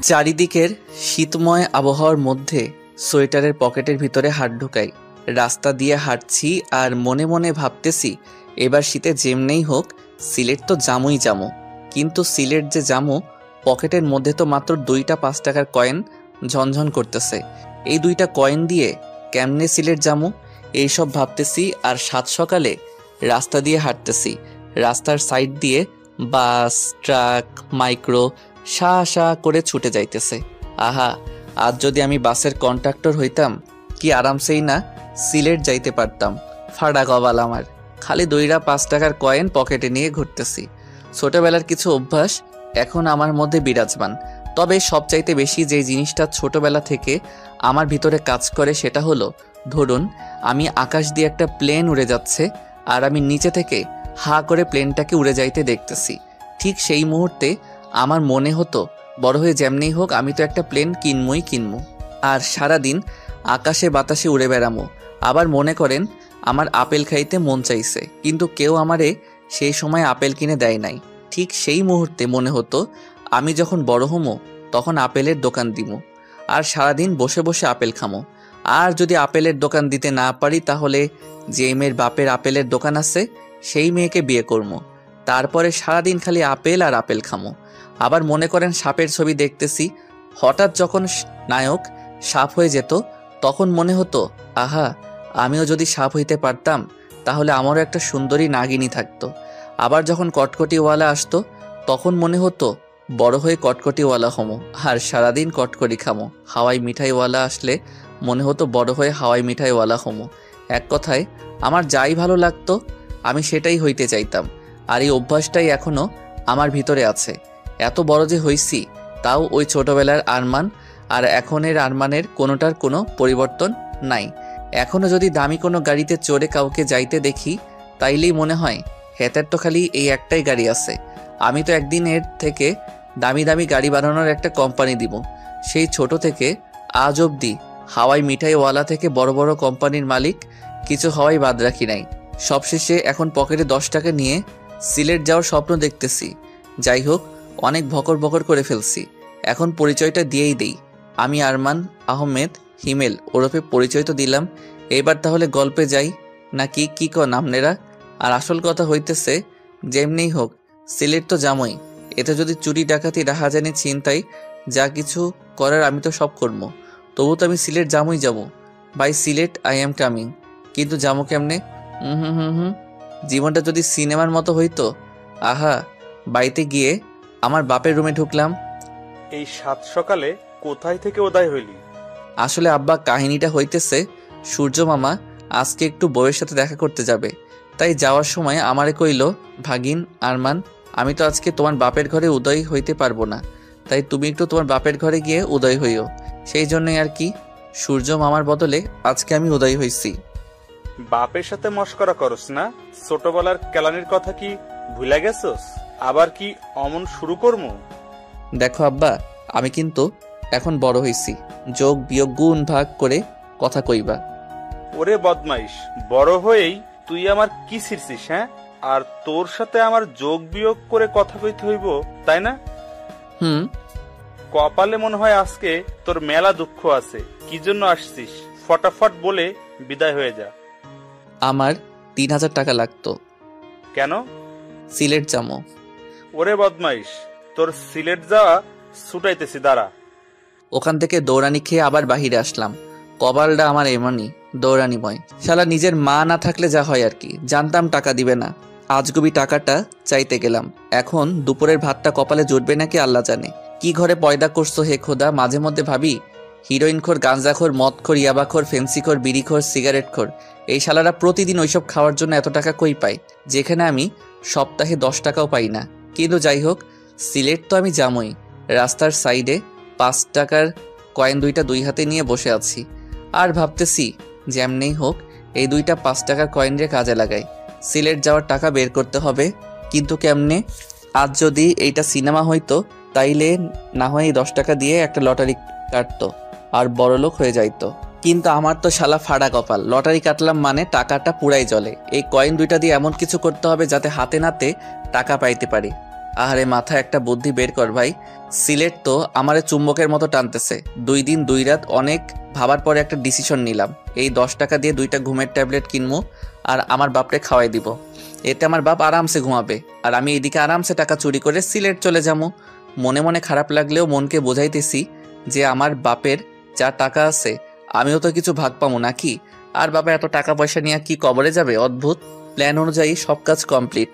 চারিদিকের শীতময় আবহাওয়ার মধ্যে সোয়েটারের পকেটের ভিতরে হাত ঢুকাই। রাস্তা দিয়ে হাঁটছি আর মনে মনে ভাবতেছি এবার শীতে যেমনেই হোক সিলেট তো জামুই জামু। কিন্তু সিলেট যে জামু, পকেটের মধ্যে তো মাত্র 2টা 5 টাকার কয়েন ঝনঝন করতেছে। এই 2টা কয়েন দিয়ে কেমনে সিলেট জামু এইসব ভাবতেছি। আর সাত সকালে রাস্তা দিয়ে হাঁটতেছি। রাস্তার সাইড দিয়ে বাস, ট্রাক, মাইক্রো শা শা করে ছুটে যাইতেছে। আহা, আজ যদি আমি বাসের কন্ডাক্টর হইতাম কি আরামসেই না সিলেট যাইতে পারতাম। ফাড়া গবাল আমার, খালি 2টা 5 টাকার কয়েন পকেটে নিয়ে ঘুরতেছি। ছোটবেলার কিছু অভ্যাস এখন আমার মধ্যে বিরাজমান। তবে সবচাইতে বেশি যে জিনিসটা ছোটবেলা থেকে আমার ভিতরে কাজ করে সেটা হলো, ধরুন আমি আকাশ দিয়ে একটা প্লেন উড়ে যাচ্ছে আর আমি নিচে থেকে হা করে প্লেনটাকে উড়ে যাইতে দেখতেছি। ঠিক সেই মুহূর্তে আমার মনে হতো বড় হয়ে যেমনি হোক আমি তো একটা প্লেন কিনবো আর সারাদিন আকাশে বাতাসে উড়ে বেড়ামো। আবার মনে করেন আমার আপেল খাইতে মন চাইছে, কিন্তু কেউ আমারে সেই সময় আপেল কিনে দেয় নাই। ঠিক সেই মুহূর্তে মনে হতো আমি যখন বড় হমো তখন আপেলের দোকান দিমো আর সারাদিন বসে বসে আপেল খামো। আর যদি আপেলের দোকান দিতে না পারি তাহলে যে মেয়ের বাপের আপেলের দোকান আছে সেই মেয়েকে বিয়ে করবো। তারপরে সারাদিন খালি আপেল আর আপেল খামো। আবার মনে করেন সাপের ছবি দেখতেছি, হঠাৎ যখন নায়ক সাপ হয়ে যেত তখন মনে হতো আহা, আমিও যদি সাপ হইতে পারতাম তাহলে আমারও একটা সুন্দরী নাগিনী থাকতো। আবার যখন কটকটিওয়ালা আসতো তখন মনে হতো বড় হয়ে কটকটিওয়ালা হমো আর সারাদিন কটকটি খামো। হাওয়াই মিঠাইওয়ালা আসলে মনে হতো বড় হয়ে হাওয়াই মিঠাইওয়ালা হমো। এক কথায় আমার যাই ভালো লাগতো আমি সেটাই হইতে চাইতাম। আর এই অভ্যাসটাই এখনো আমার ভিতরে আছে। এত বড় যে হইছি তাও ওই ছোটবেলার আরমান আর এখনের আরমানের কোনোটার কোনো পরিবর্তন নাই। এখনো যদি দামি কোনো গাড়িতে চড়ে কাউকে যাইতে দেখি তাইলেই মনে হয় হেতার তো খালি এই একটাই গাড়ি আছে, আমি তো একদিন এর থেকে দামি দামি গাড়ি বানানোর একটা কোম্পানি দিব। সেই ছোট থেকে আজ অবধি হাওয়াই মিঠাইওয়ালা থেকে বড় বড় কোম্পানির মালিক কিছু হওয়াই বাদ রাখি নাই। সবশেষে এখন পকেটে 10 টাকা নিয়ে সিলেট যাওয়ার স্বপ্ন দেখতেছি। যাই হোক, অনেক ভকর ভকর করে ফেলছি, এখন পরিচয়টা দিয়েই দেই। আমি আরমান আহমেদ হিমেল ওরফে পরিচয় তো দিলাম, এবার তাহলে গল্পে যাই নাকি কি কন আপনারা? আর আসল কথা হইতেছে যেমনিই হোক সিলেট তো জামই, এতে যদি চুরি ডাকাতি রাহাজানি ছিনতাই যা কিছু করার আমি তো সব করবো। তবু তো আমি সিলেট জামই যাবো। By Sylhet I am coming. কিন্তু যাবো কেমনে? হুম, জীবনটা যদি সিনেমার মতো হইতো। আহা, বাড়িতে গিয়ে আমার বাপের রুমে ঢুকলাম। এই সাত সকালে কোথায় থেকে উদয় হইলি? আসলে আব্বা, কাহিনীটা হইতেছে সূর্য মামা আজকে একটু বউয়ের সাথে দেখা করতে যাবে, তাই যাওয়ার সময় আমারে কইল, ভাগিন আরমান, আমি তো আজকে তোমার বাপের ঘরে উদয় হইতে পারবো না, তাই তুমি একটু তোমার বাপের ঘরে গিয়ে উদয় হইও। সেই জন্যই আর কি, সূর্য মামার বদলে আজকে আমি উদয় হইছি। বাপের সাথে মস্করা করস না? ছোটবেলার কেলানির কথা কি ভুলে গেছস? আবার কি অমন শুরু করমু? দেখো আব্বা, আমি কিন্তু এখন বড় হইছি, যোগ বিয়োগ গুণ ভাগ করে কথা কইবা। ওরে বদমাইশ, বড় হয়েই তুই আমার কি ছিড়ছিস? হ্যাঁ, আর তোর সাথে আমার যোগ বিয়োগ করে কথা কইতে হইব, তাই না? হুম। কপালে মনে হয় আজকে তোর মেলা দুঃখ আছে। কি জন্য আসছিস ফটাফট বলে বিদায় হয়ে যা। আমার 3000 টাকা লাগতো। কেন? সিলেট যাবো। ওরে বদমাইশ, তোর সিলেট যাওয়া ছুটাইতেছি, দাঁড়া। ওখান থেকে দৌড়ানি খেয়ে আবার বাহিরে আসলাম। কপালটা আমার এমনই দৌড়ানিময়। শালা নিজের মা না থাকলে যা হয় আর কি। জানতাম টাকা দিবে না, আজগুবি টাকাটা চাইতে গেলাম। এখন দুপুরের ভাতটা কপালে জুটবে নাকি আল্লাহ জানে। কি ঘরে পয়দা করছো হে খোদা। মাঝে মধ্যে ভাবি, হিরোইনখোর, গাঁজাখোর, মদখোর, ইয়াবাখোর, ফেন্সিখোর, বিড়িখোর, সিগারেটখোর, এই শালারা প্রতিদিন ওইসব খাওয়ার জন্য এত টাকা কই পায়, যেখানে আমি সপ্তাহে 10 টাকাও পাই না। কিন্তু যাই হোক, সিলেট তো আমি যামই। রাস্তার সাইডে 5 টাকার কয়েন 2টা 2 হাতে নিয়ে বসে আছি আর ভাবতেছি যেমনেই হোক এই 2টা 5 টাকার কয়েন রে কাজে লাগাই। সিলেট যাওয়ার টাকা বের করতে হবে, কিন্তু কেমনে? আজ যদি এইটা সিনেমা হইতো তাইলে না হয় 10 টাকা দিয়ে একটা লটারি কাটতো আর বড়লোক হয়ে যাইতো। কিন্তু আমার তো শালা ফাড়া কপাল, লটারি কাটলাম মানে টাকাটা পুরাই জলে। এই কয়েন 2টা দিয়ে এমন কিছু করতে হবে যাতে হাতে নাতে টাকা পাইতে পারি। আরে মাথায় একটা বুদ্ধি বের কর ভাই। সিলেট তো আমারে চুম্বকের মতো টানতেছে। 2 দিন 2 রাত অনেক ভাবার পরে একটা ডিসিশন নিলাম। এই 10 টাকা দিয়ে 2টা ঘুমের ট্যাবলেট কিনবো আর আমার বাপরে খাওয়াই দিব। এতে আমার বাপ আরামসে ঘুমাবে আর আমি এদিকে আরামসে টাকা চুরি করে সিলেট চলে যাবো। মনে মনে খারাপ লাগলেও মনকে বোঝাইতেছি যে আমার বাপের যা টাকা আছে আমিও তো কিছু ভাগ পাবো নাকি। আর বাবা এত টাকা পয়সা নিয়ে কি কবরে যাবে? অদ্ভুত। প্ল্যান অনুযায়ী সব কাজ কমপ্লিট।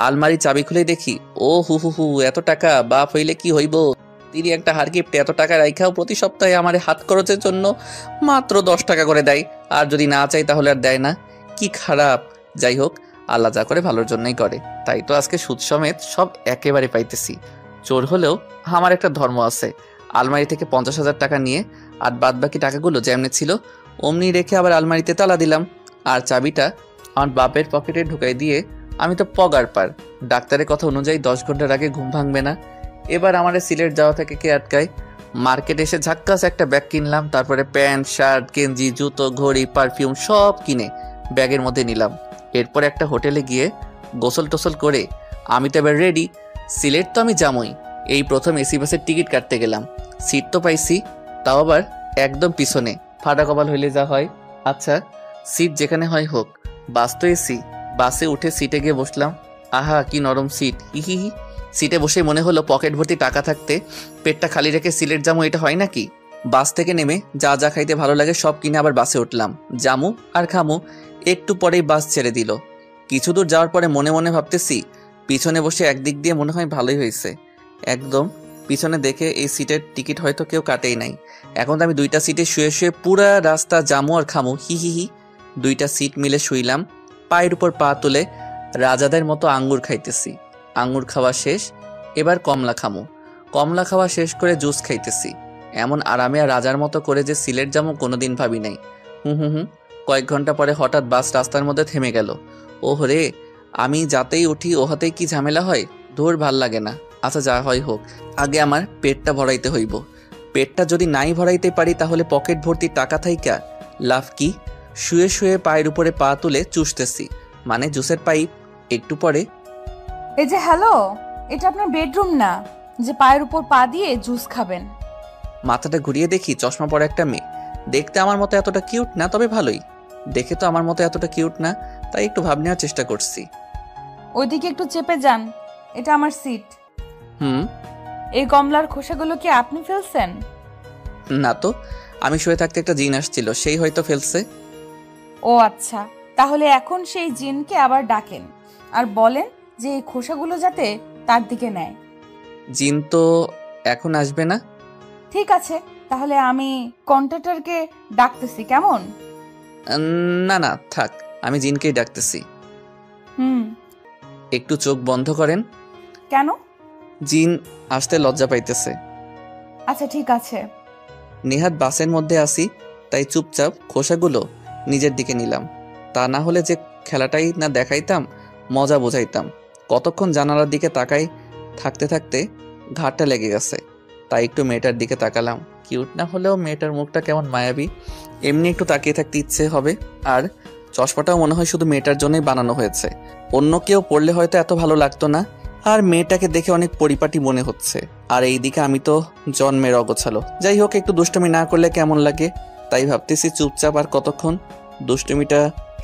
আলমারি চাবি খুলে দেখি, ও হু হু হু, এত টাকা! বাপ হইলে কি হইব, তিনি একটা হার গিফটে এত টাকা রাইখাও প্রতি সপ্তাহে আমার হাত খরচের জন্য মাত্র 10 টাকা করে দেয়। আর যদি না চাই তাহলে আর দেয় না। কি খারাপ! যাই হোক, আল্লাহ যা করে ভালোর জন্যই করে। তাই তো আজকে সুদ সমেত সব একেবারে পাইতেছি। চোর হলেও আমার একটা ধর্ম আছে। আলমারি থেকে 50,000 টাকা নিয়ে আর বাদ বাকি টাকাগুলো যেমনি ছিল অমনি রেখে আবার আলমারিতে তালা দিলাম। আর চাবিটা আমার বাপের পকেটে ঢুকাই দিয়ে আমি তো পগার পার। ডাক্তারের কথা অনুযায়ী 10 ঘন্টার আগে ঘুম ভাঙবে না। এবার আমার সিলেট যাওয়া থেকে কে আটকায়? মার্কেটে এসে ঝাক্কাস একটা ব্যাগ কিনলাম। তারপরে প্যান্ট, শার্ট, গেঞ্জি, জুতো, ঘড়ি, পারফিউম সব কিনে ব্যাগের মধ্যে নিলাম। এরপর একটা হোটেলে গিয়ে গোসল টোসল করে আমি তো এবার রেডি। সিলেট তো আমি যামই। এই প্রথম এসি বাসের টিকিট কাটতে গেলাম। সিট তো পাইছি, তাও আবার একদম পিছনে। ফাটা কপাল হইলে যা হয়। আচ্ছা, সিট যেখানে হয় হোক, বাস তো এসি। বাসে উঠে সিটে গিয়ে বসলাম। আহা কি নরম সিট! হিহি। সিটে বসে মনে হলো পকেট ভর্তি টাকা থাকতে পেটটা খালি রেখে সিলেট জামু, এটা হয় নাকি? বাস থেকে নেমে যা যা খাইতে ভালো লাগে সব কিনে আবার বাসে উঠলাম। জামু আর খামু। একটু পরেই বাস ছেড়ে দিল। কিছু দূর যাওয়ার পরে মনে মনে ভাবতেছি, পিছনে বসে একদিক দিয়ে মনে হয় ভালোই হয়েছে। একদম পিছনে দেখে এই সিটের টিকিট হয়তো কেউ কাটেই নাই। এখন তো আমি 2টা সিটে শুয়ে শুয়ে পুরা রাস্তা জামু আর খামু। হি হি হি। 2টা সিট মিলে শুইলাম। পায়ের উপর পা তুলে রাজাদের মতো আঙ্গুর খাইতেছি। আঙ্গুর খাওয়া শেষ, এবার কমলা খামু। কমলা খাওয়া শেষ করে জুস খাইতেছি। এমন আরামে আর রাজার মতো করে যে সিলেট যাবো কোনোদিন ভাবি নাই। হুম হুম হুম। কয়েক ঘন্টা পরে হঠাৎ বাস রাস্তার মধ্যে থেমে গেল। ওহ রে, আমি যাতেই উঠি ওহাতেই কি ঝামেলা হয়, ধুর ভাল লাগে না। আচ্ছা যা হয় হোক, আগে আমার পেটটা ভরাইতে হইব। পেটটা যদি নাই ভরাইতে পারি তাহলে পকেট ভর্তি টাকা থাইকা লাভ কি? শুয়ে শুয়ে পায়ের উপরে পা তুলে চুষতেছি, মানে জুসের পাইপ। একটু পরে, এই যে হ্যালো, এটা আপনার বেডরুম না যে পায়ের উপর পা দিয়ে জুস খাবেন। মাথাটা ঘুরিয়ে দেখি চশমা পরা একটা মেয়ে। দেখতে আমার মতো এতটা কিউট না, তবে ভালোই। দেখে তো আমার মতো এতটা কিউট না, তাই একটু ভাব নেওয়ার চেষ্টা করছি। ওইদিকে একটু চেপে যান, এটা আমার সিট। হুম। এই কমলার খোসাগুলো কি আপনি ফেলছেন? না তো, আমি শুয়ে থাকতে একটা জিন আসছিল, সেই হয়তো ফেলছে। ও আচ্ছা, তাহলে এখন সেই জিনকে আবার ডাকেন আর বলেন যে এই খোসাগুলো যাতে তার দিকে নেয়। জিন তো এখন আসবে না। ঠিক আছে, তাহলে আমি কন্ট্রাক্টরকে ডাকতেছি, কেমন? না না থাক, আমি জিনকেই ডাকতেছি। হুম। একটু চোখ বন্ধ করেন। কেন? জিন আসতে লজ্জা পাইতেছে। আচ্ছা ঠিক আছে। নেহাত বাসের মধ্যে আসি, তাই চুপচাপ খোসাগুলো নিজের দিকে নিলাম। তা না হলে যে খেলাটাই না দেখাইতাম, মজা বোঝাইতাম। কতক্ষণ জানালার দিকে তাকাই থাকতে থাকতে ঘাটটা লেগে গেছে, তাই একটু মেয়েটার দিকে তাকালাম। কিউট না হলেও মেয়েটার মুখটা কেমন মায়াবী, এমনি একটু তাকিয়ে থাকতে ইচ্ছে হবে। আর চশমাটাও মনে হয় শুধু মেয়েটার জন্যই বানানো হয়েছে, অন্য কেউ পড়লে হয়তো এত ভালো লাগতো না। আর মেয়েটাকে দেখে অনেক পরিপাটি মনে হচ্ছে। আর এইদিকে আমি তো জন্মের অগোছালো। যাই হোক, একটু দুষ্টুমি না করলে কেমন লাগে, তাই ভাবতেছি চুপচাপ আর কতক্ষণ দুষ্টুমিটা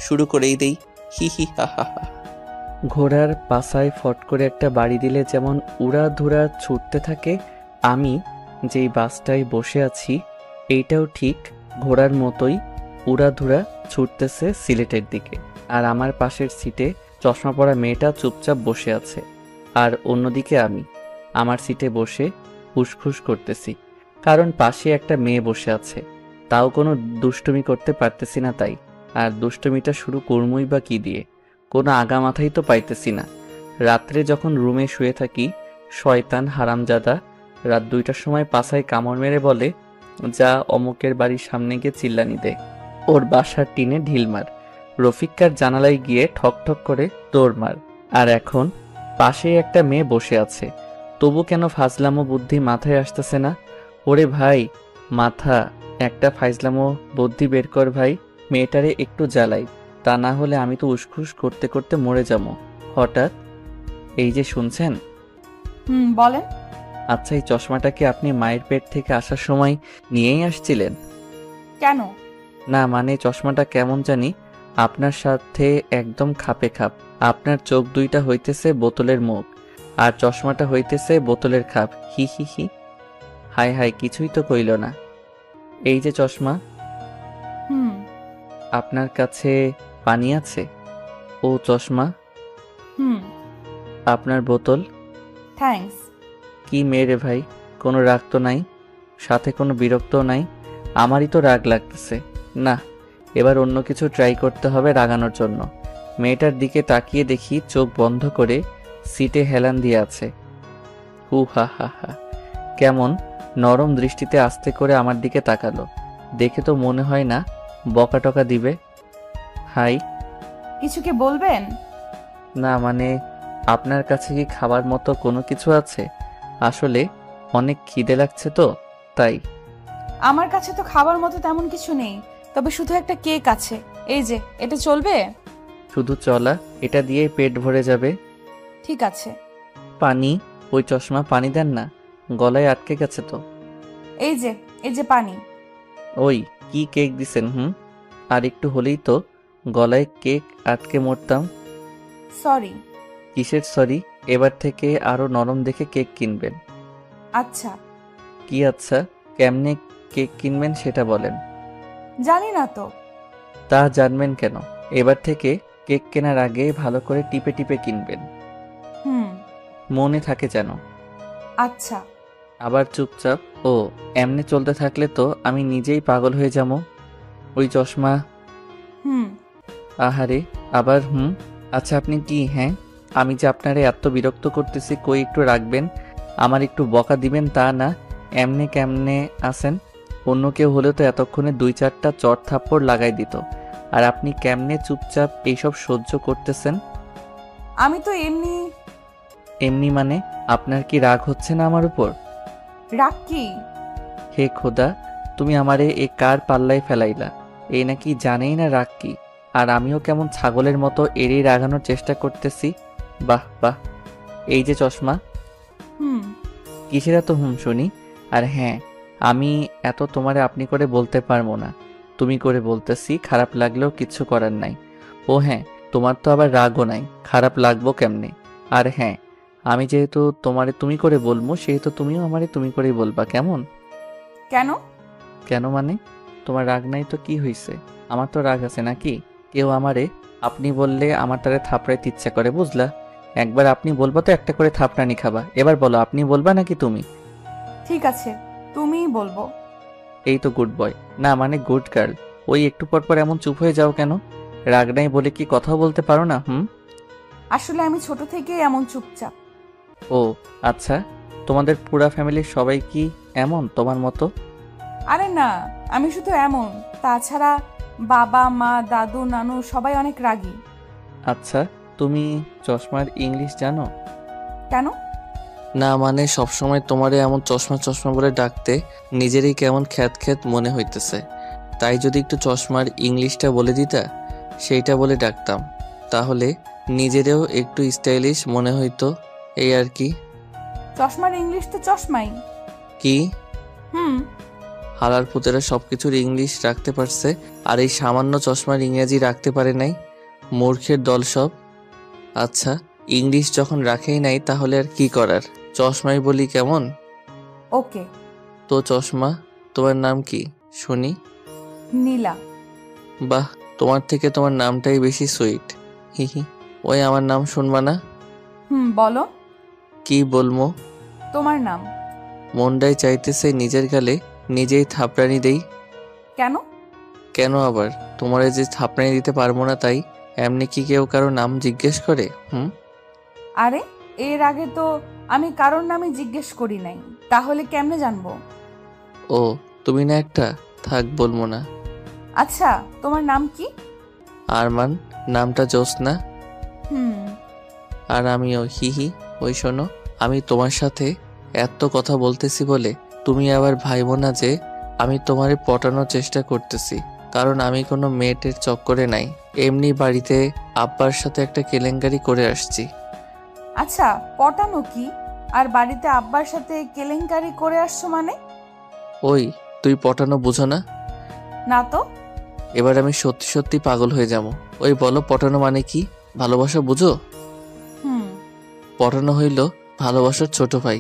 শুরু করেই দেই। হি হি হা হা হা। ঘোড়ার পাছায় ফট করে একটা বাড়ি দিলে যেমন উড়াধুরা ছুটতে থাকে, আমি যেই বাসটায় বসে আছি এইটাও ঠিক ঘোড়ার মতোই উড়াধুরা ছুটতেছে সিলেটের দিকে। আর আমার পাশের সিটে চশমা পরা মেয়েটা চুপচাপ বসে আছে। আর অন্যদিকে আমি আমার সিটে বসে হুসখুস করতেছি, কারণ পাশে একটা মেয়ে বসে আছে। তাও কোনো দুষ্টুমি করতে পারতেছি না তাই। আর দুষ্টুমিটা শুরু করমই বা কি দিয়ে, কোনো আগা মাথাই তো পাইতেছি না। রাত্রে যখন রুমে শুয়ে থাকি, শয়তান হারামজাদা রাত 2টার সময় পাছায় কামড় মেরে বলে, যা অমুকের বাড়ির সামনে গিয়ে চিল্লানি দে, ওর বাসার টিনে ঢিল মার, রফিকার জানালায় গিয়ে ঠক ঠক করে দৌড় মার। আর এখন পাশেই একটা মেয়ে বসে আছে, তবু কেন ফাজলামো বুদ্ধি মাথায় আসতেছে না। ওরে ভাই মাথা, একটা ফাজলামো বুদ্ধি বের কর ভাই, মেয়েটারে একটু জ্বালাই, তা না হলে আমি তো উসখুস করতে করতে মরে যাবো। হঠাৎ এই যে শুনছেন, বলেন। আচ্ছা, এই চশমাটা কি আপনি মায়ের পেট থেকে আসার সময় নিয়েই আসছিলেন? কেন? না মানে চশমাটা কেমন জানি আপনার সাথে একদম খাপে খাপ। আপনার চোখ দুইটা হইতেছে বোতলের মুখ, আর চশমাটা হইতেছে বোতলের খাপ। হি হি হি। হাই হাই, কিছুই তো কইল না। এই যে চশমা, হুম আপনার কাছে পানি আছে? ও চশমা, হুম আপনার বোতল। থ্যাঙ্কস। কি মেরে ভাই, কোনো রাগ তো নাই, সাথে কোনো বিরক্তও নাই। আমারই তো রাগ লাগতেছে। না, এবার অন্য কিছু ট্রাই করতে হবে রাগানোর জন্য। মেয়েটার দিকে তাকিয়ে দেখি চোখ বন্ধ করে সিটে হেলান দিয়ে আছে। হু হা হা হা। কেমন নরম দৃষ্টিতে আস্তে করে আমার দিকে তাকালো। দেখে তো মনে হয় না বকা টকা দিবে। হাই। কিছু কি বলবেন? না মানে আপনার কাছে কি খাবার মতো কোনো কিছু আছে? আসলে অনেক খিদে লাগছে তো, তাই। আমার কাছে তো খাবার মতো তেমন কিছু নেই, তবে শুধু একটা কেক আছে। এই যে, এটা চলবে? শুধু চলা, এটা দিয়েই পেট ভরে যাবে। ঠিক আছে। পানি? ওই চশমা, পানি দেন না, গলায় আটকে গেছে তো। এই যে, এই যে পানি। ওই কি কেক দিছেন? আর একটু হলেই তো গলায় কেক আটকে মরতাম। সরি। কিসের সরি? এবার থেকে আরো নরম দেখে কেক কিনবেন। আচ্ছা। কি আচ্ছা? কেমনে কেক কিনবেন সেটা বলেন। জানি না তো। তা জানবেন কেন? এবার থেকে কেক কেনার আগে ভালো করে টিপে টিপে কিনবেন, হুম মনে থাকে যেন। আচ্ছা। আবার চুপচাপ। ও, এমনি চলতে থাকলে তো আমি নিজেই পাগল হয়ে যাবো। ওই চশমা। হুম আহারে, আবার আচ্ছা আপনি কি, হ্যাঁ, আমি যে আপনারে এত বিরক্ত করতেছি, কই একটু রাখবেন, আমার একটু বকা দিবেন তা না, এমনে কেমনে আছেন? অন্য কেউ হলেও তো এতক্ষণে 2-4টা চট থাপ্পড় লাগাই দিত, আর আপনি কেমনে চুপচাপ এইসব সহ্য করতেছেন? আমি তো এমনি। এমনি মানে আপনার কি রাগ হচ্ছে না আমার উপর? রাগ কি? হে খোদা, তুমি আমারে এ কার পাল্লায় ফেলাইলা? এই নাকি জানেই না রাগ কি, আর আমিও কেমন ছাগলের মতো এড়িয়ে রাগানোর চেষ্টা করতেছি। বাহ বাহ। এই যে চশমা। হুম কিসের এত শুনি? আর হ্যাঁ, আমি এত তোমারে আপনি করে বলতে পারবো না, তুমি করে বলতেছি, খারাপ লাগলেও কিচ্ছু করার নাই। ও হ্যাঁ, তোমার তো আবার রাগও নাই, খারাপ লাগবো কেমনে? আর হ্যাঁ, আমি যেহেতু তোমারে তুমি করে বলবো, সেহেতু তুমিও আমারে তুমি করেই বলবা, কেমন? কেন? কেন মানে? তোমার রাগ নাই তো কি হইছে? আমার তো রাগ আছে নাকি? কেউ আমারে আপনি বললে আমার তারে থাপড়াইতে ইচ্ছা করে, বুঝলা? একবার আপনি বলবা তো একটা করে থাপড়ানি খাবা। এবার বলো, আপনি বলবা নাকি তুমি? ঠিক আছে, তুমিই বলবো। এই তো গুড বয়, না মানে গুড গার্ল। ওই একটু পর পর এমন চুপ হয়ে যাও কেন? রাগ নাই বলে কি কথাও বলতে পারো না? আসলে আমি ছোট থেকে এমন চুপচাপ। ও আচ্ছা, তোমাদের পুরা ফ্যামিলির সবাই কি এমন তোমার মতো? আরে না, আমি শুধু এমন। তাছাড়া বাবা মা দাদু নানু সবাই অনেক রাগী। আচ্ছা, তুমি চশমার ইংলিশ জানো? কেন? না মানে সবসময় তোমারে এমন চশমা চশমা বলে ডাকতে নিজেরই কেমন খ্যাত খ্যাত মনে হইতেছে। তাই যদি একটু চশমার ইংলিশটা বলে দিতা, সেইটা বলে ডাকতাম, তাহলে নিজেরেও একটু স্টাইলিশ মনে হইতো, এই আর কি। চশমার ইংলিশ তো চশমাই। কি? হুম হালার পুতেরা সবকিছুর ইংলিশ রাখতে পারছে, আর এই সামান্য চশমার ইংরেজি রাখতে পারে নাই। মূর্খের দল সব। আচ্ছা, ইংলিশ যখন রাখেই নাই তাহলে আর কি করার, চশমাই বলি কেমন? ওকে। তো চশমা, তোমার নাম কি শুনি? নীলা। বাহ, তোমার থেকে তোমার নামটাই বেশি সুইট। হিহি। ওই আমার নাম শুনবা না? বলো। কি বলবো? তোমার নাম। মনটাই চাইতেছে নিজের গালে নিজেই থাপড়ানি দেই। কেন? কেন আবার? তোমারে যে থাপড়ানি দিতে পারবো না তাই। এমনি কি কেউ কারো নাম জিজ্ঞেস করে? আরে, এর আগে তো আমি কারোর নামে জিজ্ঞেস করি নাই, তাহলে কেমনে জানবো? ও, তুমি না একটা, থাক বলবো না। আচ্ছা, তোমার নাম কি? আরমান। নামটা জ্যোৎস্না। হুম আর আমিও হিহি। ওই শোনো, আমি তোমার সাথে এত কথা বলতেছি বলে তুমি আবার ভাইবো না যে আমি তোমারে পটানোর চেষ্টা করতেছি, কারণ আমি কোনো মেয়েটের চক্করে নাই। এমনি বাড়িতে আব্বার সাথে একটা কেলেঙ্কারি করে আসছি। আচ্ছা, পটানো কি? আর বাড়িতে আব্বার সাথে কেলেঙ্কারি করে আসছো মানে? ওই, তুই পটানো বুঝো না? না তো। এবার আমি সত্যি সত্যি পাগল হয়ে যাবো। ওই বলো, পটানো মানে কি? ভালোবাসা বুঝো? হুম। পটানো হইল ভালোবাসার ছোট ভাই।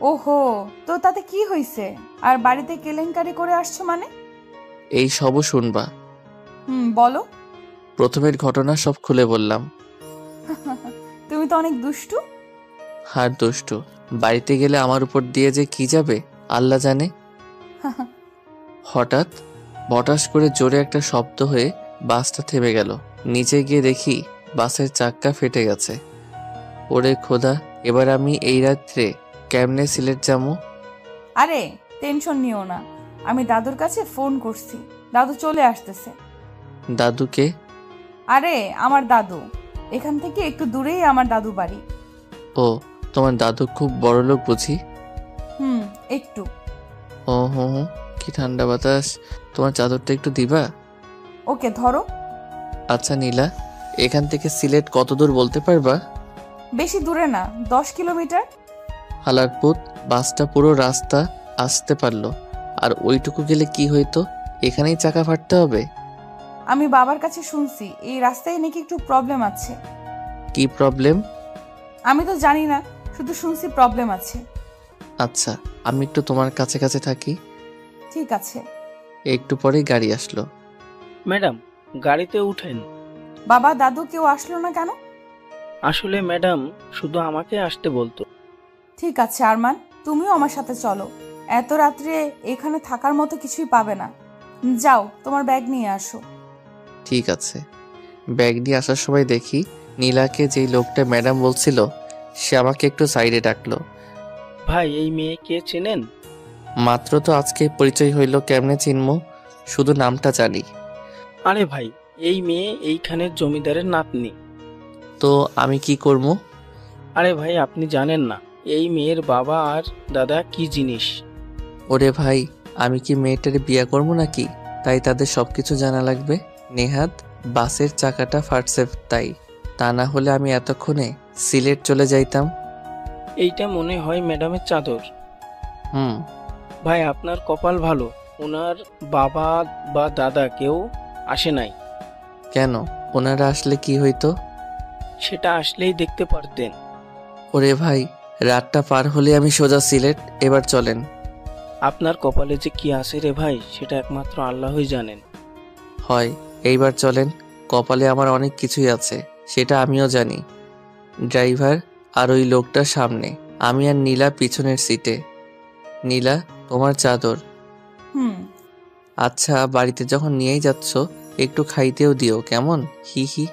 ওহো, তো তাতে কি হয়েছে? আর বাড়িতে কেলেঙ্কারি করে আসছো মানে? এই সবও শুনবা। বলো। প্রথমের ঘটনা সব খুলে বললাম। তুমি তো অনেক দুষ্টু। হার দুষ্টু। বাড়িতে গেলে আমার উপর দিয়ে যে কি যাবে আল্লাহ জানে। হঠাৎ বটাস করে জোরে একটা শব্দ হয়ে বাসটা থেমে গেল। নিচে গিয়ে দেখি বাসের চাক্কা ফেটে গেছে। ওরে খোদা, এবার আমি এই রাত্রে কেমনে সিলেট যাবো? আরে টেনশন নিও না, আমি দাদুর কাছে ফোন করছি, দাদু চলে আসতেছে। দাদুকে? আরে আমার দাদু, এখান থেকে একটু দূরেই আমার দাদু বাড়ি। ও, তোমার দাদু খুব বড় লোক বুঝি? একটু। ও হো, কি ঠান্ডা বাতাস। তোমার চাদরটা একটু দিবা? ওকে ধরো। আচ্ছা নীলা, এখান থেকে সিলেট কত দূর বলতে পারবা? বেশি দূরে না, 10 কিলোমিটার। হালারপুত, বাসটা পুরো রাস্তা আসতে পারলো, আর ওইটুকু গেলে কি হইতো? এখানেই চাকা ফাটতে হবে। আমি বাবার কাছে শুনছি এই রাস্তায় নাকি একটু প্রবলেম আছে। কি প্রবলেম? আমি তো জানি না, শুধু শুনছি প্রবলেম আছে। আচ্ছা, আমি একটু তোমার কাছে কাছে থাকি। ঠিক আছে। একটু পরেই গাড়ি আসলো। ম্যাডাম, গাড়িতে উঠেন। বাবা, দাদু কেউ আসলো না কেন? আসলে ম্যাডাম শুধু আমাকে আসতে বলতো। ঠিক আছে আরমান, তুমিও আমার সাথে চলো। এত রাত্রে এখানে থাকার মতো কিছুই পাবে না। যাও, তোমার ব্যাগ নিয়ে আসো। ঠিক আছে। ব্যাগ নিয়ে আসার সময় দেখি নীলাকে যেই লোকটা ম্যাডাম বলছিল সে আমাকে একটু সাইডে ডাকলো। ভাই, এই মেয়েকে চেনেন? মাত্র তো আজকে পরিচয় হইল, কেমনে চিনমু? শুধু নামটা জানি। আরে ভাই, এই মেয়ে এইখানের জমিদারের নাতনি। তো আমি কি করবো? আরে ভাই, আপনি জানেন না এই মেয়ের বাবা আর দাদা কি জিনিস? ওরে ভাই, আমি কি মেয়েটার বিয়ে করবো নাকি? তাই তাদের সবকিছু জানা লাগবে? নেহাত বাসের চাকাটা ফাটছে তাই, তা না হলে আমি এতক্ষণে সিলেট চলে যাইতাম। এইটা মনে হয় ম্যাডামের চাদর। হুম। ভাই, আপনার কপাল ভালো, ওনার বাবা বা দাদা কেউ আসে নাই। কেন? ওনারা আসলে কি হইতো? সেটা আসলেই দেখতে পারতেন। ওরে ভাই, রাতটা পার হলে আমি সোজা সিলেট। এবার চলেন। আপনার কপালে যে কি আসে রে ভাই, সেটা একমাত্র আল্লাহই জানেন। হয়, এইবার চলেন। কপালে আমার অনেক কিছুই আছে, সেটা আমিও জানি। ড্রাইভার আর ওই লোকটা সামনে, আমি আর নীলা পিছনের সিটে। নীলা, তোমার চাদর। হুম। আচ্ছা, বাড়িতে যখন নিয়েই যাচ্ছ একটু খাইতেও দিও, কেমন? হি হি।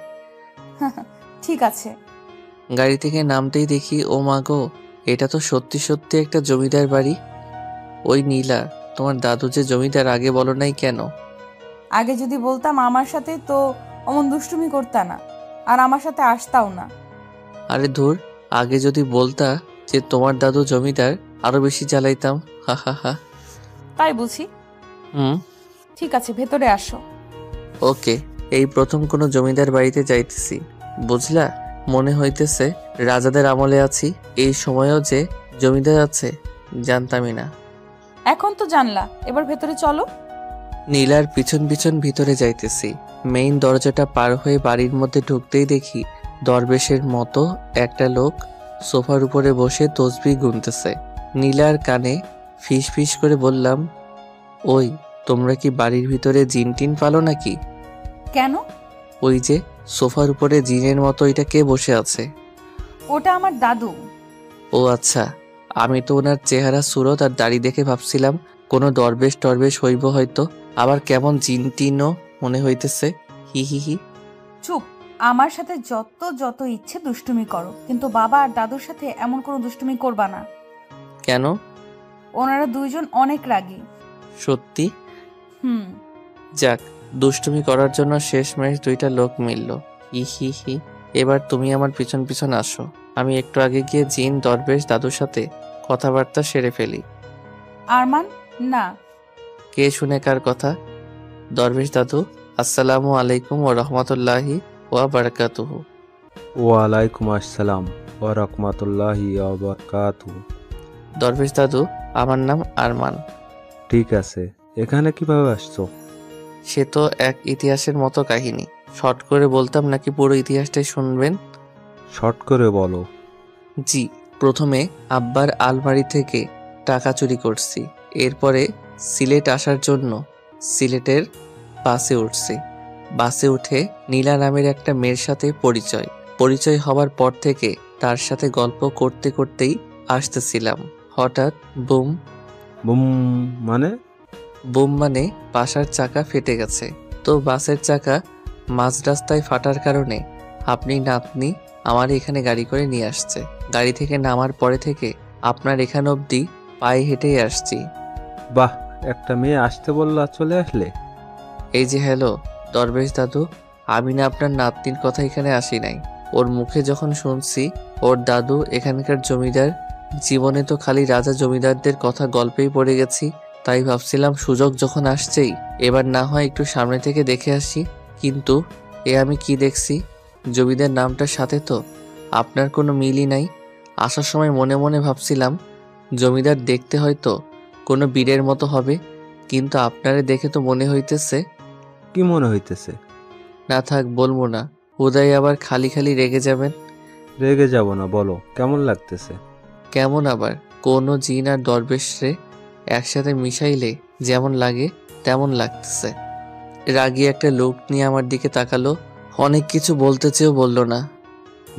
ঠিক আছে। গাড়ি থেকে নামতেই দেখি, ও মা গো, এটা তো সত্যি সত্যি একটা জমিদার বাড়ি। ওই নীলা, তোমার দাদু যে জমিদার আগে বলো নাই কেন? আগে যদি বলতাম আমার সাথে, তো অমন দুষ্টুমি করতা না, আর আমার সাথে আসতাও না। আরে ধুর, আগে যদি বলতা যে তোমার দাদু জমিদার, আরো বেশি জ্বালাইতাম। হা হা হা। তাই বুঝি। হুম। ঠিক আছে, ভেতরে আসো। ওকে। এই প্রথম কোনো জমিদার বাড়িতে যাইতেছি, বুঝলা? মনে হইতেছে রাজাদের আমলে আছি। এই সময়েও যে জমিদার আছে জানতামই না। এখন তো জানলা, এবার ভেতরে চলো। নীলার পিছন পিছন ভিতরে যাইতেছি। মেইন দরজাটা পার হয়ে বাড়ির মধ্যে ঢুকতেই দেখি দরবেশের মতো একটা লোক সোফার উপরে বসে তসবিহ গুনতেছে। নীলার কানে ফিস ফিস করে বললাম, ওই, তোমরা কি বাড়ির ভিতরে জিন টিন পালো নাকি? কেন? ওই যে সোফার উপরে জিনের মতো এটা কে বসে আছে? ওটা আমার দাদু। ও আচ্ছা, আমি তো ওনার চেহারা সুরত আর দাড়ি দেখে ভাবছিলাম কোনো দরবেশ টরবেশ হইব হয়তো, আবার কেমন জিন টিনও মনে হইতেছে। হি হি হি। চুপ। আমার সাথে যত যত ইচ্ছে দুষ্টুমি করো, কিন্তু বাবা আর দাদুর সাথে এমন কোনো দুষ্টুমি করবা না। কেন? ওনারা দুইজন অনেক রাগী। সত্যি? হুম। যাক, দুষ্টুমি করার জন্য শেষমেশ দুইটা লোক মিলল। হি হি হি। এবার তুমি আমার পিছন পিছন আসো, আমি একটু আগে গিয়ে জিন দরবেশ দাদুর সাথে কথাবার্তা সেরে ফেলি। আরমান, না। কে শুনে কার কথা? দরবেশ দাদু, আসসালামু আলাইকুম ওয়া রাহমাতুল্লাহি ওয়া বারাকাতুহু। ওয়ালাইকুম আসসালাম। ওয়া রাহমাতুল্লাহি ওয়া বারাকাতুহু। দরবেশ দাদু, আমার নাম আরমান। ঠিক আছে, এখানে কিভাবে আসছো? সে তো এক ইতিহাসের মতো কাহিনী। শর্ট করে বলতাম নাকি পুরো ইতিহাসটাই শুনবেন? শর্ট করে বলো। জি, প্রথমে আব্বার আলমারি থেকে টাকা চুরি করছি। এরপরে সিলেট আসার জন্য সিলেটের বাসে উঠছি। বাসে উঠে নীলা নামের একটা মেয়ের সাথে পরিচয় হওয়ার পর থেকে তার সাথে গল্প করতে করতেই আসতেছিলাম। হঠাৎ বুম। বুম মানে? বুম মানে বাসার চাকা ফেটে গেছে। তো বাসের চাকা মাঝ রাস্তায় ফাটার কারণে আপনি নাতনি আমার এখানে গাড়ি করে নিয়ে আসছে। গাড়ি থেকে নামার পরে থেকে আপনার এখান অবধি পায়ে হেঁটেই আসছি। বাহ, একটা মেয়ে আসতে বললা, চলে আসলে। এই যে হ্যালো দরবেশ দাদু, আমি না আপনার নাতনির কথা এখানে আসি নাই। ওর মুখে যখন শুনছি ওর দাদু এখানকার জমিদার, জীবনে তো খালি রাজা জমিদারদের কথা গল্পেই পড়ে গেছি। তাই ভাবছিলাম সুযোগ যখন আসছেই এবার না হয় একটু সামনে থেকে দেখে আসি। কিন্তু এ আমি কি দেখছি, জমিদার নামটার সাথে তো আপনার কোনো মিলই নাই। আসার সময় মনে মনে ভাবছিলাম জমিদার দেখতে হয়তো কোনো বীরের মতো হবে, কিন্তু আপনারে দেখে তো মনে হইতেছে। কি মনে হইতেছে? না থাক, বলবো না, হুদাই আবার খালি খালি রেগে যাবেন। রেগে যাব না, বলো কেমন লাগতেছে? কেমন আবার, কোনো জিন আর দরবেশরে একসাথে মিশাইলে যেমন লাগে তেমন লাগতেছে। রাগী একটা লোক নিয়ে আমার দিকে তাকালো, অনেক কিছু বলতে চেয়েও বলল না।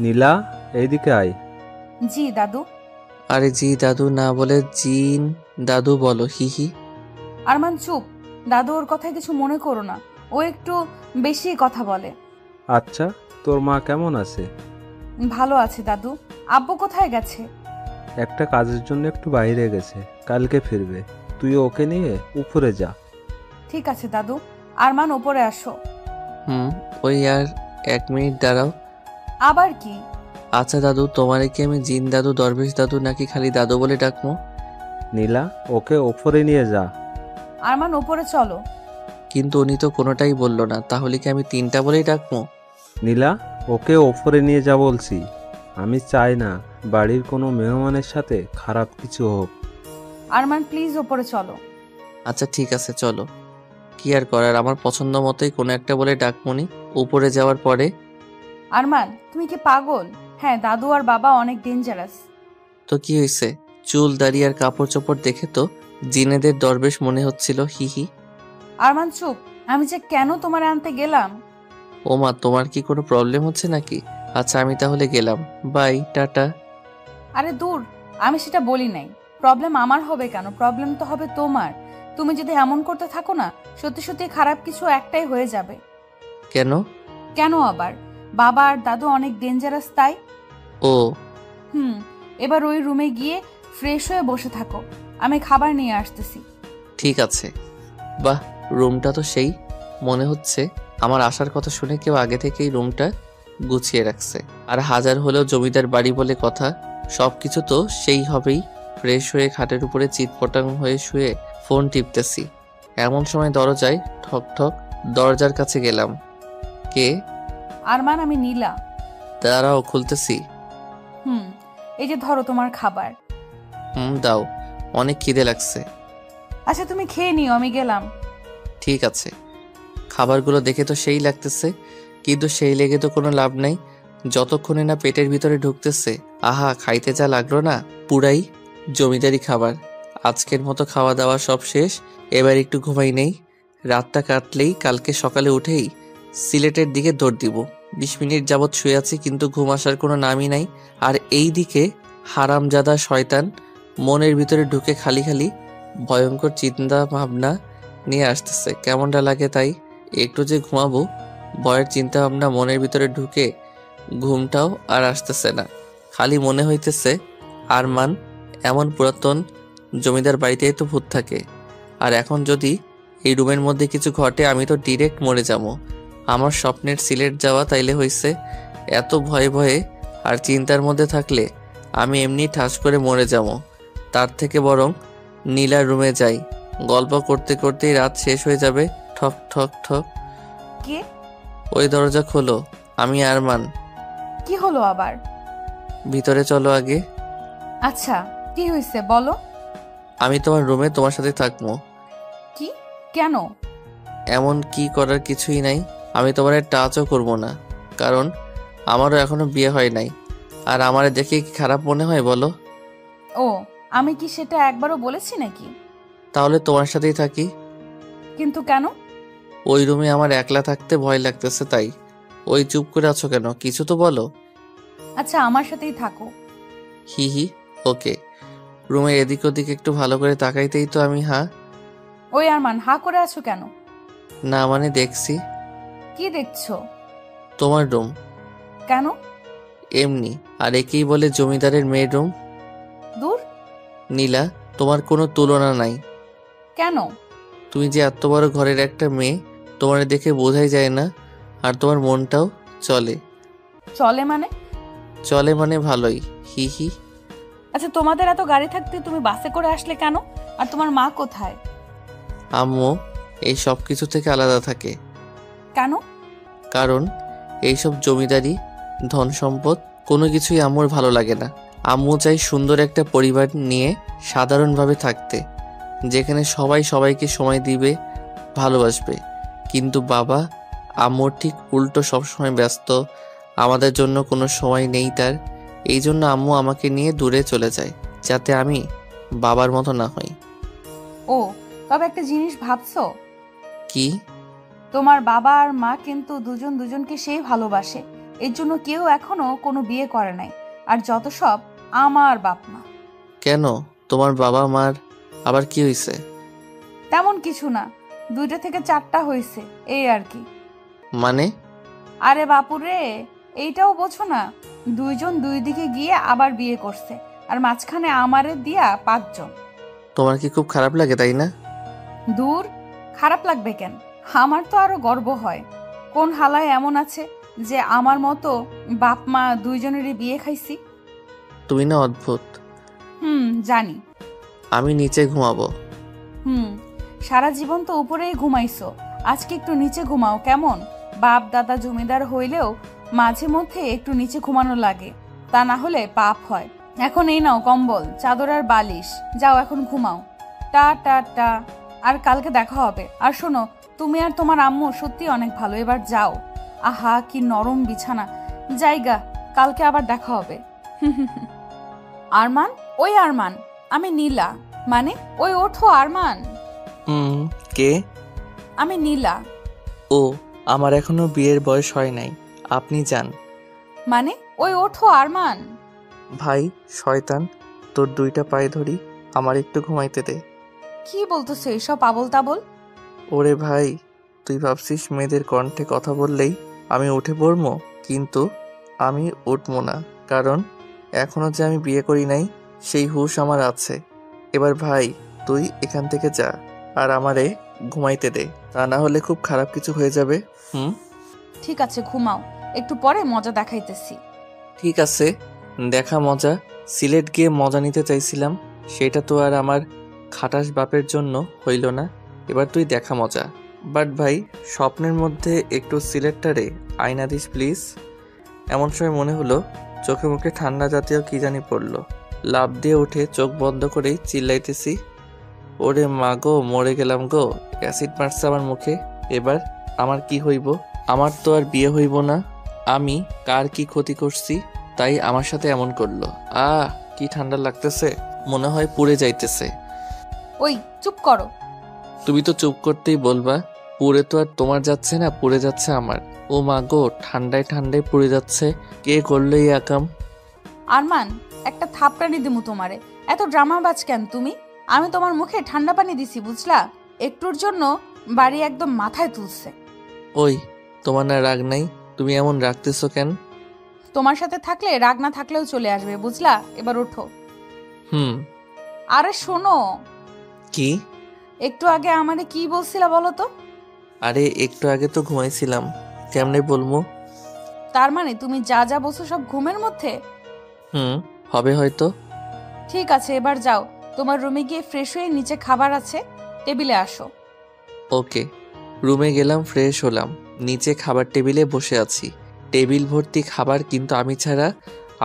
নীলা, এইদিকে আয়। জি দাদু। আরে জি দাদু না বলে জিন দাদু বলো, হিহি। আরমান চুপ। দাদু ওর কথায় কিছু মনে করো না, ও একটু বেশি কথা বলে। আচ্ছা, তোর মা কেমন আছে? ভালো আছে দাদু। আব্বু কোথায় গেছে? একটা কাজের জন্য একটু বাইরে গেছে, কালকে ফিরবে। তুই ওকে নিয়ে উপরে যা। ঠিক আছে দাদু। আরমান ওপরে আসো। ওই আর 1 মিনিট দাঁড়াও। আবার কি? আচ্ছা দাদু, তোমারে কি আমি জিন দাদু দরবেশ দাদু নাকি খালি দাদু বলে ডাকবো? নীলা, ওকে ওপরে নিয়ে যা। আরমান ওপরে চলো। কিন্তু উনি তো কোনোটাই বললো না, তাহলে কি আমি 3টা বলেই ডাকবো? নীলা, ওকে ওপরে নিয়ে যা বলছি। আমি চাই না বাড়ির কোনো মেহমানের সাথে খারাপ কিছু হোক। আরমান প্লিজ ওপরে চলো। আচ্ছা ঠিক আছে চলো। কি আর করার, আমার পছন্দ মতোই কোনো একটা বলে ডাকমনি। উপরে যাওয়ার পরে আরমান তুমি কি পাগল? হ্যাঁ, দাদু আর বাবা অনেক ডেঞ্জারাস। তো কি হয়েছে, চুল দাড়ি আর কাপড় চোপড় দেখে তো জিনেদের দরবেশ মনে হচ্ছিল, হিহি। আরমান চুপ। আমি যে কেন তোমার আনতে গেলাম। ও মা, তোমার কি কোনো প্রবলেম হচ্ছে নাকি? আচ্ছা আমি তাহলে গেলাম, বাই, টাটা। আরে দূর, আমি সেটা বলি নাই। প্রবলেম আমার হবে কেন? প্রবলেম তো হবে তোমার। তুমি যদি এমন করতে থাকো না, সত্যি সত্যি খারাপ কিছু একটাই হয়ে যাবে। কেন? কেন আবার? বাবা আর দাদু অনেক ডেঞ্জারাস তাই। ও এবার ওই রুমে গিয়ে ফ্রেশ হয়ে বসে থাকো, আমি খাবার নিয়ে আসতেছি। ঠিক আছে। বাহ, রুমটা তো সেই, মনে হচ্ছে আমার আসার কথা শুনে কেউ আগে থেকেই রুমটা গুছিয়ে রাখছে। আর হাজার হলেও জমিদার বাড়ি বলে কথা, সবকিছু তো সেই হবেই। ফ্রেশ হয়ে খাটের উপরে চিৎপটাং হয়ে শুয়ে ফোন টিপতেছি, এমন সময় দরজায় ঠক ঠক। দরজার কাছে গেলাম। কে? আরমান, আমি নীলা। দাঁড়াও, খুলতেছি। এই যে ধরো তোমার খাবার। দাও, অনেক খিদে লাগছে। আচ্ছা তুমি খেয়ে নিও, আমি গেলাম। ঠিক আছে। খাবারগুলো দেখে তো সেই লাগতেছে, কিন্তু সেই লেগে তো কোনো লাভ নাই যতক্ষণে না পেটের ভিতরে ঢুকতেছে। আহা, খাইতে যা লাগলো না, পুরাই জমিদারি খাবার। আজকের মতো খাওয়া দাওয়া সব শেষ, এবার একটু ঘুমাই নেই। রাতটা কাটলেই কালকে সকালে উঠেই সিলেটের দিকে দৌড় দিব। 20 মিনিট যাবৎ শুয়ে আছি, কিন্তু ঘুম আসার কোনো নামই নাই। আর এই দিকে হারামজাদা শয়তান মনের ভিতরে ঢুকে খালি খালি ভয়ঙ্কর চিন্তা ভাবনা নিয়ে আসতেছে। কেমনটা লাগে তাই, একটু যে ঘুমাবো ভয়ের চিন্তা ভাবনা মনের ভিতরে ঢুকে ঘুমটাও আর আসতেছে না। খালি মনে হইতেছে আরমান এমন পুরাতন জমিদার বাড়িতেই তো ভূত থাকে, আর এখন যদি এই রুমের মধ্যে কিছু ঘটে আমি তো ডিরেক্ট মরে যাবো। আমার স্বপ্নের সিলেট যাওয়া তাইলে হইছে, এত ভয়ে ভয়ে আর চিন্তার মধ্যে থাকলে আমি এমনি ঠাস করে মরে যাবো। তার থেকে বরং নীলার রুমে যাই, গল্প করতে করতেই রাত শেষ হয়ে যাবে। ঠক ঠক ঠক। কে? ওই দরজা খোলো, আমি আরমান। কি হলো আবার? ভিতরে চলো আগে। আচ্ছা, কি হয়েছে বলো। আমি তোমার রুমে তোমার সাথে থাকবো। কি? কেন? এমন কি করার কিছুই নাই। আমি তোমার টাচও করব না, কারণ আমারও এখনো বিয়ে হয় নাই। আর আমারে দেখে কি খারাপ মনে হয় বলো? ও, আমি কি সেটা একবারও বলেছি নাকি? তাহলে তোমার সাথেই থাকি। কিন্তু কেন? ওই রুমে আমার একলা থাকতে ভয় লাগতেছে তাই। ওই চুপ করে আছো কেন, কিছু তো বলো। আচ্ছা, আমার সাথেই থাকো। হি হি, ওকে। রুমের এদিক ওদিক একটু ভালো করে তাকাইতেই তো আমি ওই আরমান, হা করে আছো কেন? না মানে দেখছি। কি দেখছো? তোমার রুম। কেন? এমনি। আর একেই বলে জমিদারের মেয়ের রুম। দূর। নীলা, তোমার কোনো তুলনা নাই। কেন? তুমি যে এত বড় ঘরের একটা মেয়ে, তোমার দেখে বোঝাই যায় না। আর তোমার মনটাও চলে। চলে মানে? চলে মানে ভালোই। হি হি। আচ্ছা, তোমাদের এত গাড়ি থাকতে তুমি বাসে করে আসলে কেন? আর তোমার মা কোথায়? আম্মু এই সব কিছু থেকে আলাদা থাকে। কেন? কারণ এইসব জমিদারি, ধন সম্পদ কোনো কিছুই আম্মুর ভালো লাগে না। আম্মু চাই সুন্দর একটা পরিবার নিয়ে সাধারণভাবে থাকতে, যেখানে সবাই সবাইকে সময় দিবে, ভালোবাসবে। কিন্তু বাবা আম্মুর ঠিক উল্টো, সবসময় ব্যস্ত, আমাদের জন্য কোনো সময় নেই তার। এই জন্য আম্মু আমাকে নিয়ে দূরে চলে যায়, যাতে আমি বাবার মতো না হই। ও, তবে একটা জিনিস ভাবছো? কি? তোমার বাবা আর মা কিন্তু দুজন দুজনকে সেই ভালোবাসে। এর জন্য কেউ এখনো কোনো বিয়ে করে নাই। আর যত সব আমার বাপ মা। কেন? তোমার বাবা মার আবার কি হয়েছে? তেমন কিছু না, 2টা থেকে 4টা হয়েছে, এই আর কি। মানে? আরে বাপুরে, এইটাও বোঝো না? 2জন 2 দিকে গিয়ে আবার বিয়ে করছে। আর মাঝখানে আমারে দিয়া 5 জন। তোমার কি খুব খারাপ লাগে তাই না? দূর, খারাপ লাগবে কেন? আমার তো আরো গর্ব হয়। কোন হালায় এমন আছে যে আমার মতো বাপ মা 2 জনেরই বিয়ে খাইছি? তুমি না অদ্ভুত। জানি। আমি নিচে ঘুমাবো। সারা জীবন তো উপরেই ঘুমাইছো, আজকে একটু নিচে ঘুমাও কেমন? বাপ দাদা জমিদার হইলেও মাঝে মধ্যে একটু নিচে ঘুমানো লাগে, তা না হলে পাপ হয়। এখন এই নাও কম্বল, চাদর আর বালিশ, যাও এখন ঘুমাও। টা টা টা। আর কালকে দেখা হবে। আর শোনো, তুমি আর তোমার আম্মু সত্যি অনেক ভালো, এবার যাও। আহা, কি নরম বিছানা। জায়গা, কালকে আবার দেখা হবে। আরমান, ওই আরমান, আমি নীলা। মানে? ওই ওঠো আরমান। কে? আমি নীলা। ও, আমার এখনো বিয়ের বয়স হয় নাই, আপনি যান। মানে? ওই ওঠো আরমান। ভাই শয়তান, তোর 2টা পায়ে ধরি, আমার একটু ঘুমাইতে দে। কি বলতেছো এসব আবল তাবল? ওরে ভাই, তুই ভাবছিস মেয়েদের কণ্ঠে কথা বললেই আমি উঠে পড়বো? কিন্তু আমি উঠবো না, কারণ এখনো যে আমি বিয়ে করি নাই সেই হুঁশ আমার আছে। এবার ভাই তুই এখান থেকে যা, আর আমারে ঘুমাইতে দে, তা না হলে খুব খারাপ কিছু হয়ে যাবে। ঠিক আছে, ঘুমাও, একটু পরে মজা দেখাইতেছি। ঠিক আছে, দেখা মজা। সিলেট গিয়ে মজা নিতে চাইছিলাম, সেটা তো আর আমার খাটাস বাপের জন্য হইল না। এবার তুই দেখা মজা। বাট ভাই, স্বপ্নের মধ্যে একটু সিলেটটারে আয়না দিস প্লিজ। এমন সময় মনে হলো চোখে মুখে ঠান্ডা জাতীয় কি জানি পড়লো। লাফ দিয়ে উঠে চোখ বন্ধ করেই চিল্লাইতেছি, ওরে মা গো, মরে গেলাম গো, অ্যাসিড মারছে আমার মুখে। এবার আমার কি হইব? আমার তো আর বিয়ে হইব না। আমি কার কি ক্ষতি করছি তাই আমার সাথে এমন করলো? কি ঠান্ডা লাগতেছে, মনে হয় পুড়ে যাইতেছে। ওই চুপ করো। তুমি তো চুপ করতেই বলবা। পুড়ে তো আর তোমার যাচ্ছে না, পুড়ে যাচ্ছে আমার। ও মা গো, ঠান্ডায় ঠান্ডায় পুড়ে যাচ্ছে। কে করলো এই আকাম? আরমান, একটা থাপড়ানি দিমু তোমারে। এত ড্রামাবাজ কেন তুমি? আমি তোমার মুখে ঠান্ডা পানি দিছি, বুঝলা? একটুর জন্য বাড়ি একদম মাথায় তুলছে। ওই, তোমার না রাগ নাই? তুমি এমন রাখতেছো কেন? তোমার সাথে থাকলে রাগ না থাকলেও চলে আসবে, বুঝলা? এবার ওঠো। আরে শোনো। কি? একটু আগে আমারে কি বলছিলা বলো তো? আরে একটু আগে তো ঘুমাইছিলাম, কেমনে বলবো? তার মানে তুমি যা যা বলছো সব ঘুমের মধ্যে? হবে হয়তো। ঠিক আছে, এবার যাও, তোমার রুমে গিয়ে ফ্রেশ হয়ে নিচে খাবার আছে, টেবিলে আসো। ওকে। রুমে গেলাম, ফ্রেশ হলাম, নিচে খাবার টেবিলে বসে আছি। টেবিল ভর্তি খাবার, কিন্তু আমি ছাড়া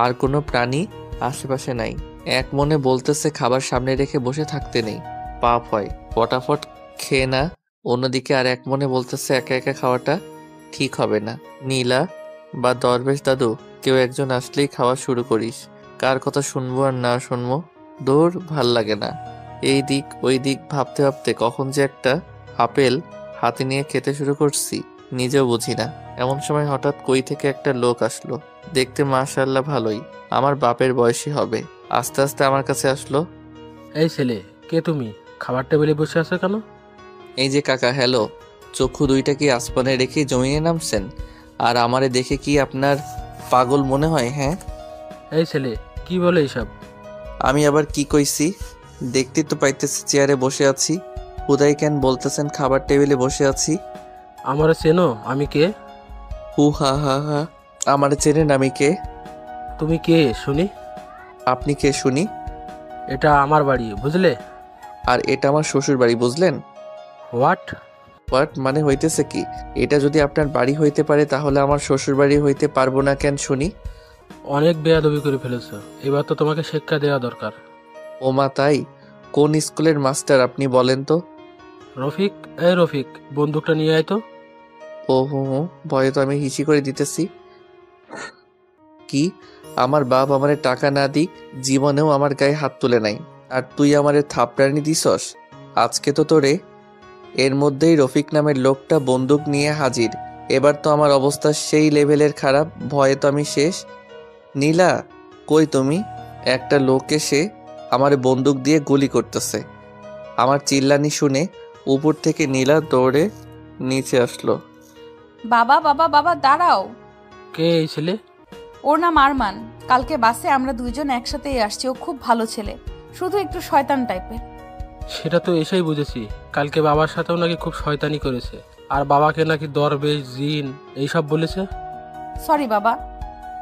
আর কোনো প্রাণী আশেপাশে নাই। এক মনে বলতেছে খাবার সামনে রেখে বসে থাকতে নেই, পাপ হয়, ফটাফট খেয়ে না। অন্যদিকে আর এক মনে বলতেছে একা একা খাওয়াটা ঠিক হবে না। নীলা বা দরবেশ দাদু কেউ একজন আসলেই খাওয়া শুরু করিস। কার কথা শুনবো আর না শুনবো, দৌড় ভাল লাগে না। এই দিক ওই দিক ভাবতে ভাবতে কখন যে একটা আপেল হাতে নিয়ে খেতে শুরু করছি নিজেও বুঝি না। এমন সময় হঠাৎ কই থেকে একটা লোক আসলো। দেখতে মাশাআল্লাহ ভালোই, আমার বাপের বয়সী হবে। আস্তে আস্তে আমার কাছে আসলো। এই ছেলে, কে তুমি? খাবার টেবিলে বসে আছো কেন? এই যে কাকা, হ্যালো। চক্ষু দুইটা কি আসমানে রেখে জমিনে নামছেন? আর আমারে দেখে কি আপনার পাগল মনে হয়? হ্যাঁ। এই ছেলে, কি বলে এইসব? আমি আবার কি কইছি? দেখতে তো পাইতেছি চেয়ারে বসে আছি। হুদাই কেন বলতেছেন খাবার টেবিলে বসে আছি? আমারে চেনো? আমি কে? হু হা হা হা, আমারে চেনেন? আমি কে? তুমি কে শুনি? আপনি কে শুনি? এটা আমার বাড়ি, বুঝলে? আর এটা আমার শ্বশুর বাড়ি, বুঝলেন? হোয়াট? হোয়াট মানে হইতেছে কি? এটা যদি আপনার বাড়ি হইতে পারে তাহলে আমার শ্বশুর বাড়ি হইতে পারবো না কেন শুনি? অনেক বেয়াদবি করে ফেলেছো, এবার তো তোমাকে শিক্ষা দেওয়া দরকার। ও মা, তাই? কোন স্কুলের মাস্টার আপনি বলেন তো? রফিক, এই রফিক, বন্দুকটা নিয়ে আয় তো। ও হো হো, ভয়ে তো আমি হিসি করে দিতেছি। কি? আমার বাপ আমারে টাকা না দিক জীবনেও আমার গায়ে হাত তুলে নাই, আর তুই আমারে থাপড়ানি দিছস? আজকে তো তোরে। এর মধ্যেই রফিক নামের লোকটা বন্দুক নিয়ে হাজির। এবার তো আমার অবস্থা সেই লেভেলের খারাপ, ভয়ে তো আমি শেষ। নীলা, কই তুমি? একটা লোক এসে আমারে বন্দুক দিয়ে গুলি করতেছে। আমার চিল্লানি শুনে উপর থেকে নীলা দৌড়ে নিচে আসলো। বাবা বাবা বাবা, দাঁড়াও। কে এই ছেলে? ওর নাম আরমান। কালকে বাসে আমরা দুইজন একসাথেই আসছি। ও খুব ভালো ছেলে, শুধু একটু শয়তান টাইপের। সেটা তো এসেই বুঝেছি। কালকে বাবার সাথেও নাকি খুব শয়তানি করেছে, আর বাবাকে নাকি দরবেশ, জিন এইসব বলেছে। সরি বাবা।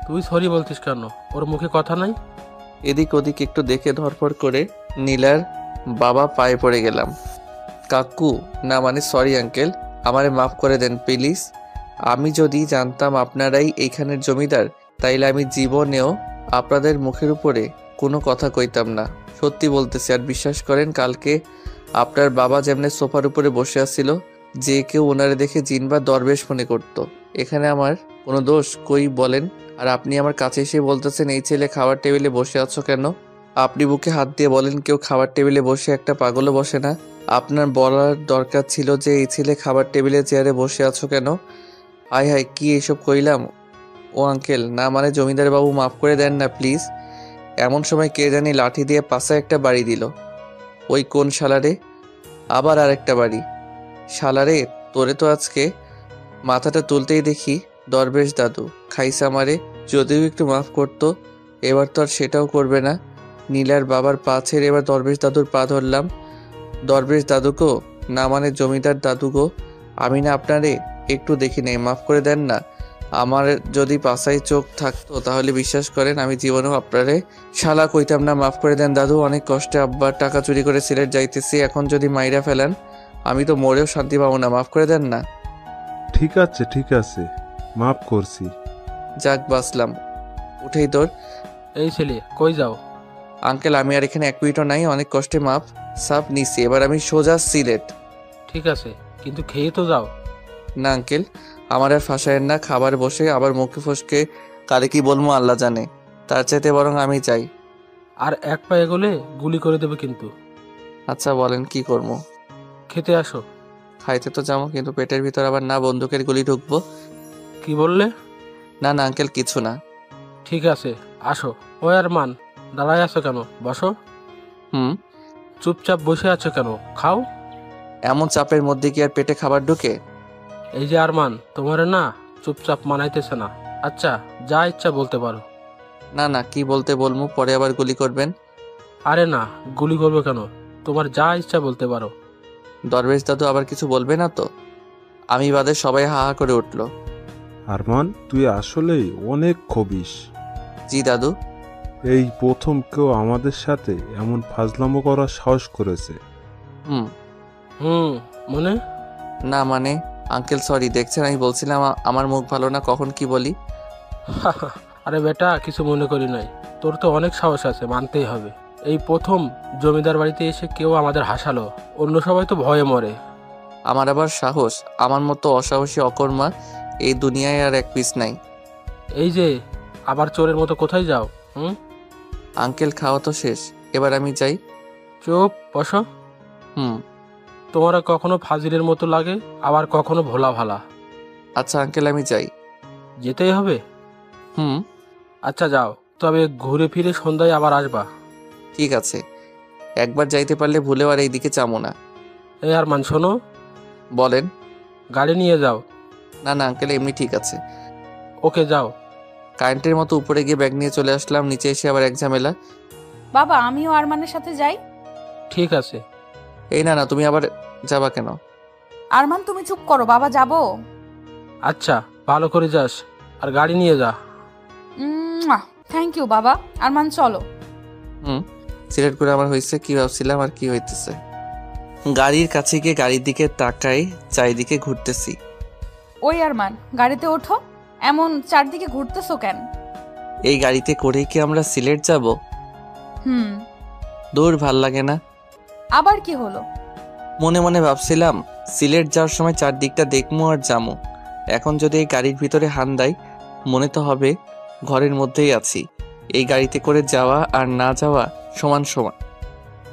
তুই সরি বলতিস কেন? ওর মুখে কথা নাই? এদিক ওদিক একটু দেখে ধরপড় করে নীলার বাবা পায়ে পড়ে গেলাম। কাকু, না মানে সরি আঙ্কেল, আমারে মাফ করে দেন প্লিজ। আমি যদি জানতাম আপনারাই এইখানের জমিদার, তাইলে আমি জীবনেও আপনাদের মুখের উপরে কোনো কথা কইতাম না। সত্যি বলতেছি। আর বিশ্বাস করেন, কালকে আপনার বাবা যেমনে সোফার উপরে বসে আছিল, যে কেউ ওনারে দেখে জিন বা দরবেশ মনে করত। এখানে আমার কোনো দোষ কই বলেন? আর আপনি আমার কাছে এসে বলতেছেন এই ছেলে খাবার টেবিলে বসে আছো কেন? আপনি বুকে হাত দিয়ে বলেন কেউ খাবার টেবিলে বসে একটা পাগলও বসে না। আপনার বলার দরকার ছিল যে এই ছেলে খাবার টেবিলে চেয়ারে বসে আছো কেন। হায় হায়, কি এইসব কইলাম? ও আঙ্কেল, না মানে জমিদার বাবু, মাফ করে দেন না প্লিজ। এমন সময় কে জানি লাঠি দিয়ে পাশে একটা বাড়ি দিল। ওই কোন শালারে? আবার আরেকটা বাড়ি। শালারে, তোরে তো আজকে। মাথাটা তুলতেই দেখি দরবেশ দাদু খাইছে আমারে। যদিও একটু মাফ করতো, এবার তো আর সেটাও করবে না। নীলার বাবার পা ছেড়ে এবার দরবেশ দাদুর পা ধরলাম। দরবেশ দাদুকো, না মানে জমিদার দাদু গো, আমি না আপনারে একটু দেখি নাই, মাফ করে দেন না। আমার যদি পাশায় চোখ থাকতো তাহলে বিশ্বাস করেন আমি জীবনেও আপনারে শালা কইতাম না। মাফ করে দেন দাদু, অনেক কষ্টে আব্বার টাকা চুরি করে সিলেট যাইতেছি, এখন যদি মাইরা ফেলেন আমি তো মরেও শান্তি পাবো না। মাফ করে দেন না। ঠিক আছে ঠিক আছে, মাফ করছি। যাক বাঁচলাম। উঠেই তোর। এই ছেলে, কই যাও? আঙ্কেল, আমি আর এখানে এক মিনিটও নাই, অনেক কষ্টে মাপ সাপ নিছি, এবার আমি সোজা সিলেট। ঠিক আছে, কিন্তু খেয়ে তো যাও। না আঙ্কেল, আমার আর ফাঁসায়েন না। খাবার বসে আবার মুখে ফসকে কারে কি বলবো আল্লাহ জানে। তার চাইতে বরং আমি যাই। আর এক পা এগোলে গুলি করে দেবে কিন্তু। আচ্ছা বলেন কি করবো? খেতে আসো। খাইতে তো যাবো, কিন্তু পেটের ভিতর আবার না বন্দুকের গুলি ঢুকবো। কি বললে? না না আঙ্কেল, কিছু না। ঠিক আছে, আসো। ও আরমান, দাঁড়ায় আছো কেন? বসো। হুম। চুপচাপ বসে আছো কেন? খাও। এমন চাপের মধ্যে কি আর পেটে খাবার ঢুকে? এই যে আরমান, তোমার না চুপচাপ মানাইতেছে না। আচ্ছা, যা ইচ্ছা বলতে পারো। না না, কি বলতে বলবো, পরে আবার গুলি করবেন। আরে না, গুলি করবো কেন? তোমার যা ইচ্ছা বলতে পারো। দরবেশ দাদু আবার কিছু বলবে না তো? আমি বাদে সবাই হা হা করে উঠলো। আরমান, তুই আসলেই অনেক খবিস। জি দাদু। এই প্রথম কেউ আমাদের সাথে এমন ফাজলামো করার সাহস করেছে। হুম। মানে? না মানে আঙ্কেল সরি, দেখছেন আমি বলছিলাম আমার মুখ ভালো না, কখন কি বলি। আরে বেটা, কিছু মনে করি নাই। তোর তো অনেক সাহস আছে, মানতেই হবে। এই প্রথম জমিদার বাড়িতে এসে কেউ আমাদের হাসালো, অন্য সবাই তো ভয়ে মরে। আমার আবার সাহস? আমার মতো অসাহসী অকর্মা এই দুনিয়ায় আর এক পিস নাই। এই যে আবার চোরের মতো কোথায় যাও? আঙ্কেল, খাওয়া তো শেষ, এবার আমি যাই। চুপ বসো। হুম। তোমারা কখনো ফাজিলের মতো লাগে, আবার কখনো ভোলা ভালা। আচ্ছা আঙ্কেল, আমি যাই। যেতেই হবে? হুম। আচ্ছা যাও, তবে ঘুরে ফিরে সন্ধ্যায় আবার আসবা। ঠিক আছে, একবার যাইতে পারলে ভুলেও আর এইদিকে চামো না। এই আরমান শোনো। বলেন। গাড়ি নিয়ে যাও। না না আঙ্কেল, এমনি ঠিক আছে। ওকে যাও। কারেন্টের মতো উপরে গিয়ে ব্যাগ নিয়ে চলে আসলাম, নিচে এসে আবার এক ঝামেলা। বাবা, আমিও আরমানের সাথে যাই। ঠিক আছে। এই না না, তুমি আবার যাবা কেন? আরমান, তুমি চুপ করো, বাবা যাবো। আচ্ছা, ভালো করে যাস, আর গাড়ি নিয়ে যা। থ্যাংক ইউ বাবা। আরমান চলো। হুম। সিলেক্ট করে আমার হয়েছে, কি ভাবছিলাম আর কি হইতেছে। গাড়ির কাছে গিয়ে গাড়ির দিকে তাকাই, চারিদিকে ঘুরতেছি। ওই আরমান, গাড়িতে ওঠো। এমন চারদিকে ঘুরতেছো কেন? এই গাড়িতে করেই কি আমরা সিলেট যাব? হুম। দূর, ভাল লাগে না। আবার কি হলো? মনে মনে ভাবছিলাম সিলেট যাওয়ার সময় চারদিকটা দেখমু আর যামু। এখন যদি এই গাড়ির ভিতরে হান দেয়, মনে তো হবে ঘরের মধ্যেই আছি। এই গাড়িতে করে যাওয়া আর না যাওয়া সমান সমান।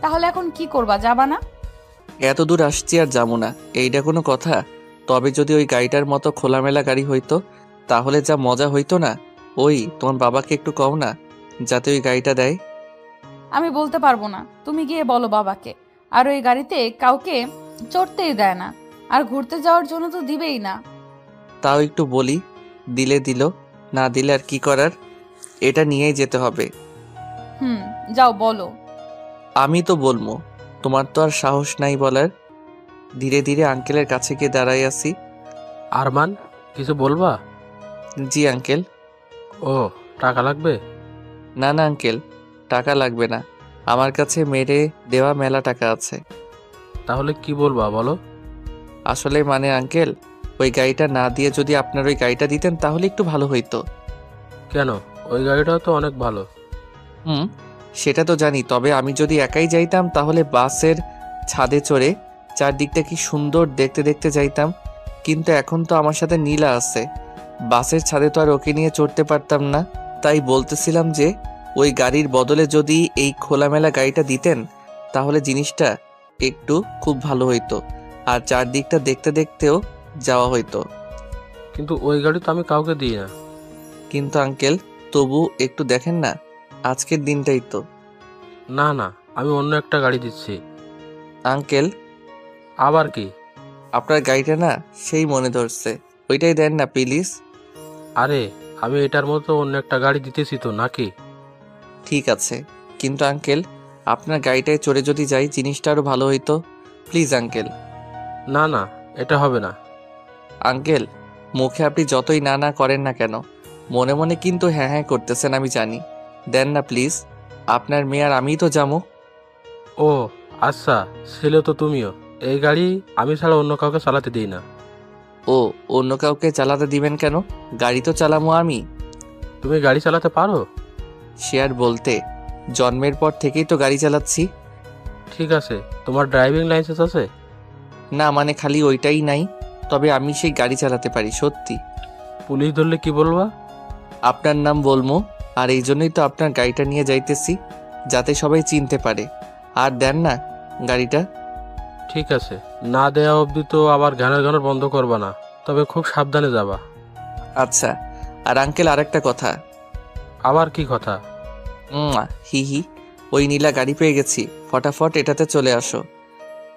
তাহলে এখন কি করবা, যাবা না? এত দূর আসছি আর যাবো না, এইটা কোনো কথা? তবে যদি ওই গাড়িটার মতো খোলামেলা গাড়ি হইতো, তাহলে যা মজা হইতো না। ওই তোমার বাবাকে একটু কও না, যাতে ওই গাড়িটা দেয়। আমি বলতে পারবো না, তুমি গিয়ে বলো বাবাকে। আর ওই গাড়িতে কাউকে চড়তেই দেয় না, আর ঘুরতে যাওয়ার জন্য তো দিবেই না। তাও একটু বলি, দিলে দিল, না দিলে আর কি করার, এটা নিয়েই যেতে হবে। যাও বলো। আমি তো বলবো, তোমার তো আর সাহস নাই বলার। ধীরে ধীরে আঙ্কেলের কাছে গিয়ে দাঁড়াই আছি। আরমান, কিছু বলবা? জি আঙ্কেল। ও, টাকা লাগবে? না না আঙ্কেল, টাকা লাগবে না, আমার কাছে মেরে দেওয়া মেলা টাকা আছে। তাহলে কি বলবা বলো। আসলে মানে আঙ্কেল, ওই গাড়িটা না দিয়ে যদি আপনার ওই গাড়িটা দিতেন তাহলে একটু ভালো হইতো। কেন? ওই গাড়িটাও তো অনেক ভালো। হুম, সেটা তো জানি, তবে আমি যদি একাই যাইতাম তাহলে বাসের ছাদে চড়ে চারদিকটা কি সুন্দর দেখতে দেখতে যাইতাম। কিন্তু এখন তো আমার সাথে নীলা আছে, বাসের ছাদে তো আর ওকে নিয়ে চড়তে পারতাম না। তাই বলতেছিলাম যে ওই গাড়ির বদলে যদি এই খোলামেলা গাড়িটা দিতেন তাহলে জিনিসটা একটু খুব ভালো হইতো, আর চারদিকটা দেখতে দেখতেও যাওয়া হইতো। কিন্তু ওই গাড়ি তো আমি কাউকে দিই না। কিন্তু আঙ্কেল, তবু একটু দেখেন না, আজকের দিনটাই তো। না না, আমি অন্য একটা গাড়ি দিচ্ছি। আঙ্কেল, আবার কি? আপনার গাড়িটা না সেই মনে ধরছে, ওইটাই দেন না প্লিজ। আরে, আমি এটার মতো অন্য একটা গাড়ি দিতেছি তো, নাকি? ঠিক আছে, কিন্তু আঙ্কেল, আপনার গাড়িটায় চড়ে যদি যাই জিনিসটা আরো ভালো হইতো। Please uncle. না না, এটা হবে না। আঙ্কেল, মুখে আপনি যতই না না করেন না কেন, মনে মনে কিন্তু হ্যাঁ হ্যাঁ করতেছেন আমি জানি। দেন না প্লিজ, আপনার মেয়ে আর আমিই তো যাবো। ও আচ্ছা, ছেলে তো তুমিও। এই গাড়ি আমি ছাড়া অন্য কাউকে চালাতে দিই না। ও, অন্য কাউকে চালাতে দিবেন কেন? গাড়ি তো চালামো আমি। তুমি গাড়ি চালাতে পারো? সে আর বলতে, জন্মের পর থেকেই তো গাড়ি চালাচ্ছি। ঠিক আছে, তোমার ড্রাইভিং লাইসেন্স আছে? না মানে খালি ওইটাই নাই, তবে আমি সেই গাড়ি চালাতে পারি সত্যি। পুলিশ ধরলে কি বলবা? আপনার নাম বলবো, আর এই জন্যই তো আপনার গাড়িটা নিয়ে যাইতেছি, যাতে সবাই চিনতে পারে। আর দেন না গাড়িটা। ঠিক আছে, না দেয়া অবধি তো আবার গানের গানের বন্ধ করবা না, তবে খুব সাবধানে যাবা। আচ্ছা, আর আঙ্কেল আরেকটা কথা। আবার কি কথা? হি হি, ওই নীলা গাড়ি পেয়ে গেছি, ফটাফট এটাতে চলে আসো।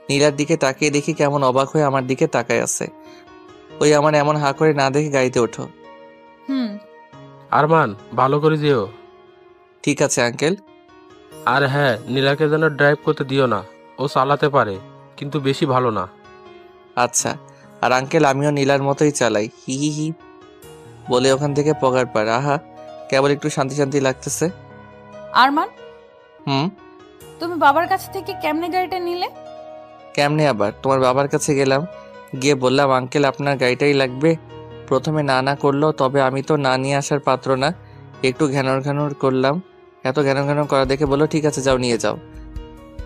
নীলার দিকে তাকিয়ে দেখি কেমন অবাক হয়ে আমার দিকে তাকায় আছে। ওই আমার এমন হাঁ করে না দেখে গাড়িতে ওঠো। আরমান, ভালো করে যেও। ঠিক আছে আঙ্কেল। আর হ্যাঁ, নীলাকে যেন ড্রাইভ করতে দিও না, ও চালাতে পারে কিন্তু বেশি ভালো না। আচ্ছা, আর আঙ্কেল আমিও নীলার মতোই চালাই, হি হি হি বলে ওখান থেকে পগার পার। আহা, কেবল একটু শান্তি শান্তি লাগতেছে। আরমান, হুম। তুমি বাবার কাছ থেকে কেমনে গাড়িটা নিলে? কেমনে আবার? তোমার বাবার কাছে গেলাম, গিয়ে বললাম আঙ্কেল আপনার গাড়িটাই লাগবে। প্রথমে না না করলো, তবে আমি তো না নিয়ে আসার পাত্র না, একটু ঘ্যানর ঘ্যানর করলাম। এত ঘ্যানর ঘ্যানর করা দেখে বললো ঠিক আছে যাও নিয়ে যাও।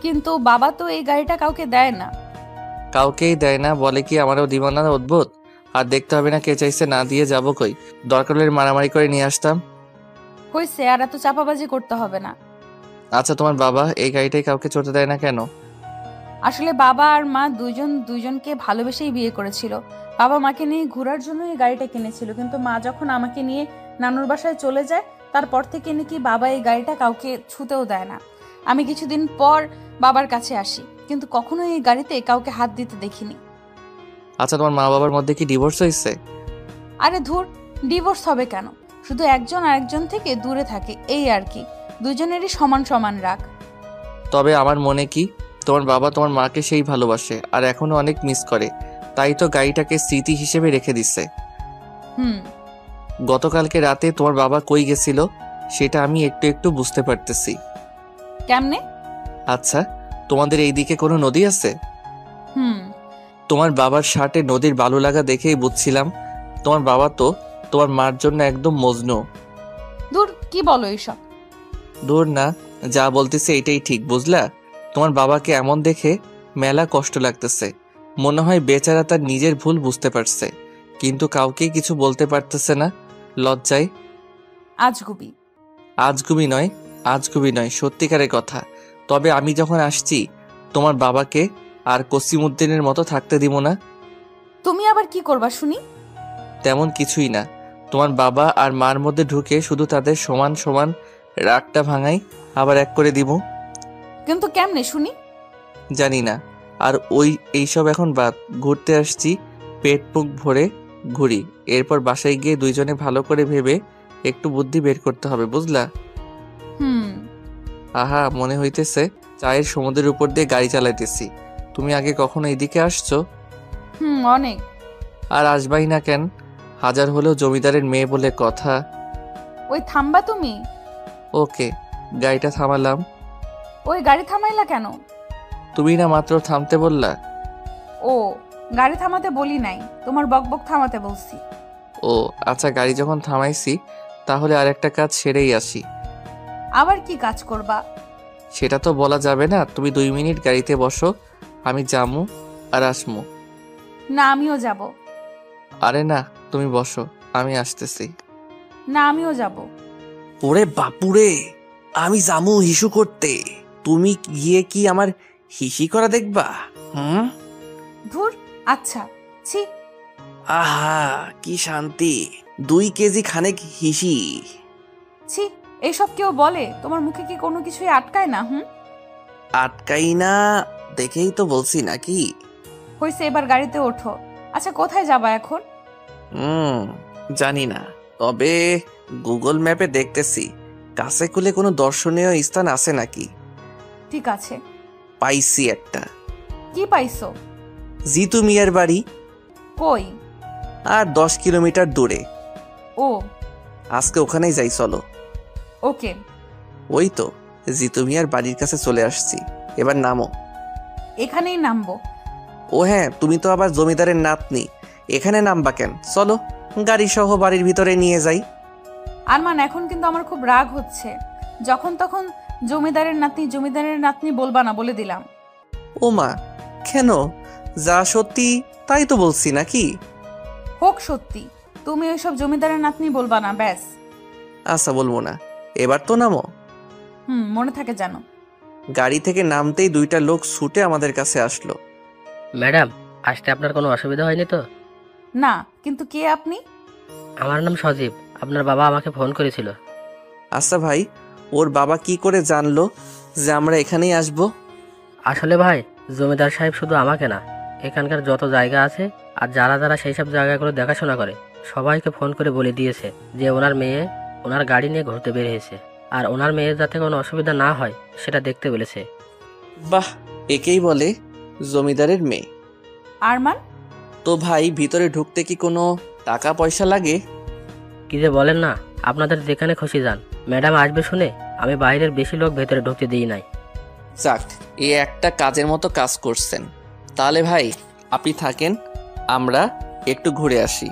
কিন্তু বাবা তো এই গাড়িটা কাউকে দেয় না। কাউকেই দেয় না বলে কি আমারও দিব না অদ্ভুত। আর দেখতে হবে না কে চাইছে, না দিয়ে যাবো কই। দরকার হলে মারামারি করে নিয়ে আসতাম। হয়েছে, আর এত চাপাবাজি করতে হবে না। আচ্ছা তোমার বাবা এই গাড়িটাই কাউকে চড়তে দেয় না কেন? আসলে বাবা আর মা দুইজনকে ভালোবেসেই বিয়ে করেছিল। বাবা মাকে নিয়ে ঘোরার জন্য এই গাড়িটা কিনেছিল, কিন্তু মা যখন আমাকে নিয়ে নানুর বাসায় চলে যায় তারপর থেকে নাকি বাবা এই গাড়িটা কাউকে ছুতেও দেয় না। আমি কিছুদিন পর বাবার কাছে আসি, কিন্তু কখনো এই গাড়িতে কাউকে হাত দিতে দেখিনি। আচ্ছা তোমার মা বাবার মধ্যে কি ডিভোর্স হয়েছে? আরে ধুর, ডিভোর্স হবে কেন? শুধু একজন আরেকজন থেকে দূরে থাকে, এই আর কি। দুজনেরই সমান সমান রাগ। তবে আমার মনে কি তোমার বাবা তোমার মাকে সেই ভালোবাসে আর এখনো অনেক মিস করে, তাই তো গাড়িটাকে স্মৃতি হিসেবে রেখে দিচ্ছে। হুম। গতকালকে রাতে তোমার বাবা কই গেছিল সেটা আমি একটু একটু বুঝতে পারতেছি। কেমনে? আচ্ছা তোমাদের এইদিকে কোনো নদী আছে? হুম। তোমার বাবার শার্টে নদীর বালু লাগা দেখেই বুঝছিলাম তোমার বাবা তো তোমার মার জন্য একদম মজনু। দূর, কি বলো এইসব? দূর না, যা বলতেছে এটাই ঠিক বুঝলা। তোমার বাবাকে এমন দেখে মেলা কষ্ট লাগতেছে, মনে হয় বেচারা তার নিজের ভুল বুঝতে পারছে, কিন্তু কাউকে কিছু বলতে পারতেছে না লজ্জায়। আজগুবি। আজগুবি নয় সত্যিকারের কথা। তবে আমি যখন আসছি তোমার বাবাকে আর কসিমউদ্দিনের মতো থাকতে দিব না। তুমি আবার কি করবা শুনি? তেমন কিছুই না, তোমার বাবা আর মার মধ্যে ঢুকে শুধু তাদের সমান সমান রাগটা ভাঙাই, আবার এক করে দিব। কিন্তু কেমনে শুনি? জানি না। আর এইসব এখন বাদ, ঘুরতে আসছি, পেট মুখ ভরে ঘুরি, এরপর বাসায় গিয়ে দুইজনে ভালো করে ভেবে একটু বুদ্ধি বের করতে হবে বুঝলা। হুম। আহা মনে হইতেছে চায়ের সমুদ্রের উপর দিয়ে গাড়ি চালাইতেছি। তুমি আগে কখনো এদিকে আসছো? হুম, অনেক। আর আসবাই না কেন? হাজার হলেও জমিদারের মেয়ে বলে কথা। ওই থামবা তুমি? ওকে, গাড়িটা থামালাম। ওই গাড়ি থামাইলা কেন? তুমি না মাত্র থামতে বললা। ও, গাড়ি থামাতে বলি নাই, তোমার বকবক থামাতে বলছি। ও আচ্ছা, গাড়ি যখন থামাইছি তাহলে আর একটা কাজ সেরেই আসি। আবার কি কাজ করবা? সেটা তো বলা যাবে না। তুমি 2 মিনিট গাড়িতে বসো, আমি যামু আর আসমু। না, আমিও যাব। আরে না, তুমি বসো, আমি আসতেছি। না, আমিও যাব। ওরে বাপুরে, আমি যামু হিসু করতে, তুমি গিয়ে কি আমার হিসি করা দেখবা? ধুর, আচ্ছা। ছি। আহা কি শান্তি, 2 কেজি খানেক হিসি। ছি, এইসব কেউ বলে? তোমার মুখে কি কোনো কিছুই আটকায় না? আটকাই না দেখেই তো বলছি নাকি। হইছে, এবার গাড়িতে ওঠো। আচ্ছা, কোথায় যাবা এখন? জানি না, তবে গুগল ম্যাপে দেখতেছি কাছে কুলে কোনো দর্শনীয় স্থান আছে নাকি। ঠিক আছে। পাইছি একটা। কি পাইছো? জিতু মিয়ার বাড়ি। কই? আর 10 কিলোমিটার দূরে। ও, আজকে ওখানেই যাই চলো। ওকে। ওই তো জিতু মিয়ার বাড়ির কাছে চলে আসছি, এবার নামো। এখানেই নামবো? ও হ্যাঁ, তুমি তো আবার জমিদারের নাতনি, এখানে নামবা কেন? চলো গাড়ি সহ বাড়ির ভিতরে নিয়ে যাই। আরমান, এখন কিন্তু আমার খুব রাগ হচ্ছে। যখন তখন জমিদারের নাতনি বলবা না, বলে দিলাম। ও মা, কেন? যা সত্যি তাই তো বলছি নাকি। হোক সত্যি, তুমি ওইসব জমিদারের নাতনি বলবা না, ব্যাস। আচ্ছা বলবো না, এবার তো নামো। মনে থাকে জানো। গাড়ি থেকে নামতেই 2টা লোক ছুটে আমাদের কাছে আসলো। ম্যাডাম, আসতে আপনার কোনো অসুবিধা হয়নি তো? না, কিন্তু কে আপনি? আমার নাম সজীব, আপনার বাবা আমাকে ফোন করেছিল। আচ্ছা ভাই, ওর বাবা কি করে জানলো যে আমরা এখানেই আসবো? আসলে ভাই, জমিদার সাহেব শুধু আমাকে না, এখানকার যত জায়গা আছে আর যারা যারা সেই সব জায়গাগুলো দেখাশোনা করে সবাইকে ফোন করে বলে দিয়েছে যে ওনার মেয়ে ওনার গাড়ি নিয়ে ঘুরতে বের হয়েছে, আর ওনার মেয়ের যাতে কোনো অসুবিধা না হয় সেটা দেখতে বলেছে। বাহ, একেই বলে জমিদারের মেয়ে। আরমান, তো ভাই ভিতরে ঢুকতে কি কোনো টাকা পয়সা লাগে? কি যে বলেন না, আপনাদের যেখানে খুশি যান। ম্যাডাম আসবে শুনে আমি বাইরের বেশি লোক ভেতরে ঢুকতে দিই নাই। যাক, এ একটা কাজের মতো কাজ করছেন। তাহলে ভাই আপনি থাকেন, আমরা একটু ঘুরে আসি।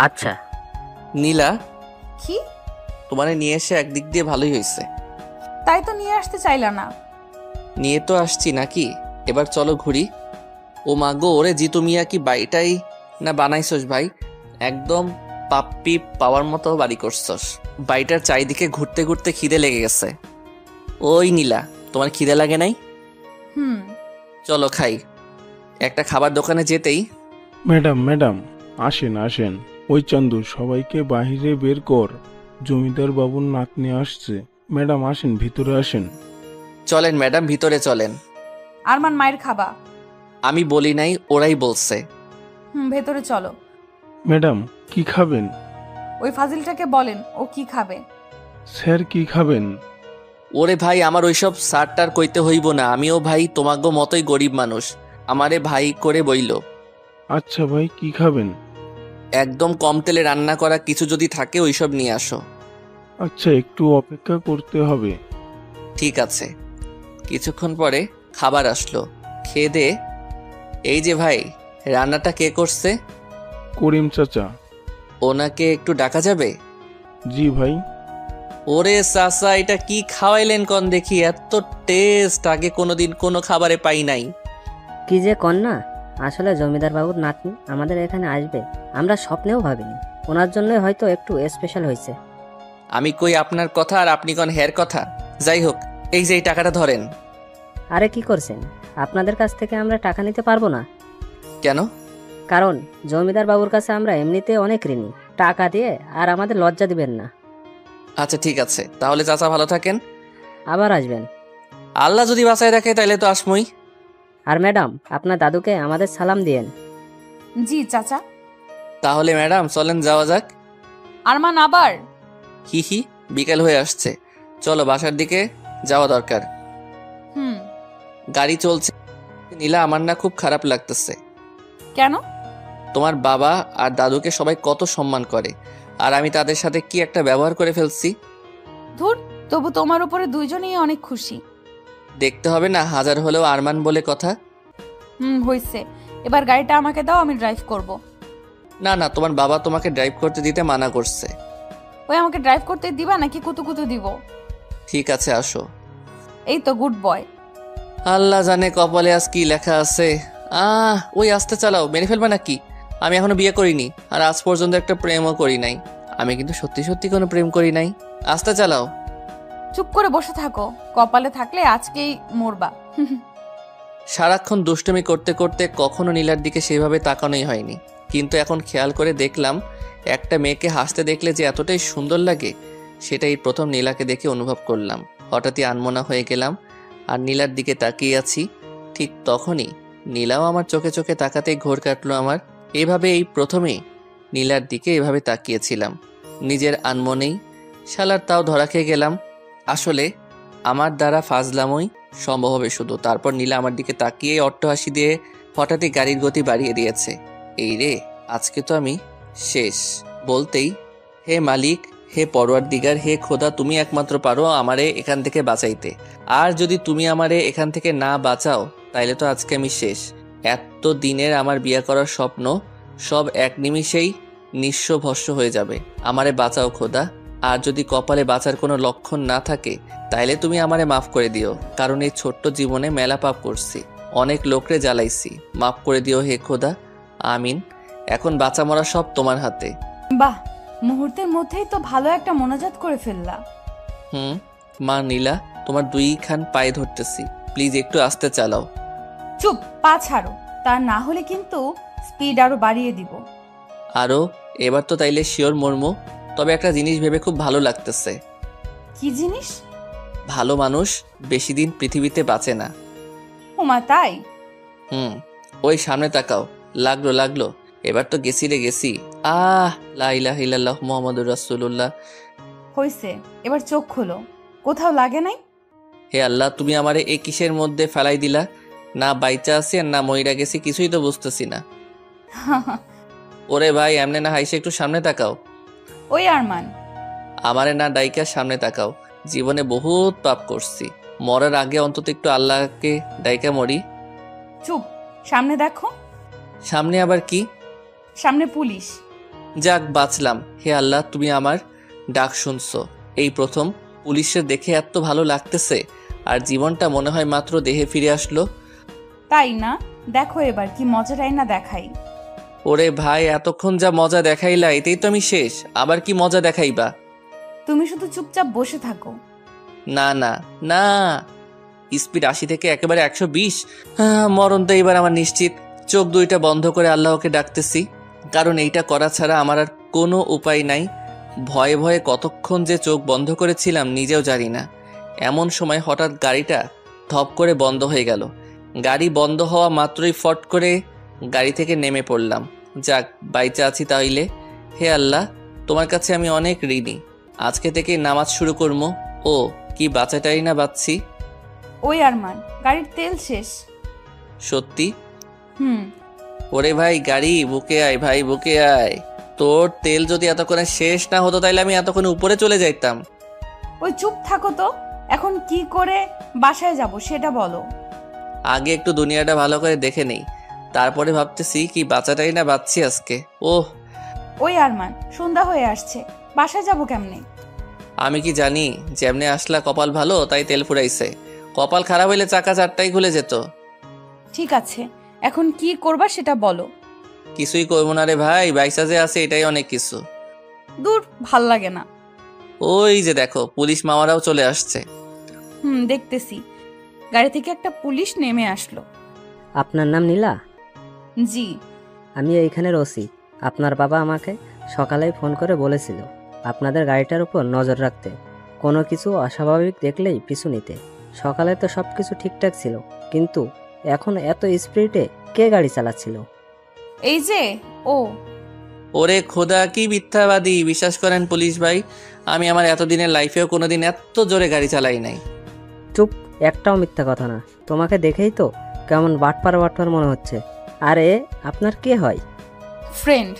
আচ্ছা। নীলা, কি? তোমারে নিয়ে এসে একদিক দিয়ে ভালোই হয়েছে। তাই তো নিয়ে আসতে চাইলা না। নিয়ে তো আসছি নাকি, এবার চলো ঘুরি। ও মা গো, ওরে জিতু মিয়া কি বাড়িটাই না বানাইছস ভাই, একদম পাপ্পি পাওয়ার মতো বাড়ি করছস। বাড়িটার চারিদিকে ঘুরতে ঘুরতে খিদে লেগে গেছে। ওই নীলা, তোমার খিদে লাগে নাই? হুম। চলো খাই। একটা খাবার দোকানে যেতেই ম্যাডাম ম্যাডাম, আসেন আসেন। ওই চান্দু, সবাইকে বাহিরে বের কর, জমিদার বাবুর নাতনি আসছে। ম্যাডাম আসেন, ভিতরে আসেন। চলেন ম্যাডাম, ভিতরে চলেন। আরমান, মায়ের খাবা? আমি বলি নাই, ওরাই বলছে। ভেতরে চলো। ম্যাডাম কি খাবেন? ওই ফাজিলটাকে বলেন ও কি খাবে। স্যার কি খাবেন? ওরে ভাই, আমার ওইসব সারটার কইতে হইব না, আমিও ভাই তোমাগো মতোই গরিব মানুষ, আমারে ভাই করে বইল। আচ্ছা ভাই, কি খাবেন? একদম কম তেলে রান্না করা কিছু যদি থাকে ওইসব নিয়ে আসো। আচ্ছা, একটু অপেক্ষা করতে হবে। ঠিক আছে। কিছুক্ষণ পরে খাবার আসলো। খেয়ে দে। এই যে ভাই, রান্নাটা কে করছে? করিম চাচা। ওনাকে একটু ডাকা যাবে? জি ভাই। ওরে চাচা, এটা কি খাওয়াইলেন কন দেখি, এত টেস্ট আগে কোনোদিন কোনো খাবারে পাই নাই। কি যে কন্যা, আসলে জমিদার বাবুর নাতনি আমাদের এখানে আসবে আমরা স্বপ্নেও ভাবিনি। ওনার জন্যই হয়তো একটু স্পেশাল হয়েছে। আমি কই আপনার কথা আর আপনি কন হের কথা। যাই হোক, এই যে এই টাকাটা ধরেন। আরে কি করছেন, আপনাদের কাছ থেকে আমরা টাকা নিতে পারবো না। কেন? কারণ জমিদার বাবুর কাছে আমরা এমনিতে অনেক ঋণী, টাকা দিয়ে আর আমাদের লজ্জা দিবেন না। আচ্ছা ঠিক আছে, তাহলে চাচা ভালো থাকেন। আবার আসবেন। আল্লাহ যদি বাঁচায় রাখে তাইলে তো আসমই। আর ম্যাডাম, আপনার দাদুকে আমাদের সালাম দিয়েন। জি চাচা। তাহলে ম্যাডাম চলেন, যাওয়া যাক। আরমান আবার? হি হি, বিকেল হয়ে আসছে, চলো বাসার দিকে যাওয়া দরকার। হুম। গাড়ি চলছে। নীলা, আমার না খুব খারাপ লাগতেছে। কেন? তোমার বাবা আর দাদুকে সবাই কত সম্মান করে, আর আমি তাদের সাথে কি একটা ব্যবহার করে ফেলছি। ধুর, তবু তোমার উপরে দুইজনেই অনেক খুশি। দেখতে হবে না, হাজার হলেও আরমান বলে কথা। হইছে, এবার গাড়িটা আমাকে দাও, আমি ড্রাইভ করব। না না, তোমার বাবা তোমাকে ড্রাইভ করতে দিতে মানা করছে। ওই আমাকে ড্রাইভ করতে দিবা নাকি কুতু কুতু দিব? ঠিক আছে, আসো। এই তো গুড বয়। আল্লাহ জানে কপালে আজ কি লেখা আছে। ওই আস্তে চালাও, মেরে ফেলবে নাকি? আমি এখনো বিয়ে করিনি, আর আজ পর্যন্ত একটা প্রেমও করি নাই। আমি কিন্তু সত্যি সত্যি কোনো প্রেম করি নাই। আস্তে চালাও। চুপ করে বসে থাকো, কপালে থাকলে আজকেই মরবা। সারাক্ষণ দুষ্টুমি করতে করতে কখনো নীলার দিকে সেভাবে তাকানোই হয়নি, কিন্তু এখন খেয়াল করে দেখলাম একটা মেয়েকে হাসতে দেখলে যে এতটাই সুন্দর লাগে, সেটাই প্রথম নীলাকে দেখে অনুভব করলাম। হঠাৎই আনমনা হয়ে গেলাম আর নীলার দিকে তাকিয়ে আছি। ঠিক তখনই নীলাও আমার চোখে চোখে তাকাতেই ঘোর কাটলো আমার। এভাবে এই প্রথমেই নীলার দিকে এভাবে তাকিয়েছিলাম নিজের আনমনেই। শালার তাও ধরা খেয়ে গেলাম। আসলে আমার দ্বারা ফাজলামই সম্ভব হবে শুধু। তারপর নীলা আমার দিকে তাকিয়ে অট্টহাসি দিয়ে হঠাৎই গাড়ির গতি বাড়িয়ে দিয়েছে। এই রে, আজকে তো আমি শেষ। বলতেই, হে মালিক, হে পরওয়ারদিগার, হে খোদা, তুমি একমাত্র পারো আমারে এখান থেকে বাঁচাইতে। আর যদি তুমি আমারে এখান থেকে না বাঁচাও তাইলে তো আজকে আমি শেষ। এত দিনের আমার বিয়ে করার স্বপ্ন সব এক নিমিষেই নিঃস্ব ভস্য হয়ে যাবে। আমারে বাঁচাও খোদা। আর যদি কপালে বাঁচার কোনো লক্ষণ না থাকে তাইলে তুমি আমারে মাফ করে দিও, কারণ এই ছোট্ট জীবনে মেলা পাপ করছি, অনেক লোকরে জ্বালাইছি। মাফ করে দিও হে খোদা, আমিন। এখন বাঁচা মরা সব তোমার হাতে। বাহ, মুহূর্তের মধ্যেই তো ভালো একটা মোনাজাত করে ফেললা। মা নীলা, তোমার দুইখান পায়ে ধরতেছি, প্লিজ একটু আস্তে চালাও। চুপ, পা ছাড়ো, তা না হলে কিন্তু স্পিড আরো বাড়িয়ে দিব। আরো? এবার তো তাইলে শিওর মর্মো। তবে একটা জিনিস ভেবে খুব ভালো লাগতেছে। কি জিনিস? ভালো মানুষ বেশি দিন পৃথিবীতে বাঁচে না। ওমা তাই? ওই সামনে তাকাও। লাগলো লাগলো, এবার তো গেছি রে গেছি। লা ইলাহা ইল্লাল্লাহ মুহাম্মাদুর রাসূলুল্লাহ। হইছে, এবার চোখ খোলো। কোথাও লাগে নাই? হে আল্লাহ, তুমি আমারে এই কিসের মধ্যে ফেলাই দিলা? না বাইচা আছি আর না মইরা গেছি, কিছুই তো বুঝতেছি না। ওরে ভাই, এমনে না হাইসে একটু সামনে তাকাও। ওই আরমান, আমারে না ডাইকা সামনে তাকাও। জীবনে বহুত পাপ করছি, মরার আগে অন্তত একটু আল্লাহকে ডাইকা মরি। চুপ, সামনে দেখো। সামনে আবার কি? সামনে পুলিশ। যাক বাঁচলাম। হে আল্লাহ, তুমি আমার ডাক শুনছো। এই প্রথম পুলিশের দেখে এত ভালো লাগতেছে, আর জীবনটা মনে হয় মাত্র দেহে ফিরে আসলো। তাই না? দেখো এবার কি মজাটাই না দেখাই। ওরে ভাই, এতক্ষণ যা মজা দেখাইলা এতেই তো আমি শেষ, আবার কি মজা দেখাইবা? তুমি শুধু চুপচাপ বসে থাকো। না না না, স্পিড 80 থেকে একেবারে 120। মরণ তো এবার আমার নিশ্চিত। চোখ দুইটা বন্ধ করে আল্লাহকে ডাকতেছি, কারণ এইটা করা ছাড়া আমার আর কোনো উপায় নাই। ভয়ে ভয়ে কতক্ষণ যে চোখ বন্ধ করেছিলাম নিজেও জানি না। এমন সময় হঠাৎ গাড়িটা ধপ করে বন্ধ হয়ে গেল। গাড়ি বন্ধ হওয়া মাত্রই ফট করে গাড়ি থেকে নেমে পড়লাম। যাক, বাইচা আছি তাইলে। হে আল্লাহ, তোমার কাছে আমি অনেক ঋণী। আজকে থেকে নামাজ শুরু করবো। ও কি বাঁচাটাই না বাঁচছি। ওই আরমান, গাড়ির তেল শেষ। সত্যি? হুম। ওরে ভাই, গাড়ি বুকে আয় ভাই, বুকে আয়। তোর তেল যদি এতক্ষণে শেষ না হতো তাইলে আমি এতক্ষণে উপরে চলে যাইতাম। ওই চুপ থাকো তো, এখন কি করে বাসায় যাব সেটা বলো। আগে একটু দুনিয়াটা ভালো করে দেখে নেই, তারপরে ভাবতেছি কি বাঁচাটাই না বাঁচছি আজকে। ওহ। ওই আরমান, সন্ধ্যা হয়ে আসছে, বাসায় যাব কেমনে? আমি কি জানি? যেমনে আসলা কপাল ভালো তাই তেল ফুরাইছে, কপাল খারাপ হইলে চাকা চারটাই খুলে যেত। ঠিক আছে, এখন কি করবা সেটা বলো। কিছুই করবো না রে ভাই, বাইসা যে আছে এটাই অনেক কিছু। দূর, ভাল লাগে না। ওই যে দেখো, পুলিশ মামারাও চলে আসছে। দেখতেছি। গাড়ি থেকে একটা পুলিশ নেমে আসলো। আপনার নাম নীলা? জি। আমি এইখানের ওসি। আপনার বাবা আমাকে সকালেই ফোন করে বলেছিল আপনাদের গাড়িটার উপর নজর রাখতে, কোনো কিছু অস্বাভাবিক দেখলেই পিছু নিতে। সকালে তো সব কিছু ঠিকঠাক ছিল, কিন্তু এখন এত স্পিডে কে গাড়ি চালাচ্ছিল? এই যে ও। ওরে খোদা, কি মিথ্যাবাদী! বিশ্বাস করেন পুলিশ ভাই, আমি আমার এতদিনের লাইফেও কোনোদিন এত জোরে গাড়ি চালাই নাই। চুপ, একটাও মিথ্যা কথা না। তোমাকে দেখেই তো কেমন বাটপার বাটপার মনে হচ্ছে। আরে আপনার কে হয়? ফ্রেন্ড।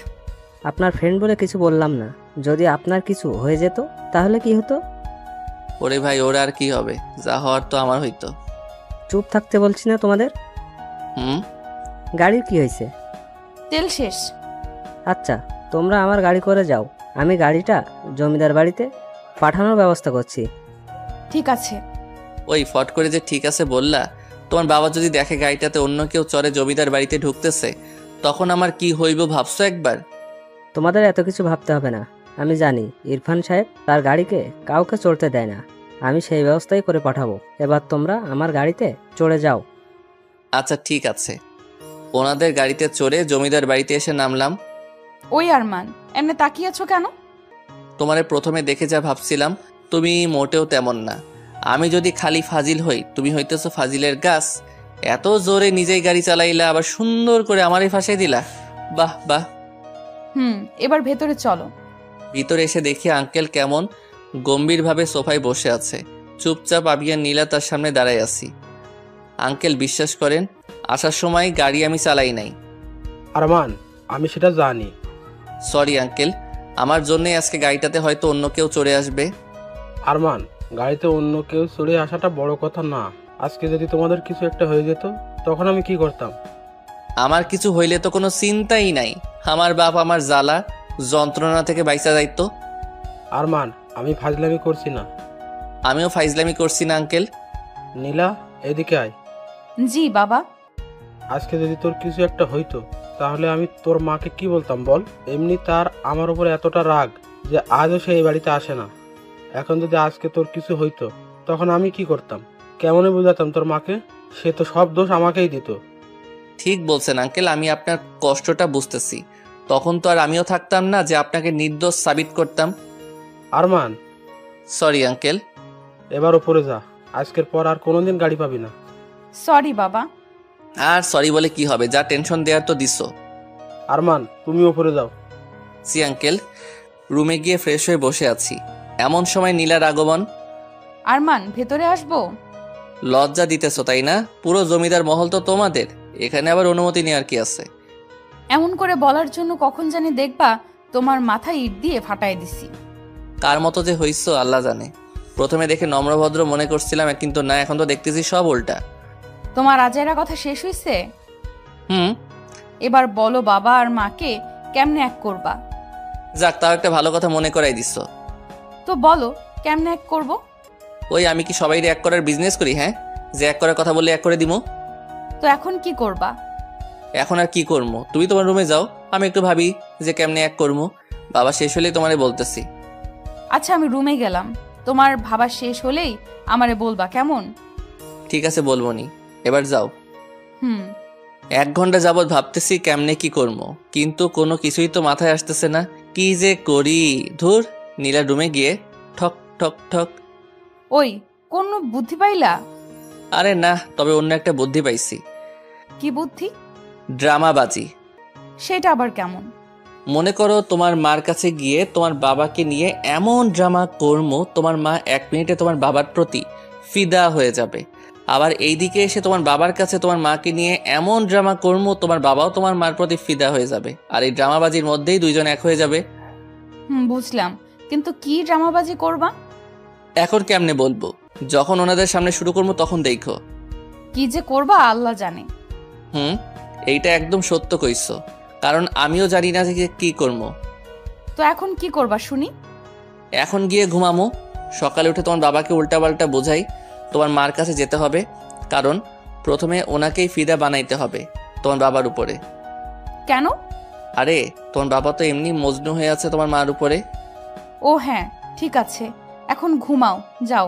আপনার ফ্রেন্ড বলে কিছু বললাম না। যদি আপনার কিছু হয়ে যেত তাহলে কি হতো? ওরে ভাই, ওর আর কি হবে, যা হওয়ার তো আমার হইতো। চুপ থাকতে বলছি না তোমাদের? গাড়ির কি হয়েছে? তেল শেষ। আচ্ছা, তোমরা আমার গাড়ি করে যাও, আমি গাড়িটা জমিদার বাড়িতে পাঠানোর ব্যবস্থা করছি। ঠিক আছে। ওই ফট করে যে ঠিক আছে বললা, তোমার বাবা যদি দেখে গাড়িটাতে অন্য কেউ চড়ে জমিদার বাড়িতে ঢুকতেছে, তখন আমার কি হইব ভাবছো একবার? তোমাদের এত কিছু ভাবতে হবে না। আমি জানি ইরফান সাহেব তার গাড়িকে কাউকে চড়তে দেয় না। আমি সেই ব্যবস্থাই করে পাঠাবো। এবার তোমরা আমার গাড়িতে চড়ে যাও। আচ্ছা ঠিক আছে। ওনাদের গাড়িতে চড়ে জমিদার বাড়িতে এসে নামলাম। ওই আরমান, এমনি তাকিয়ে আছো কেন? তোমারে প্রথমে দেখে যা ভাবছিলাম তুমি মোটেও তেমন না। আমি যদি খালি ফাজিল হই, তুমি হইতেছো ফাজিলের গাছ। এত জোরে নিজেই গাড়ি চালাইলা, আবার সুন্দর করে আমারই ফাঁসাই দিলা। বাহ বাহ। এবার ভেতরে চলো। ভিতরে এসে দেখি আঙ্কেল কেমন গম্ভীরভাবে সোফায় বসে আছে। চুপচাপ আমি আর নীলা তার সামনে দাঁড়াই আছি। আঙ্কেল বিশ্বাস করেন, আসার সময় গাড়ি আমি চালাই নাই। আরমান, আমি সেটা জানি। সরি আঙ্কেল, আমার জন্যই আজকে গাড়িটাতে হয়তো অন্য কেউ চড়ে আসবে। আরমান, গাড়িতে অন্য কেউ চড়ে আসাটা বড় কথা না। আজকে যদি তোমাদের কিছু একটা হয়ে যেত, তখন আমি কি করতাম? আমার কিছু হইলে তো কোনো চিন্তাই নাই। আমার বাপ আমার জ্বালা যন্ত্রণা থেকে বাইসা যাইতো। আরমান, আমি ফাজলামি করছি না। আমিও ফাইজলামি করছি না আঙ্কেল। নীলা, এদিকে আয়। জি বাবা। আজকে যদি তোর কিছু একটা হইতো, তাহলে আমি তোর মাকে কি বলতাম বল? এমনি তার আমার উপর এতটা রাগ যে আজও সে এই বাড়িতে আসে না। এখন যদি আজকে তোর কিছু হইতো, তখন আমি কি করতাম? কেমনে বুঝাতাম তোর মাকে? সে তো সব দোষ আমাকেই দিত। ঠিক বলছেন আঙ্কেল, আমি আপনার কষ্টটা বুঝতেছি। তখন তো আর আমিও থাকতাম না যে আপনাকে নির্দোষ সাবিত করতাম। Arman, sorry uncle. এবার উপরে যা। আজকের পর আর কোনোদিন গাড়ি পাবি না। সরি বাবা। আর সরি বলে কি হবে, যা টেনশন দেওয়ার তো দিছো। আরমান, তুমি উপরে যাও। সি আঙ্কেল। রুমে গিয়ে ফ্রেশ হয়ে বসে আছি, এমন সময় নীলার আগমন। আরমান, ভেতরে আসবো? লজ্জা দিতেছো তাই না? পুরো জমিদার মহল তো তোমাদের, এখানে আবার অনুমতি নেওয়ার কি আছে? এমন করে বলার জন্য কখন জানি দেখবা তোমার মাথা ইট দিয়ে ফাটাই দিছি। কার মতো যে হইছো আল্লাহ জানে। প্রথমে দেখে নম্রভদ্র মনে করছিলাম, কিন্তু না, এখন তো দেখতেছি সব উল্টা। তোমার আজেরা কথা শেষ হইছে? হুম। এবার বলো বাবা আর মাকে কেমনে এক করবা? যাক, তাও একটা ভালো কথা মনে করাই দিছো। তো বলো, কেমনে এক করব? ওই আমি কি সবাই এক করার বিজনেস করি, হ্যাঁ? যে এক করার কথা বললে এক করে দিমো। তো এখন কি করবা? এখন আর কি করবো, তুমি তোমার রুমে যাও, আমি একটু ভাবি যে কেমনে এক করবো। বাবা শেষ হলেই তোমারে বলতেছি। আচ্ছা আমি রুমে গেলাম, তোমার ভাবা শেষ হলেই আমারে বলবা, কেমন? ঠিক আছে বলবো নি, এবার যাও। হুম। 1 ঘন্টা যাবৎ ভাবতেছি কেমনে কি করবো, কিন্তু কোনো কিছুই তো মাথায় আসতেছে না। কি যে করি, ধুর। নীলা রুমে গিয়ে ঠক ঠক ঠক। ওই, কোন বুদ্ধি পাইলা? আরে না, তবে অন্য একটা বুদ্ধি পাইছি। কি বুদ্ধি? ড্রামাবাজি। সেটা আবার কেমন? মনে করো তোমার মার কাছে গিয়ে তোমার বাবাকে নিয়ে এমন ড্রামা করবো তোমার মা 1 মিনিটে তোমার বাবার প্রতি ফিদা হয়ে যাবে। আবার এইদিকে এসে তোমার বাবার কাছে তোমার মাকে নিয়ে এমন ড্রামা করবো তোমার বাবাও তোমার মার প্রতি ফিদা হয়ে যাবে। আর এই ড্রামাবাজির মধ্যেই 2 জন এক হয়ে যাবে। বুঝলাম, কিন্তু কি ড্রামাবাজি করবা? এখন কেমনে বলবো, যখন ওনাদের সামনে শুরু করবো তখন দেখো। কি যে করবা আল্লাহ জানে। এইটা একদম সত্য কইছো, কারণ আমিও জানি না যে কি করবো। তো এখন কি করবা শুনি? এখন গিয়ে ঘুমামো, সকালে উঠে তোমার বাবাকে উল্টাপাল্টা বোঝাই তোমার মার কাছে যেতে হবে, কারণ প্রথমে ওনাকেই ফিদা বানাইতে হবে তোমার বাবার উপরে। কেন? আরে তোমার বাবা তো এমনি মজনু হয়ে আছে তোমার মার উপরে। ও হ্যাঁ, ঠিক আছে, এখন ঘুমাও, যাও।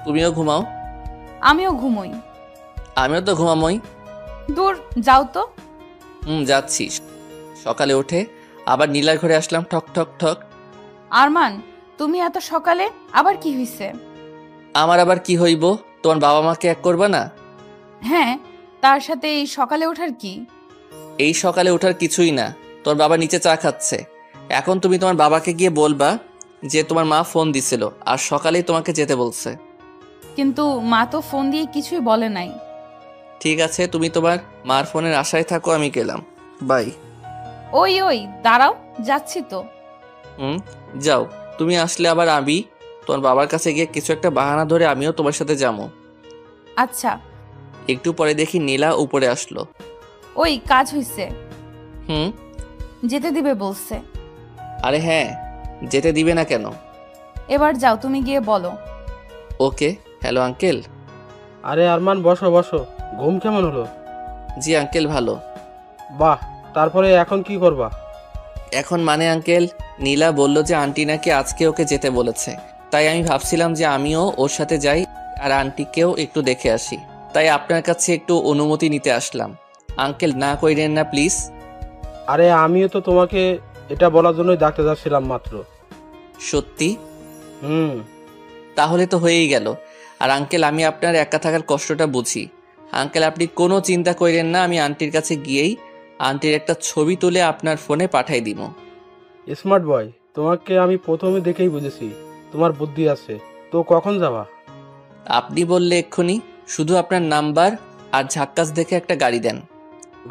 তুমিও ঘুমাও। আমিও ঘুমোই। আমিও তো ঘুমামই। দূর, যাও তো। যাচ্ছি। সকালে উঠে আবার নীলার ঘরে আসলাম, ঠক ঠক ঠক। আরমান, তুমি এত সকালে আবার কি হইছে? আমার আবার কি হইব, তোমার বাবা মাকে এক করবা না? হ্যাঁ, তার সাথে এই সকালে ওঠার কি? এই সকালে ওঠার কিছুই না, তোর বাবা নিচে চা খাচ্ছে। এখন তুমি তোমার বাবাকে গিয়ে বলবা যে তোমার মা ফোন দিছিল আর সকালেই তোমাকে যেতে বলছে। কিন্তু মা তো ফোন দিয়ে কিছুই বলে নাই। ঠিক আছে, তুমি তোমার মার ফোনের আশায় থাকো, আমি গেলাম, বাই। ওই ওই দাঁড়াও, যাচ্ছি তো। যাও, তুমি আসলে আবার আমি তোমার বাবার কাছে গিয়ে কিছু একটা বাহানা ধরে আমিও তোমার সাথে যাবো। আচ্ছা। একটু পরে দেখি নীলা উপরে আসলো। ওই কাজ হইছে। হুম। যেতে দিবে বলছে। আরে হ্যাঁ, যেতে দিবে না কেন? এবার যাও, তুমি গিয়ে বলো। ওকে। Hello uncle. আরে আরমান, বসো বসো। ঘুম কেমন হলো? জি আঙ্কেল, ভালো। বাহ, তারপরে এখন কি করবা? এখন মানে আঙ্কেল, নীলা বলল যে আন্টি নাকি আজকে ওকে যেতে বলেছে, তাই আমি ভাবছিলাম যে আমিও ওর সাথে যাই আর আন্টিকেও একটু দেখে আসি। তাই আপনার কাছে একটু অনুমতি নিতে আসলাম। আঙ্কেল না কইরেন না প্লিজ। আরে আমিও তো তোমাকে এটা বলার জন্যই ডাকতে যাচ্ছিলাম মাত্র। সত্যি? তাহলে তো হয়েই গেল। আর আঙ্কেল, আমি আপনার একা থাকার কষ্টটা বুঝি। আঙ্কেল আপনি কোনো চিন্তা করেন না, আমি আন্টির কাছে গিয়েই আন্টির একটা ছবি তুলে আপনার ফোনে পাঠাই দিব। স্মার্ট বয়, তোমাকে আমি প্রথমে দেখেই বুঝেছি তোমার বুদ্ধি আছে। তো কখন যাবা? আপনি বললে এক্ষুনি, শুধু আপনার নাম্বার আর ঝাক্কাস দেখে একটা গাড়ি দেন।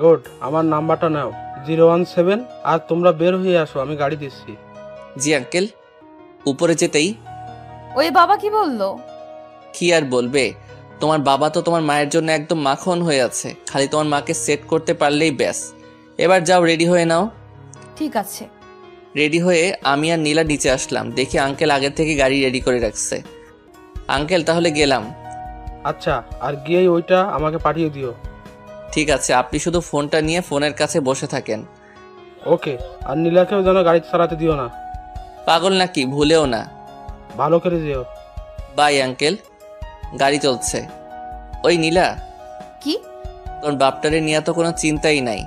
গুড, আমার নাম্বারটা নাও, 017। আর তোমরা বের হয়ে আসো, আমি গাড়ি দিচ্ছি। জি আঙ্কেল। উপরে যেতেই ওই বাবা কি বললো? কি আর বলবে, তোমার বাবা তো তোমার মায়ের জন্য একদম মাখন হয়ে আছে, খালি তোমার মাকে সেট করতে পারলেই ব্যাস। এবার যাও, রেডি হয়ে নাও। ঠিক আছে। রেডি হয়ে আমি আর নীলা নিচে আসলাম, দেখি আঙ্কেল আগের থেকে গাড়ি রেডি করে রাখছে। আঙ্কেল তাহলে গেলাম। আচ্ছা, আর গিয়েই ওইটা আমাকে পাঠিয়ে দিও। ঠিক আছে, আপনি শুধু ফোনটা নিয়ে ফোনের কাছে বসে থাকেন। ওকে, আর নীলাকেও যেন গাড়ি চালাতে দিও না। পাগল নাকি, ভুলেও না। ভালো করে যেও। Bye uncle. গাড়ি চলছে। ওই নীলা, কি? তোর বাপটারে নিয়ে তো কোনো চিন্তাই নাই।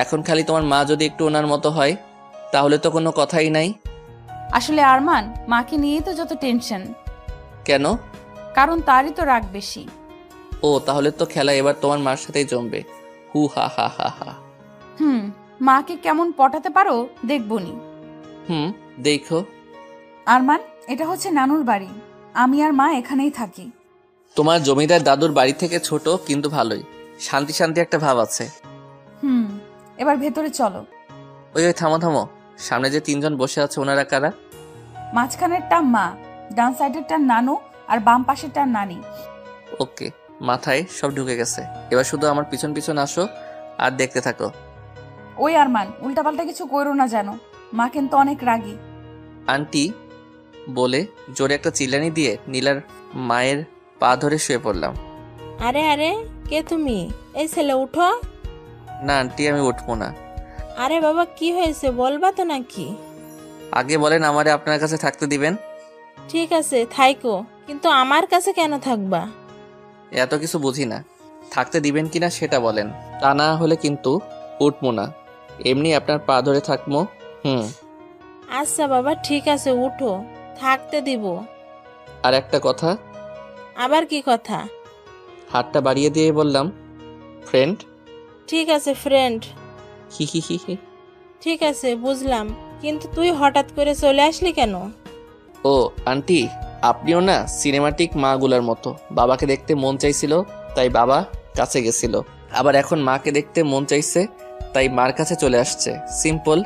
এখন খালি তোমার মা যদি একটু ওনার মতো হয় তাহলে তো কোনো কথাই নাই। আসলে আরমান, মাকে নিয়েই তো যত টেনশন। কেন? কারণ তারই তো রাগ বেশি। ও, তাহলে তো খেলা এবার তোমার মার সাথেই জমবে। হু হা হা হা হা। মাকে কেমন পটাতে পারো দেখবনি। দেখো। আরমান, এটা হচ্ছে নানুর বাড়ি, আমি আর মা এখানেই থাকি। তোমার জমিদার দাদুর বাড়ি থেকে ছোট, কিন্তু ভালোই শান্তি শান্তি একটা ভাব আছে। এবার ভেতরে চলো। ওই থামো থামো, সামনে যে 3 জন বসে আছে ওনারা কারা? মাঝখানেরটা মা, ডান সাইডেরটা নানু, আর বাম পাশেরটা নানি। ওকে, মাথায় সব ঢুকে গেছে। এবার শুধু আমার পিছন পিছন আসো আর দেখতে থাকো। ওই আরমান, উল্টাপাল্টা কিছু কইরো না, জানো মা কিন্তু অনেক রাগী। আন্টি, বলে জোরে একটা চিল্লানি দিয়ে নীলার মায়ের পা ধরে শুয়ে পড়লাম। আরে আরে, কে তুমি? এই ছেলে উঠো। না আন্টি, আমি উঠবো না। আরে বাবা, কি হয়েছে বলবা তো নাকি? আগে বলেন আমারে আপনার কাছে থাকতে দিবেন। ঠিক আছে থাইকো, কিন্তু আমার কাছে কেন থাকবা? এত কিছু বুঝি না, থাকতে দিবেন কিনা সেটা বলেন, তা না হলে কিন্তু উঠবো না, এমনি আপনার পা ধরে থাকবো। আচ্ছা বাবা, ঠিক আছে উঠো, থাকতে দিব। আর একটা কথা। আবার কি কথা? হাতটা বাড়িয়ে দিয়ে বললাম, ফ্রেন্ড। ঠিক আছে ফ্রেন্ড। হি হি হি হি। ঠিক আছে বুঝলাম, কিন্তু তুই হঠাৎ করে চলে আসলি কেন? ও আন্টি, আপনিও না সিনেমাটিক মাগুলার মতো, বাবাকে দেখতে মন চাইছিল তাই বাবা কাছে গেছিল, আবার এখন মাকে দেখতে মন চাইছে তাই মার কাছে চলে আসছে, সিম্পল।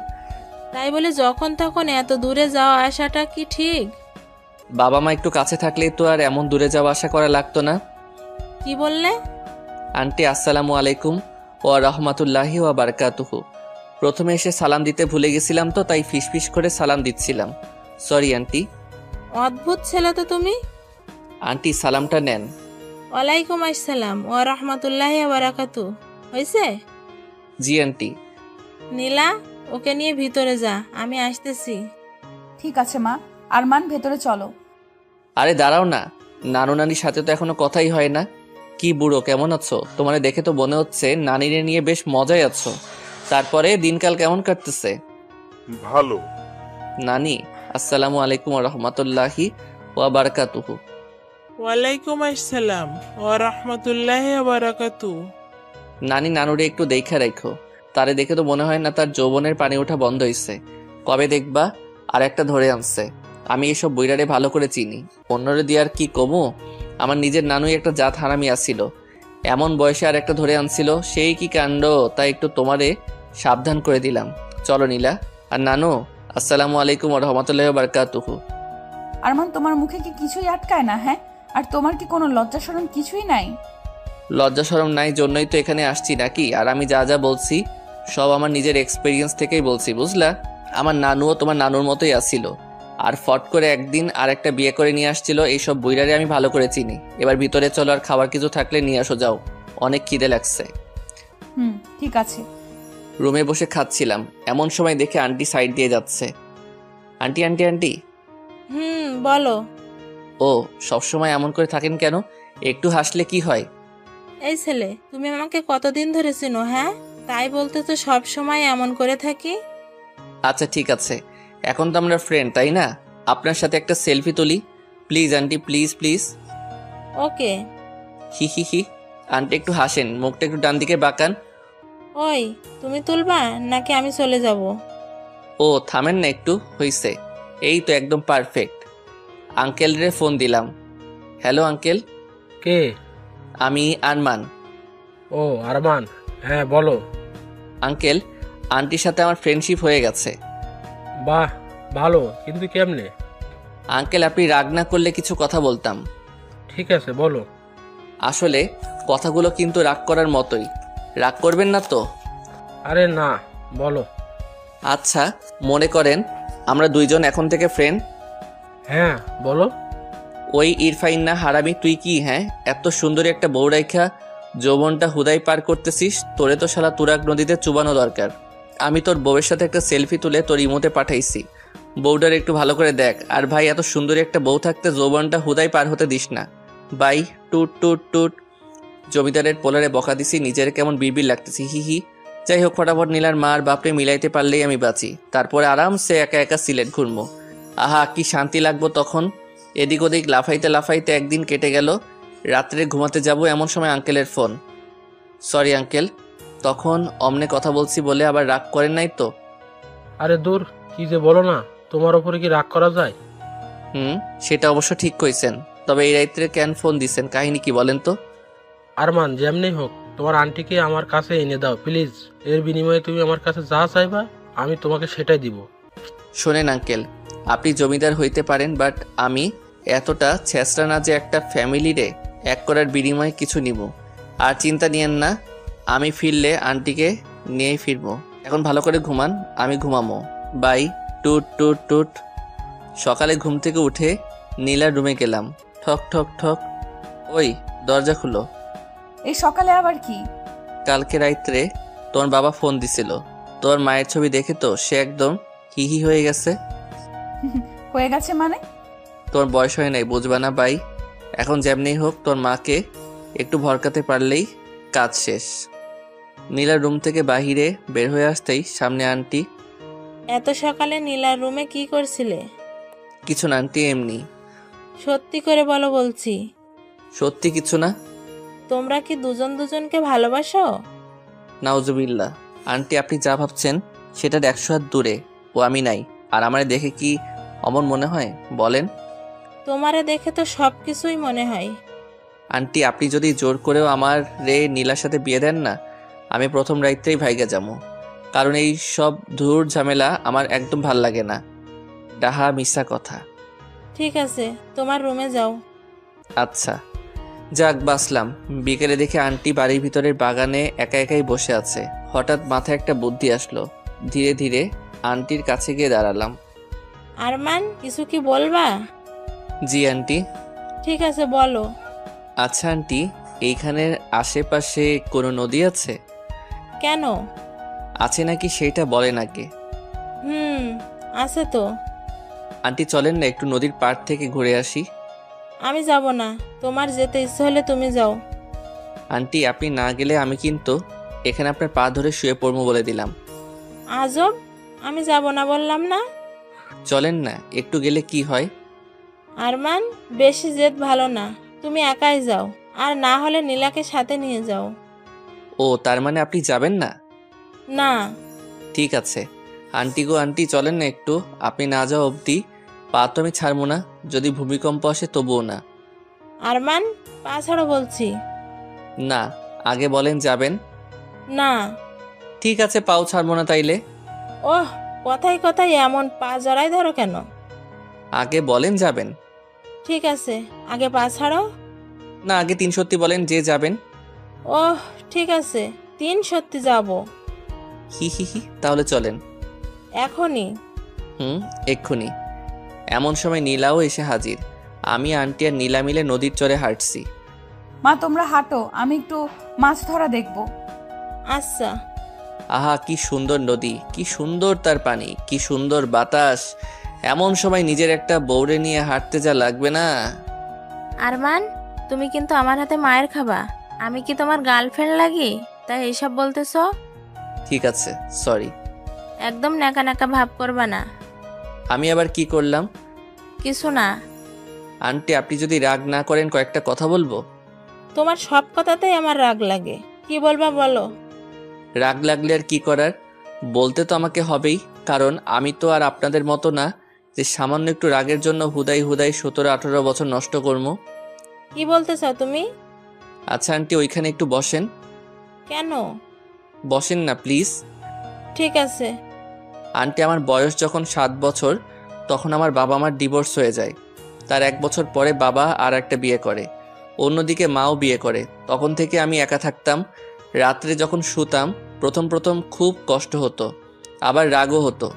তাই বলে যখন তখন এত দূরে যাওয়া আসাটা কি ঠিক? বাবা মা একটু কাছে থাকলেই তো আর এমন দূরে যাওয়া আশা করা লাগতো না। কি বললে? আন্টি আসসালামু আলাইকুম ও রহমাতুল্লাহি ওয়া বারাকাতুহু। প্রথমে এসে সালাম দিতে ভুলে গেছিলাম তো তাই ফিসফিস করে সালাম দিচ্ছিলাম, সরি আন্টি। অদ্ভুত ছেলে তো তুমি। আন্টি সালামটা নেন। ওয়ালাইকুম আসসালাম ওয়া রাহমাতুল্লাহি ওয়া বারাকাতু। হয়েছে? জি আন্টি। নীলা, ওকে নিয়ে ভিতরে যা, আমি আসতেছি। ঠিক আছে মা। আরমান, ভেতরে চলো। আরে দাঁড়াও না, নানু নানির সাথে তো এখনো কথাই হয় না। কি বুড়ো, কেমন আছো? তোমারে দেখে তো মনে হচ্ছে নানিরে নিয়ে বেশ মজায় আছো। তারপরে দিনকাল কেমন কাটতেছে? ভালো। নানি আসসালামু আলাইকুম ওয়া রাহমাতুল্লাহি ওয়া বারাকাতুহু। ওয়ালাইকুম আসসালাম ওয়া রাহমাতুল্লাহি ওয়া বারাকাতু। নানি নানুরে একটু দেখা রাখো, তারে দেখে তো মনে হয় না তার যৌবনের পানি ওঠা বন্ধ হইছে। কবে দেখবা আর একটা ধরে আনছে। আমি এসব বইরারে ভালো করে চিনি, অন্যরে দিয়ে আর কি কমু। আমার নিজের নানুই একটা জাত হারামি আসছিল, এমন বয়সে আর একটা ধরে আনছিল, সেই কি কাণ্ড। তাই একটু তোমারে সাবধান করে দিলাম। চলো নীলা। আর নানু আসসালামু আলাইকুম ওয়া রাহমাতুল্লাহি ওয়া বারাকাতুহু। আরমান, তোমার মুখে কি কিছুই আটকায় না? হ্যাঁ, আর তোমার কি কোনো লজ্জা শরম কিছুই নাই? লজ্জা শরম নাই জন্যই তো এখানে আসছি নাকি। আর আমি যা যা বলছি সব আমার নিজের এক্সপিরিয়েন্স থেকেই বলছি, বুঝলা। আমার নানুও তোমার নানুর মতোই আসছিল, আর ফট করে একদিন আর একটা বিয়ে করে নিয়ে আসছিল। এইসব বইরারে আমি ভালো করে চিনি। এবার ভিতরে চলো, আর খাবার কিছু থাকলে নিয়ে আসো, যাও, অনেক খিদে লাগছে। ঠিক আছে। রুমে বসে খাচ্ছিলাম, এমন সময় দেখে আন্টি সাইড দিয়ে যাচ্ছে। Aunty aunty aunty. বলো। ও সবসময় এমন করে থাকেন কেন? একটু হাসলে কি হয়? এই ছেলে, তুমি আমাকে কতদিন ধরে চিনো? হ্যাঁ, তাই বলতে তো সব সময় এমন করে থাকি। আচ্ছা ঠিক আছে, এখন তো আমরা ফ্রেন্ড তাই না? আপনার সাথে একটা সেলফি তুলি please aunty, please please. Okay. He he he. Aunty একটু হাসেন, মুখটা একটু ডান দিকে বাঁকান। ওই, তুমি তুলবা নাকি আমি চলে যাব? ও থামেন না একটু, হইছে। এই তো একদম পারফেক্ট। আঙ্কেল রে ফোন দিলাম। Hello uncle. কে? আমি আরমান। ও আরমান, হ্যাঁ বলো। আঙ্কেল, আন্টির সাথে আমার ফ্রেন্ডশিপ হয়ে গেছে। বাহ, ভালো, কিন্তু কেমনে? আঙ্কেল আপনি রাগ না করলে কিছু কথা বলতাম। ঠিক আছে বলো। আসলে কথাগুলো কিন্তু রাগ করার মতোই, রাগ করবেন না তো? আরে না, বলো। আচ্ছা মনে করেন আমরা দুইজন এখন থেকে ফ্রেন্ড। হ্যাঁ বলো। ওই ইরফাইন না হারামি তুই কি, হ্যাঁ এত সুন্দরী একটা বউ রাইখা যৌবনটা হুদাই পার করতেছিস? তোরে তো শালা তুরাগ নদীতে চুবানো দরকার। আমি তোর বউয়ের সাথে একটা সেলফি তুলে তোর ইমোতে পাঠাইছি, বউটার একটু ভালো করে দেখ। আর ভাই এত সুন্দরী একটা বউ থাকতে যৌবনটা হুদাই পার হতে দিস না। বাই টুট টুট টুট। জমিদারের পোলারে বকা দিছি, নিজের কেমন বিড়বিড় লাগতেছি, হি হি। যাই হোক, ফটাফট নীলার মা আর বাপরে মিলাইতে পারলেই আমি বাঁচি, তারপরে আরামসে একা একা সিলেট ঘুরবো। আহা কি শান্তি লাগবো তখন। এদিক ওদিক লাফাইতে লাফাইতে একদিন কেটে গেল। রাত্রে ঘুমাতে যাব এমন সময় আঙ্কেলের ফোন। সরি আঙ্কেল, তখন অমনে কথা বলছি বলে আবার রাগ করেন নাই তো? আরে দূর, কি যে বলো না, তোমার উপরে কি রাগ করা যায়? সেটা অবশ্য ঠিক কইছেন, তবে এই রাত্রে কেন ফোন দিছেন, কাহিনী কি বলেন তো? আরমান, যেমনি হোক তোমার আন্টিকে আমার কাছে এনে দাও প্লিজ। এর বিনিময়ে তুমি আমার কাছে যা চাইবা আমি তোমাকে সেটাই দিব। শোনেন আঙ্কেল, আপনি জমিদার হইতে পারেন, বাট আমি এতটা ছেঁচড়া না যে একটা ফ্যামিলিরে এক করার বিনিময়ে কিছু নিব। আর চিন্তা নিয়েন না, আমি ফিরলে আন্টিকে নিয়েই ফিরবো। এখন ভালো করে ঘুমান, আমি ঘুমামো। বাই টুট টুট টুট। সকালে ঘুম থেকে উঠে নীলার রুমে গেলাম। ঠক ঠক ঠক। ওই দরজা খুলো। এই সকালে আবার কি? কালকে রাত্রে তোমার বাবা ফোন দিছিল। তোর মায়ের ছবি দেখে তো সে একদম হিহি হয়ে গেছে। হয়ে গেছে মানে? তোর বয়স হয় নাই, বুঝবা না বাই। এখন যেমনি হোক তোর মাকে একটু ভরকাতে পারলেই কাজ শেষ। নীলার রুম থেকে বাহিরে বের হয়ে আসতেই সামনে আন্টি। এত সকালে নীলার রুমে কি করছিলে? কিছু না আন্টি, এমনি। সত্যি করে বলো বলছি। সত্যি কিছু না। তোমরা কি দুজন দুজনকে ভালোবাসো? নাউজুবিল্লাহ। আন্টি আপনি যা ভাবছেন সেটার 100 হাত দূরে। ও আমি নাই। আর আমারে দেখে কি অমন মনে হয় বলেন? তোমারে দেখে তো সবকিছুই মনে হয়। আন্টি আপনি যদি জোর করেও আমার নীলার সাথে বিয়ে দেন না, আমি প্রথম রাইতেই ভাইগা যাবো। কারণ এই সব ধুর ঝামেলা আমার একদম ভাল লাগে না। ডাহা মিশা কথা। ঠিক আছে, তোমার রুমে যাও। আচ্ছা যাক বাসলাম। বিকেলে দেখে আন্টি বাড়ির ভিতরের বাগানে একা একাই বসে আছে। হঠাৎ মাথায় একটা বুদ্ধি আসলো। ধীরে ধীরে আন্টির কাছে গিয়ে দাঁড়ালাম। আরমান, কিছু কি বলবা? জি আন্টি। ঠিক আছে বলো। আচ্ছা আন্টি, এইখানের আশেপাশে কোনো নদী আছে? কেন? আছে নাকি সেটা বলেন আগে। আছে তো। আন্টি চলেন না একটু নদীর পাড় থেকে ঘুরে আসি। আমি যাব না, তোমার যেতে ইচ্ছে হলে তুমি যাও। আন্টি আপনি না গেলে আমি কিন্তু এখানে আপনার পা ধরে শুয়ে পড়বো বলে দিলাম। আজব, আমি যাব না বললাম না। চলেন না, একটু গেলে কি হয়? আরমান, বেশি জেদ ভালো না, তুমি একাই যাও। আর না হলে নীলাকে সাথে নিয়ে যাও। ও তার মানে আপনি যাবেন না? না। ঠিক আছে আন্টি গো, আন্টি চলেন না একটু। আপনি না যাওয়া অবধি পা তো আমি ছাড়বো না, যদি ভূমিকম্প আসে তবুও না। আরমান, পা ছাড়ো বলছি। না, আগে বলেন যাবেন। না। ঠিক আছে পাও ছাড়বো না তাইলে। ওহ, কথায় কথায় এমন পা জড়াই ধরো কেন? আগে বলেন যাবেন। ঠিক আছে, আগে পা ছাড়ো। না, আগে 3 সত্যি বলেন যে যাবেন। ওহ ঠিক আছে, 3 সত্যি যাব। হি হি হি, তাহলে চলেন এখনই? এক্ষুনি। এমন সময় নীলাও এসে হাজির। আমি আন্টি আর নীলা মিলে নদীর চরে হাঁটছি। মা তোমরা হাঁটো, আমি একটু মাছ ধরা দেখব। আচ্ছা। আহা কি সুন্দর নদী, কি সুন্দর তার পানি, কি সুন্দর বাতাস। এমন সময় নিজের একটা বউরে নিয়ে হাঁটতে যা লাগবে না। আরমান, তুমি কিন্তু আমার হাতে মায়ের খাবা। আমি কি তোমার গার্লফ্রেন্ড লাগি তাই এইসব বলতেছো? ঠিক আছে সরি। একদম নাকা নাকা ভাব করবা না। আমি আবার কি করলাম? কিছু না। আন্টি আপনি যদি রাগ না করেন কয়েকটা কথা বলবো। তোমার সব কথাতেই আমার রাগ লাগে, কি বলবা বলো। রাগ লাগলে আর কি করার, বলতে তো আমাকে হবেই। কারণ আমি তো আর আপনাদের মতো না যে সামান্য একটু রাগের জন্য হুদাই হুদাই 17-18 বছর নষ্ট করবো। কি বলতে চাও তুমি? আচ্ছা আন্টি ওইখানে একটু বসেন। কেন? বসেন না প্লিজ। ঠিক আছে। আন্টি আমার বয়স যখন 7 বছর তখন আমার বাবা মার ডিভোর্স হয়ে যায়। তার 1 বছর পরে বাবা আর একটা বিয়ে করে, অন্যদিকে মাও বিয়ে করে। তখন থেকে আমি একা থাকতাম। রাত্রে যখন শুতাম প্রথম প্রথম খুব কষ্ট হতো, আবার রাগও হতো।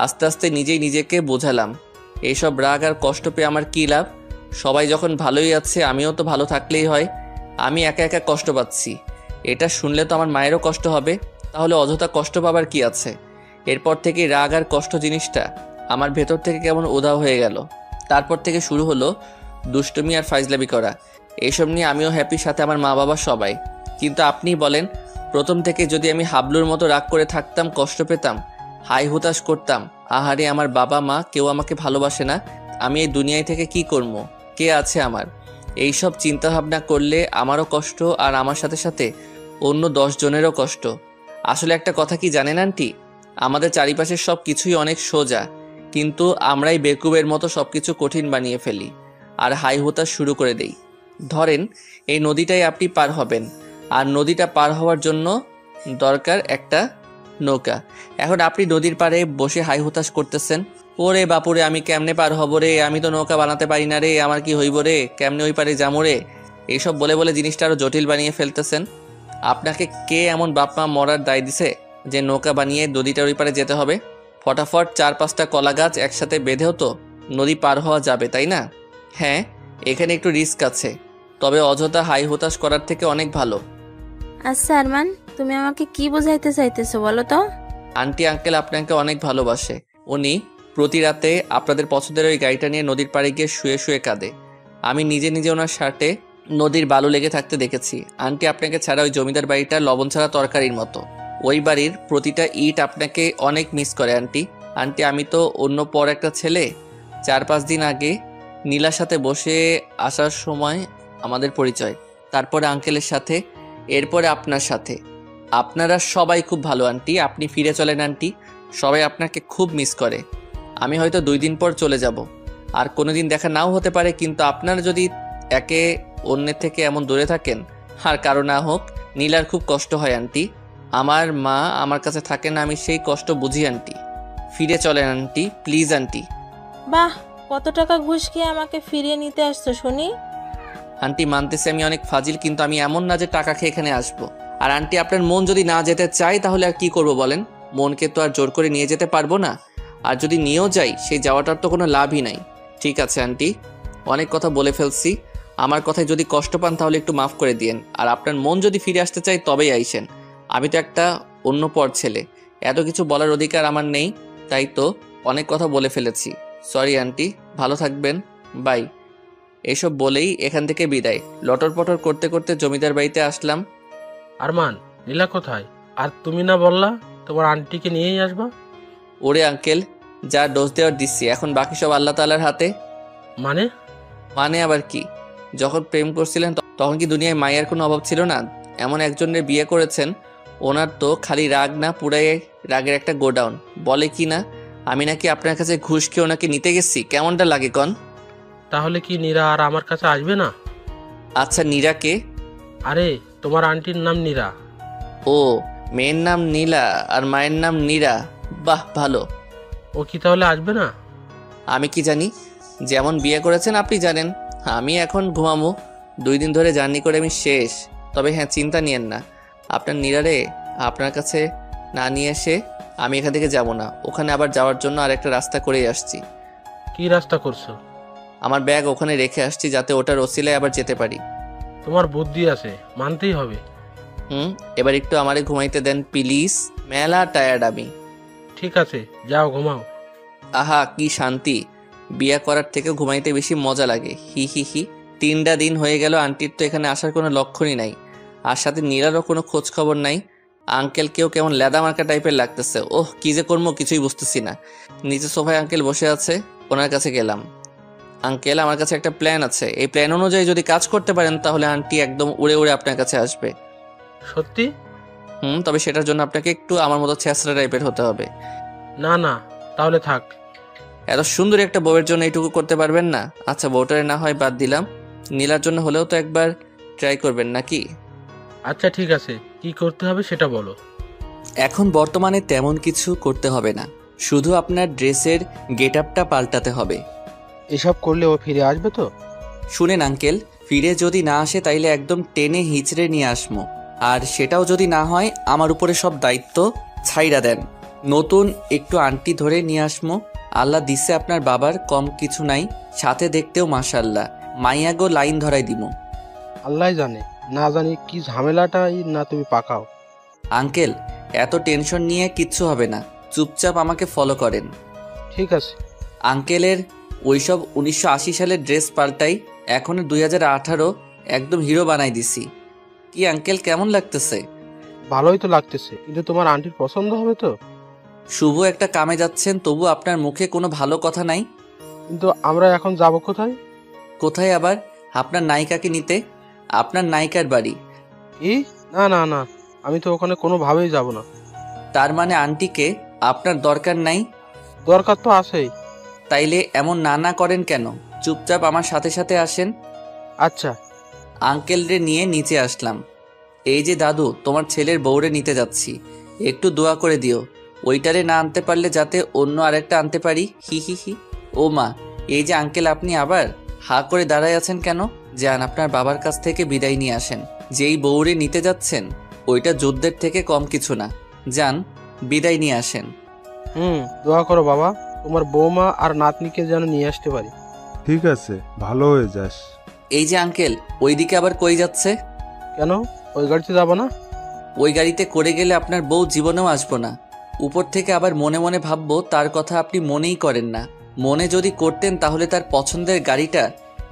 আস্তে আস্তে নিজেই নিজেকে বোঝালাম এইসব রাগ আর কষ্ট পেয়ে আমার কী লাভ। সবাই যখন ভালোই আছে আমিও তো ভালো থাকলেই হয়। আমি একা একা কষ্ট পাচ্ছি, এটা শুনলে তো আমার মায়েরও কষ্ট হবে। তাহলে অযথা কষ্ট পাবার কি আছে? এরপর থেকে রাগ আর কষ্ট জিনিসটা আমার ভেতর থেকে কেমন উধাও হয়ে গেল। তারপর থেকে শুরু হলো দুষ্টুমি আর ফাইজলামি করা। এইসব নিয়ে আমিও হ্যাপি, সাথে আমার মা বাবা সবাই। কিন্তু আপনিই বলেন, প্রথম থেকে যদি আমি হাবলুর মতো রাগ করে থাকতাম, কষ্ট পেতাম, হাই হুতাশ করতাম, আহারে আমার বাবা মা কেউ আমাকে ভালোবাসে না, আমি এই দুনিয়ায় থেকে কি করবো, কে আছে আমার? এইসব চিন্তা ভাবনা করলে আমারও কষ্ট আর আমার সাথে সাথে অন্য 10 জনেরও কষ্ট। আসলে একটা কথা কি জানেন আন্টি, আমাদের চারিপাশের সব কিছুই অনেক সোজা, কিন্তু আমরাই বেকুবের মতো সব কিছু কঠিন বানিয়ে ফেলি আর হাই হতাশ শুরু করে দেই। ধরেন এই নদীটাই আপনি পার হবেন, আর নদীটা পার হওয়ার জন্য দরকার একটা নৌকা। এখন আপনি নদীর পাড়ে বসে হাই হতাশ করতেছেন, ওরে বাপুরে আমি কেমনে পার হব রে, আমি তো নৌকা বানাতে পারি না রে, আমার কি হইব রে, কেমনে ওই পারে যাবো রে। এইসব বলে বলে জিনিসটা আরো জটিল বানিয়ে ফেলতেছেন। আপনাকে কে এমন বাপমা মরার দায় দিছে যে নৌকা বানিয়ে নদীটার ওই পারে যেতে হবে? ফটাফট 4-5টা কলা গাছ একসাথে বেঁধেও তো নদী পার হওয়া যাবে, তাই না? হ্যাঁ, এখানে একটু রিস্ক আছে, তবে অযথা হাই হতাশ করার থেকে অনেক ভালো। আচ্ছা আরমান, তুমি আমাকে কি বোঝাইতে চাইতেছো বলো তো? আন্টি আঙ্কেল আপনাকে অনেক ভালোবাসে। উনি প্রতি রাতে আপনাদের পছন্দের ওই গাড়িটা নিয়ে নদীর পাড়ে গিয়ে শুয়ে শুয়ে কাঁদে। আমি নিজে নিজে ওনার শার্টে নদীর বালু লেগে থাকতে দেখেছি। আন্টি আপনাকে ছাড়া ওই জমিদার বাড়িটা লবণ ছাড়া তরকারির মতো। ওই বাড়ির প্রতিটা ইট আপনাকে অনেক মিস করে আন্টি। আন্টি আমি তো অন্য পর একটা ছেলে। 4-5 দিন আগে নীলার সাথে বসে আসার সময় আমাদের পরিচয়, তারপরে আঙ্কেলের সাথে, এরপরে আপনার সাথে। আপনারা সবাই খুব ভালো আন্টি, আপনি ফিরে চলেন আন্টি। সবাই আপনাকে খুব মিস করে। আমি হয়তো 2 দিন পর চলে যাব, আর কোনোদিন দেখা নাও হতে পারে, কিন্তু আপনারা যদি একে অন্যের থেকে এমন দূরে থাকেন, আর কারো না হোক, নীলার খুব কষ্ট হয় আন্টি। আমার মা আমার কাছে থাকে না, আমি সেই কষ্ট বুঝি আন্টি। ফিরে চলেন আন্টি, প্লিজ আন্টি। বাহ, কত টাকা ঘুষ খেয়ে আমাকে ফিরিয়ে নিতে আসছো শুনি? আন্টি মানতেছি আমি অনেক ফাজিল, কিন্তু আমি এমন না যে টাকা খেয়ে এখানে আসবো। আর আন্টি আপনার মন যদি না যেতে চাই তাহলে আর কি করব বলেন? মনকে তো আর জোর করে নিয়ে যেতে পারবো না, আর যদি নিয়েও যাই সেই যাওয়াটার তো কোনো লাভই নাই। ঠিক আছে আন্টি, অনেক কথা বলে ফেলছি। আমার কথায় যদি কষ্ট পান তাহলে একটু মাফ করে দিয়েন। আর আপনার মন যদি ফিরে আসতে চাই তবেই আইসেন। আমি তো একটা অন্য পর ছেলে, এত কিছু বলার অধিকার আমার নেই, তাই তো অনেক কথা বলে ফেলেছি। সরি আন্টি, ভালো থাকবেন, বাই। এসব বলেই এখান থেকে বিদায়। লটর পটর করতে করতে জমিদার বাড়িতে আসলাম। আরমান, নীলা কোথায়? আর তুমি না বললা তোমার আন্টিকে নিয়েই আসবা? ওরে আঙ্কেল, যা ডোজ দেওয়ার দিচ্ছি, এখন বাকি সব আল্লাহ তাআলার হাতে। মানে আবার কি? যখন প্রেম করছিলেন তখন কি দুনিয়ায় মায়ের কোনো অভাব ছিল না? এমন একজনের বিয়ে করেছেন, ওনার তো খালি রাগ না, পুরাই রাগের একটা গোডাউন। বলে কি না আমি নাকি আপনার কাছে ঘুষ খেয়ে ওনাকে নিতে গেছি? কেমনটা লাগে কন? তাহলে কি নীরা আর আমার কাছে আসবে না? আচ্ছা, নীরা কে? আরে তোমার আন্টির নাম নীরা। ও, মেয়ের নাম নীলা আর মায়ের নাম নীরা। বাহ, ভালো। ও কি তাহলে আসবে না? আমি কি জানি, যেমন বিয়ে করেছেন আপনি জানেন। আমি এখন ঘুমামো, 2 দিন ধরে জার্নি করে আমি শেষ। তবে হ্যাঁ, চিন্তা নিয়েন না, আপনার নীরারে আপনার কাছে না নিয়ে এসে আমি এখান থেকে যাব না। ওখানে আবার যাওয়ার জন্য আরেকটা রাস্তা করেই আসছি। কি রাস্তা করছো? আমার ব্যাগ ওখানে রেখে আসছি, যাতে ওটার ওসিলায় আবার যেতে পারি। তোমার বুদ্ধি আছে, মানতেই হবে। এবার একটু আমারে ঘুমাইতে দেন প্লিজ, মেলা টায়ার্ড আমি। ঠিক আছে, যাও ঘুমাও। আহা কি শান্তি, বিয়ে করার থেকে ঘুমাইতে বেশি মজা লাগে। হি হি হি। 3টা দিন হয়ে গেল, আন্টির তো এখানে আসার কোনো লক্ষণই নাই, আর সাথে নীরারও কোনো খোঁজ খবর নাই। আঙ্কেলকেও কেমন লেদা মার্কা টাইপের লাগতেছে। ওহ, কি যে করবো কিছুই বুঝতেছি না। নিচে সোফায় আঙ্কেল বসে আছে, ওনার কাছে গেলাম। আঙ্কেল, আমার কাছে একটা প্ল্যান আছে, এই প্ল্যান অনুযায়ী যদি কাজ করতে পারেন তাহলে আন্টি একদম উড়ে উড়ে আপনার কাছে আসবে। সত্যি? তবে সেটার জন্য আপনাকে একটু আমার মতো ছেঁচড়া টাইপের হতে হবে। না না, তাহলে থাক। এত সুন্দর একটা বউয়ের জন্য এইটুকু করতে পারবেন না? আচ্ছা, বউটারে না হয় বাদ দিলাম, নীলার জন্য হলেও তো একবার ট্রাই করবেন নাকি? আচ্ছা ঠিক আছে, কি করতে হবে সেটা বলো। এখন বর্তমানে তেমন কিছু করতে হবে না, শুধু আপনার ড্রেসের গেট আপটা পাল্টাতে হবে। এসব করলে ও ফিরে আসবে তো? শুনেন আঙ্কেল, ফিরে যদি না আসে তাইলে একদম টেনে হিচড়ে নিয়ে আসমো, আর সেটাও যদি না হয় আমার উপরে সব দায়িত্ব ছাইড়া দেন। নতুন একটু আন্টি ধরে নিয়ে আসমো। আল্লাহ দিছে আপনার বাবার কম কিছু নাই, সাথে দেখতেও মাশাআল্লাহ। মাইয়াগো লাইন ধরাই দিমু। আল্লাহ জানে, না জানি কি ঝামেলাটাই না তুমি পাকাও। আঙ্কেল, এত টেনশন নিয়ে কিচ্ছু হবে না, চুপচাপ আমাকে ফলো করেন। ঠিক আছে। আঙ্কেলের ওইসব 1980 সালের ড্রেস পাল্টাই, এখন 2018, একদম হিরো বানাই দিছি। কি আঙ্কেল, কেমন লাগতেছে? ভালোই তো লাগতেছে, কিন্তু তোমার আন্টির পছন্দ হবে তো? শুভ একটা কামে যাচ্ছেন, তবু আপনার মুখে কোনো ভালো কথা নাই। কিন্তু আমরা এখন যাব কোথায়? কোথায় আবার? আপনার নায়িকাকে নিতে, আপনার নায়িকার বাড়ি। কি? না না না, আমি তো ওখানে কোনোভাবেই যাব না। তার মানে আন্টিকে আপনার দরকার নাই? দরকার তো আছেই। তাইলে এমন না না করেন কেন? চুপচাপ আমার সাথে সাথে আসেন। আচ্ছা। আঙ্কেলরে নিয়ে নিচে আসলাম। এই যে দাদু, তোমার ছেলের বউরে নিতে যাচ্ছি, একটু দোয়া করে দিও। ওইটারে না আনতে পারলে যাতে অন্য আরেকটা আনতে পারি। হি হি হি। ও মা, এই যে আঙ্কেল, আপনি আবার হা করে দাঁড়ায় আছেন কেন? যান আপনার বাবার কাছ থেকে বিদায় নিয়ে আসেন। যেই বউরে নিতে যাচ্ছেন ওইটা যুদ্ধের থেকে কম কিছু না, যান বিদায় নিয়ে আসেন। দোয়া করো বাবা, তোমার বৌমা আর নাতনিকে যেন নিয়ে আসতে পারি। ঠিক আছে, ভালো হয়ে যাস। এই যে আঙ্কেল, ওইদিকে আবার কই যাচ্ছে? কেন, ওই গাড়িতে যাবো না? ওই গাড়িতে করে গেলে আপনার বউ জীবনেও আসবো না। উপর থেকে আবার মনে মনে ভাববো তার কথা আপনি মনেই করেন না। মনে যদি করতেন তাহলে তার পছন্দের গাড়িটা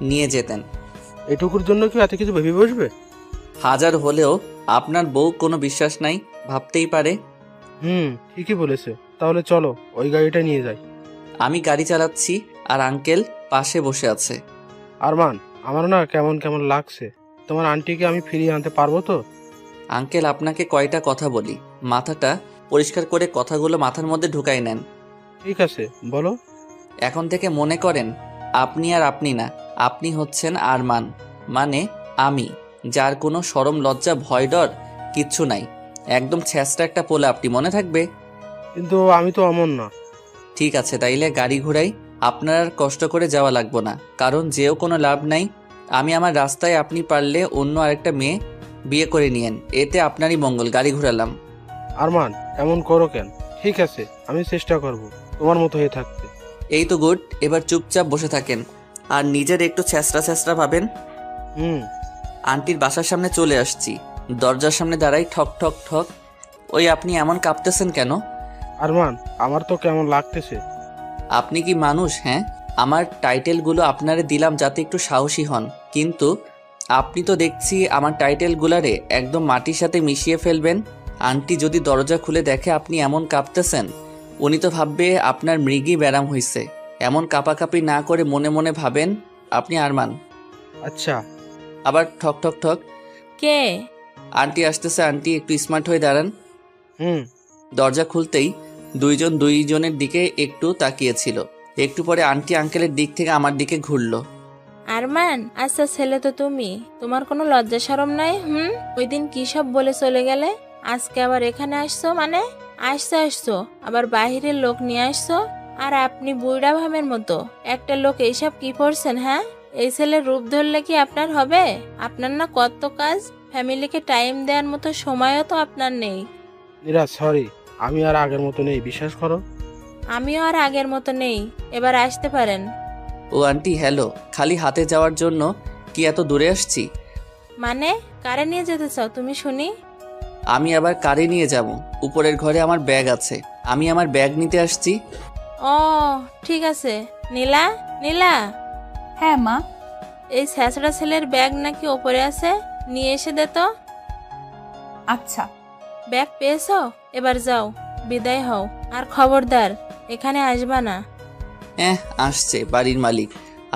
নিয়ে যেতেন। এটুকুর জন্য কি এত কিছু ভেবে বসবে? হাজার হলেও আপনার বউ কোনো বিশ্বাস নাই, ভাবতেই পারে। ঠিকই বলেছে। তাহলে চলো ওই গাড়িটা নিয়ে যাই। আমি গাড়ি চালাচ্ছি আর আঙ্কেল পাশে বসে আছে। আরমান, আমার না কেমন কেমন লাগছে। তোমার আন্টিকে আমি ফিরিয়ে আনতে পারবো তো? আঙ্কেল, আপনাকে কয়টা কথা বলি, মাথাটা পরিষ্কার করে কথাগুলো মাথার মধ্যে ঢুকাই নেন। ঠিক আছে, বলো। এখন থেকে মনে করেন আপনি আর আপনি না, আপনি হচ্ছেন আরমান, মানে আমি, যার কোনো শরম লজ্জা ভয় ডর কিচ্ছু নাই। একদম ছেঁচড়া একটা পোলা আপনি, মনে থাকবে? কিন্তু আমি তো অমন না। ঠিক আছে, তাইলে গাড়ি ঘোড়াই। আপনার আর কষ্ট করে যাওয়া লাগবো না, কারণ যেও কোনো লাভ নাই। আমি আমার রাস্তায়, আপনি পারলে অন্য আরেকটা মেয়ে বিয়ে করে নিয়েন, এতে আপনারই মঙ্গল। গাড়ি ঘোরালাম। আরমান, এমন করো কেন? ঠিক আছে, আমি চেষ্টা করব তোমার মতো হয়ে থাকতে। এই তো গুড, এবার চুপচাপ বসে থাকেন আর নিজের একটু ছেঁচড়া ছেঁচড়া ভাবেন। আন্টির বাসার সামনে চলে আসছি, দরজার সামনে দাঁড়াই, ঠক ঠক ঠক। ওই আপনি এমন কাঁপতেছেন কেন? আরমান, আমার তো কেমন লাগতেছে। আপনি কি মানুষ? হ্যাঁ, আমার টাইটেলগুলো আপনারে দিলাম যাতে একটু সাহসী হন, কিন্তু আপনি তো দেখছি আমার টাইটেলগুলারে একদম মাটির সাথে মিশিয়ে ফেলবেন। আন্টি যদি দরজা খুলে দেখে আপনি এমন কাঁপতেছেন, উনি তো ভাববে আপনার মৃগী ব্যারাম হইছে। এমন কাঁপাকাঁপি না করে মনে মনে ভাবেন আপনি আরমান। আচ্ছা। আবার ঠক ঠক ঠক। কে? আন্টি আসতেছে। আন্টি একটু স্মার্ট হয়ে দাঁড়ান। দরজা খুলতেই দুইজন দুইজনের দিকে একটু তাকিয়েছিল। একটু পরে আন্টি আঙ্কেলের দিক থেকে আমার দিকে ঘুরলো। আরমান, আচ্ছা ছেলে তো তুমি, তোমার কোনো লজ্জা শরম নাই? ওই দিন কি সব বলে চলে গেলে, আজকে আবার এখানে আসছো? মানে আসছো আবার বাহিরের লোক নিয়ে আসছো, আর আপনি বুড়া ভামের মতো একটা লোক এইসব কি করছেন? হ্যাঁ, এই ছেলের রূপ ধরলে কি আপনার হবে? আপনার না কত কাজ, ফ্যামিলিকে টাইম দেওয়ার মতো সময়ও তো আপনার নেই। নীরা, সরি, আমি আর আগের মতো নেই, বিশ্বাস করো। আমিও আর আগের মতো নেই, এবার আসতে পারেন। ও আন্টি, হ্যালো। খালি হাতে যাওয়ার জন্য কি এত দূরে আসছি? মানে কারে নিয়ে যেতে চাও তুমি শুনি? আমি আবার কারে নিয়ে যাব? উপরের ঘরে আমার ব্যাগ আছে, আমি আমার ব্যাগ নিতে আসছি। ও ঠিক আছে। নীলা, নীলা। হ্যাঁ মা। এই ছেঁচড়া ছেলের ব্যাগ নাকি ওপরে আছে, নিয়ে এসে দে তো। আচ্ছা। ব্যাগ পেয়েছো? এবার যাও, বিদায় হও, আর খবরদার এখানে আসবা না। আসছে বাড়ির মালিক,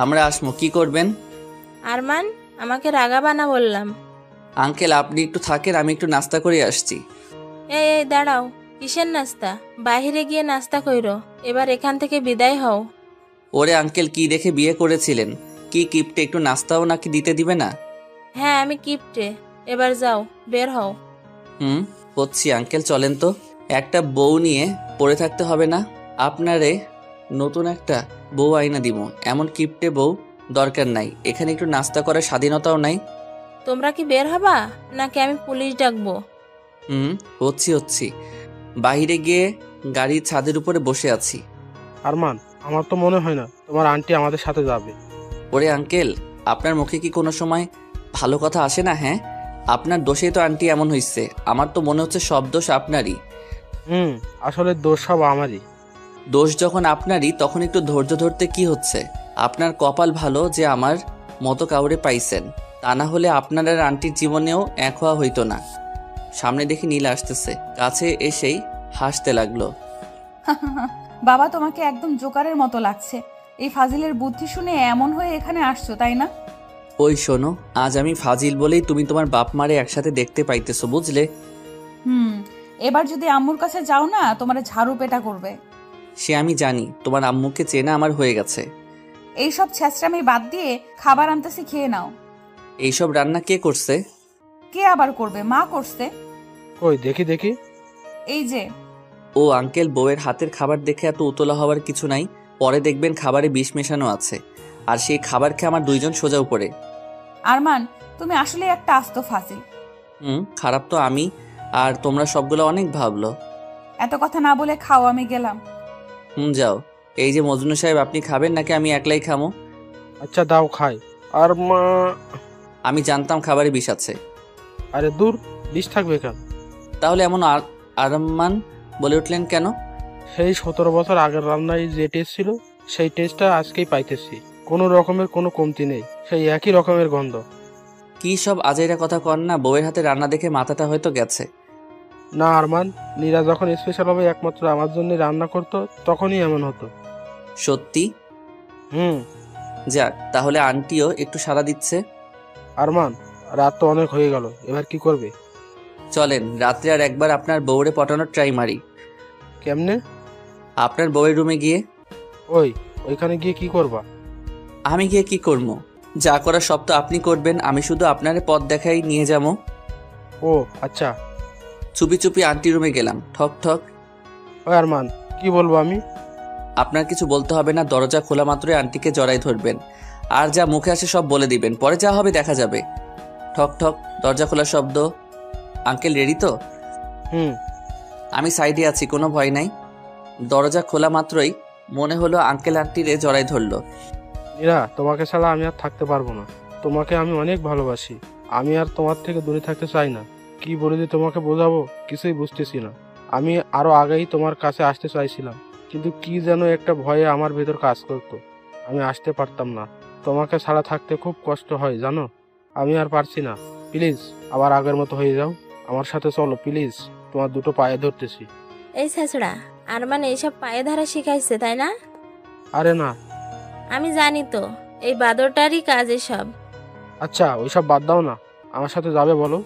আমরা আসমো, কি করবেন? আরমান, আমাকে রাগাবা না বললাম। আঙ্কেল, আপনি একটু থাকেন, আমি একটু নাস্তা করে আসছি। এই দাঁড়াও, কিসের নাস্তা? বাহিরে গিয়ে নাস্তা কইরো, এবার এখান থেকে বিদায় হও। ওরে আঙ্কেল, কি দেখে বিয়ে করেছিলেন? কি কিপটে, একটু নাস্তাও নাকি দিতে দিবে না? হ্যাঁ, আমি কিপটে। এবার যাও, বের হও। হচ্ছি আঙ্কেল, চলেন তো। একটা বউ নিয়ে পড়ে থাকতে হবে না। আপনারে নতুন একটা বউ আইনা দিব, এমন কিপটে বউ দরকার নাই। এখানে একটু নাস্তা করার স্বাধীনতাও নাই। তোমরা কি বের হবা নাকি আমি পুলিশ ডাকবো? হচ্ছি। বাইরে গিয়ে গাড়ির ছাদের উপরে বসে আছি। আরমান, আমার তো মনে হয় না তোমার আন্টি আমাদের সাথে যাবে। ওরে আঙ্কেল, আপনার মুখে কি কোনো সময় ভালো কথা আসে না? হ্যাঁ, আপনার দোষেই তো আন্টি এমন হইছে। আমার তো মনে হচ্ছে সব দোষ আপনারই। আসলে দোষ সব আমারই। দোষ যখন আপনারই, তখন একটু ধৈর্য ধরতে কি হচ্ছে? আপনার কপাল ভালো যে আমার মতো কাউরে পাইছেন, তা না হলে আপনার আর আন্টির জীবনেও এক হওয়া হইতো না। সামনে দেখি নীলা আসতেছে, কাছে এসেই হাসতে লাগলো। বাবা, তোমাকে একদম জোকারের মতো লাগছে। এই ফাজিলের বুদ্ধি শুনে এমন হয়ে এখানে আসছো, তাই না? ওই শোনো, আজ আমি ফাজিল বলেই তুমি তোমার বাপ মারে একসাথে দেখতে পাইতেছো, বুঝলে? এবার যদি আম্মুর কাছে যাও না, তোমার ঝাড়ু পেটা করবে। সে আমি জানি, তোমার আম্মুকে চেনা আমার হয়ে গেছে। এইসব ছেঁচড়ামি বাদ দিয়ে খাবার আনতেছি, খেয়ে নাও। এইসব রান্না কে করছে? কে আবার করবে? মা করছে। কই দেখি। এই যে। ও আঙ্কেল, বউয়ের হাতের খাবার দেখে এত উতলা হওয়ার কিছু নাই। পরে দেখবেন খাবারে বিষ মেশানো আছে, আর সেই খাবার খেয়ে আমার দুইজন সোজা উপরে। আরমান, তুমি আসলে একটা আস্ত ফাজিল। খারাপ তো আমি, আর তোমরা সবগুলো অনেক ভাবলো। এত কথা না বলে খাও, আমি গেলাম। যাও। এই যে মজনু সাহেব, আপনি খাবেন নাকি আমি একলাই খামো? আচ্ছা দাও খাই। আর মা, আমি জানতাম খাবারে বিষ আছে। আরে দূর, বিষ থাকবে কেন? তাহলে এমন আরমান বলে উঠলেন কেন? সেই 17 বছর আগের রান্নায় যে টেস্ট ছিল সেই টেস্টটা আজকেই পাইতেছি। কোনো রকমের কোনো কমতি নেই, সেই একই রকমের গন্ধ। কি সব আজাইরা কথা কন না, বউয়ের হাতে রান্না দেখে মাথাটা হয়তো গেছে। না আরমান, নীরা যখন স্পেশালভাবে একমাত্র আমার জন্য রান্না করতো তখনই এমন হতো। সত্যি? হুম। যাক, তাহলে আন্টিও একটু সাড়া দিচ্ছে। আরমান, রাত তো অনেক হয়ে গেল, এবার কি করবে? চলেন রাত্রে আর একবার আপনার বউরে পটানোর ট্রাই মারি। কেমনে? আপনার বউয়ের রুমে গিয়ে। ওইখানে গিয়ে কি করবা? আমি গিয়ে কি করবো? যা করার সব তো আপনি করবেন, আমি শুধু আপনারে পথ দেখাই নিয়ে যাবো। ও আচ্ছা। চুপি চুপি আন্টি রুমে গেলাম। ঠক ঠক। ওই আরমান, কি বলবো আমি? আপনার কিছু বলতে হবে না, দরজা খোলা মাত্রই আন্টিকে জড়াই ধরবেন আর যা মুখে আসে সব বলে দিবেন, পরে যা হবে দেখা যাবে। ঠক ঠক, দরজা খোলার শব্দ। আঙ্কেল রেডি তো? হুম। আমি সাইডে আছি, কোনো ভয় নাই। দরজা খোলা মাত্রই মনে হলো আঙ্কেল আন্টিরে জড়াই ধরলো। নীরা, তোমাকে ছাড়া আমি আর থাকতে পারবো না। তোমাকে আমি অনেক ভালোবাসি। আমি আর তোমার থেকে দূরে থাকতে চাই না। কি বলে যে তোমাকে বোঝাবো কিছুই বুঝতেছি না। আমি আরো আগেই তোমার কাছে আসতে চাইছিলাম, কিন্তু কি যেন একটা ভয়ে আমার ভেতর কাজ করতো। আমি আসতে পারতাম না। তোমাকে ছাড়া থাকতে খুব কষ্ট হয় জানো। আমি আর পারছি না। প্লিজ আবার আগের মতো হয়ে যাও, আমার সাথে চলো প্লিজ, তোমার দুটো পায়ে ধরতেছি। এই ছেঁচড়া, আরমান এইসব পায়ে ধরা শিখাইছে তাই না? আরে না। আমি জানি তো, এই বাদরটারই কাজ এসব। আচ্ছা ওইসব বাদ দাও না, আমার সাথে যাবে বলো?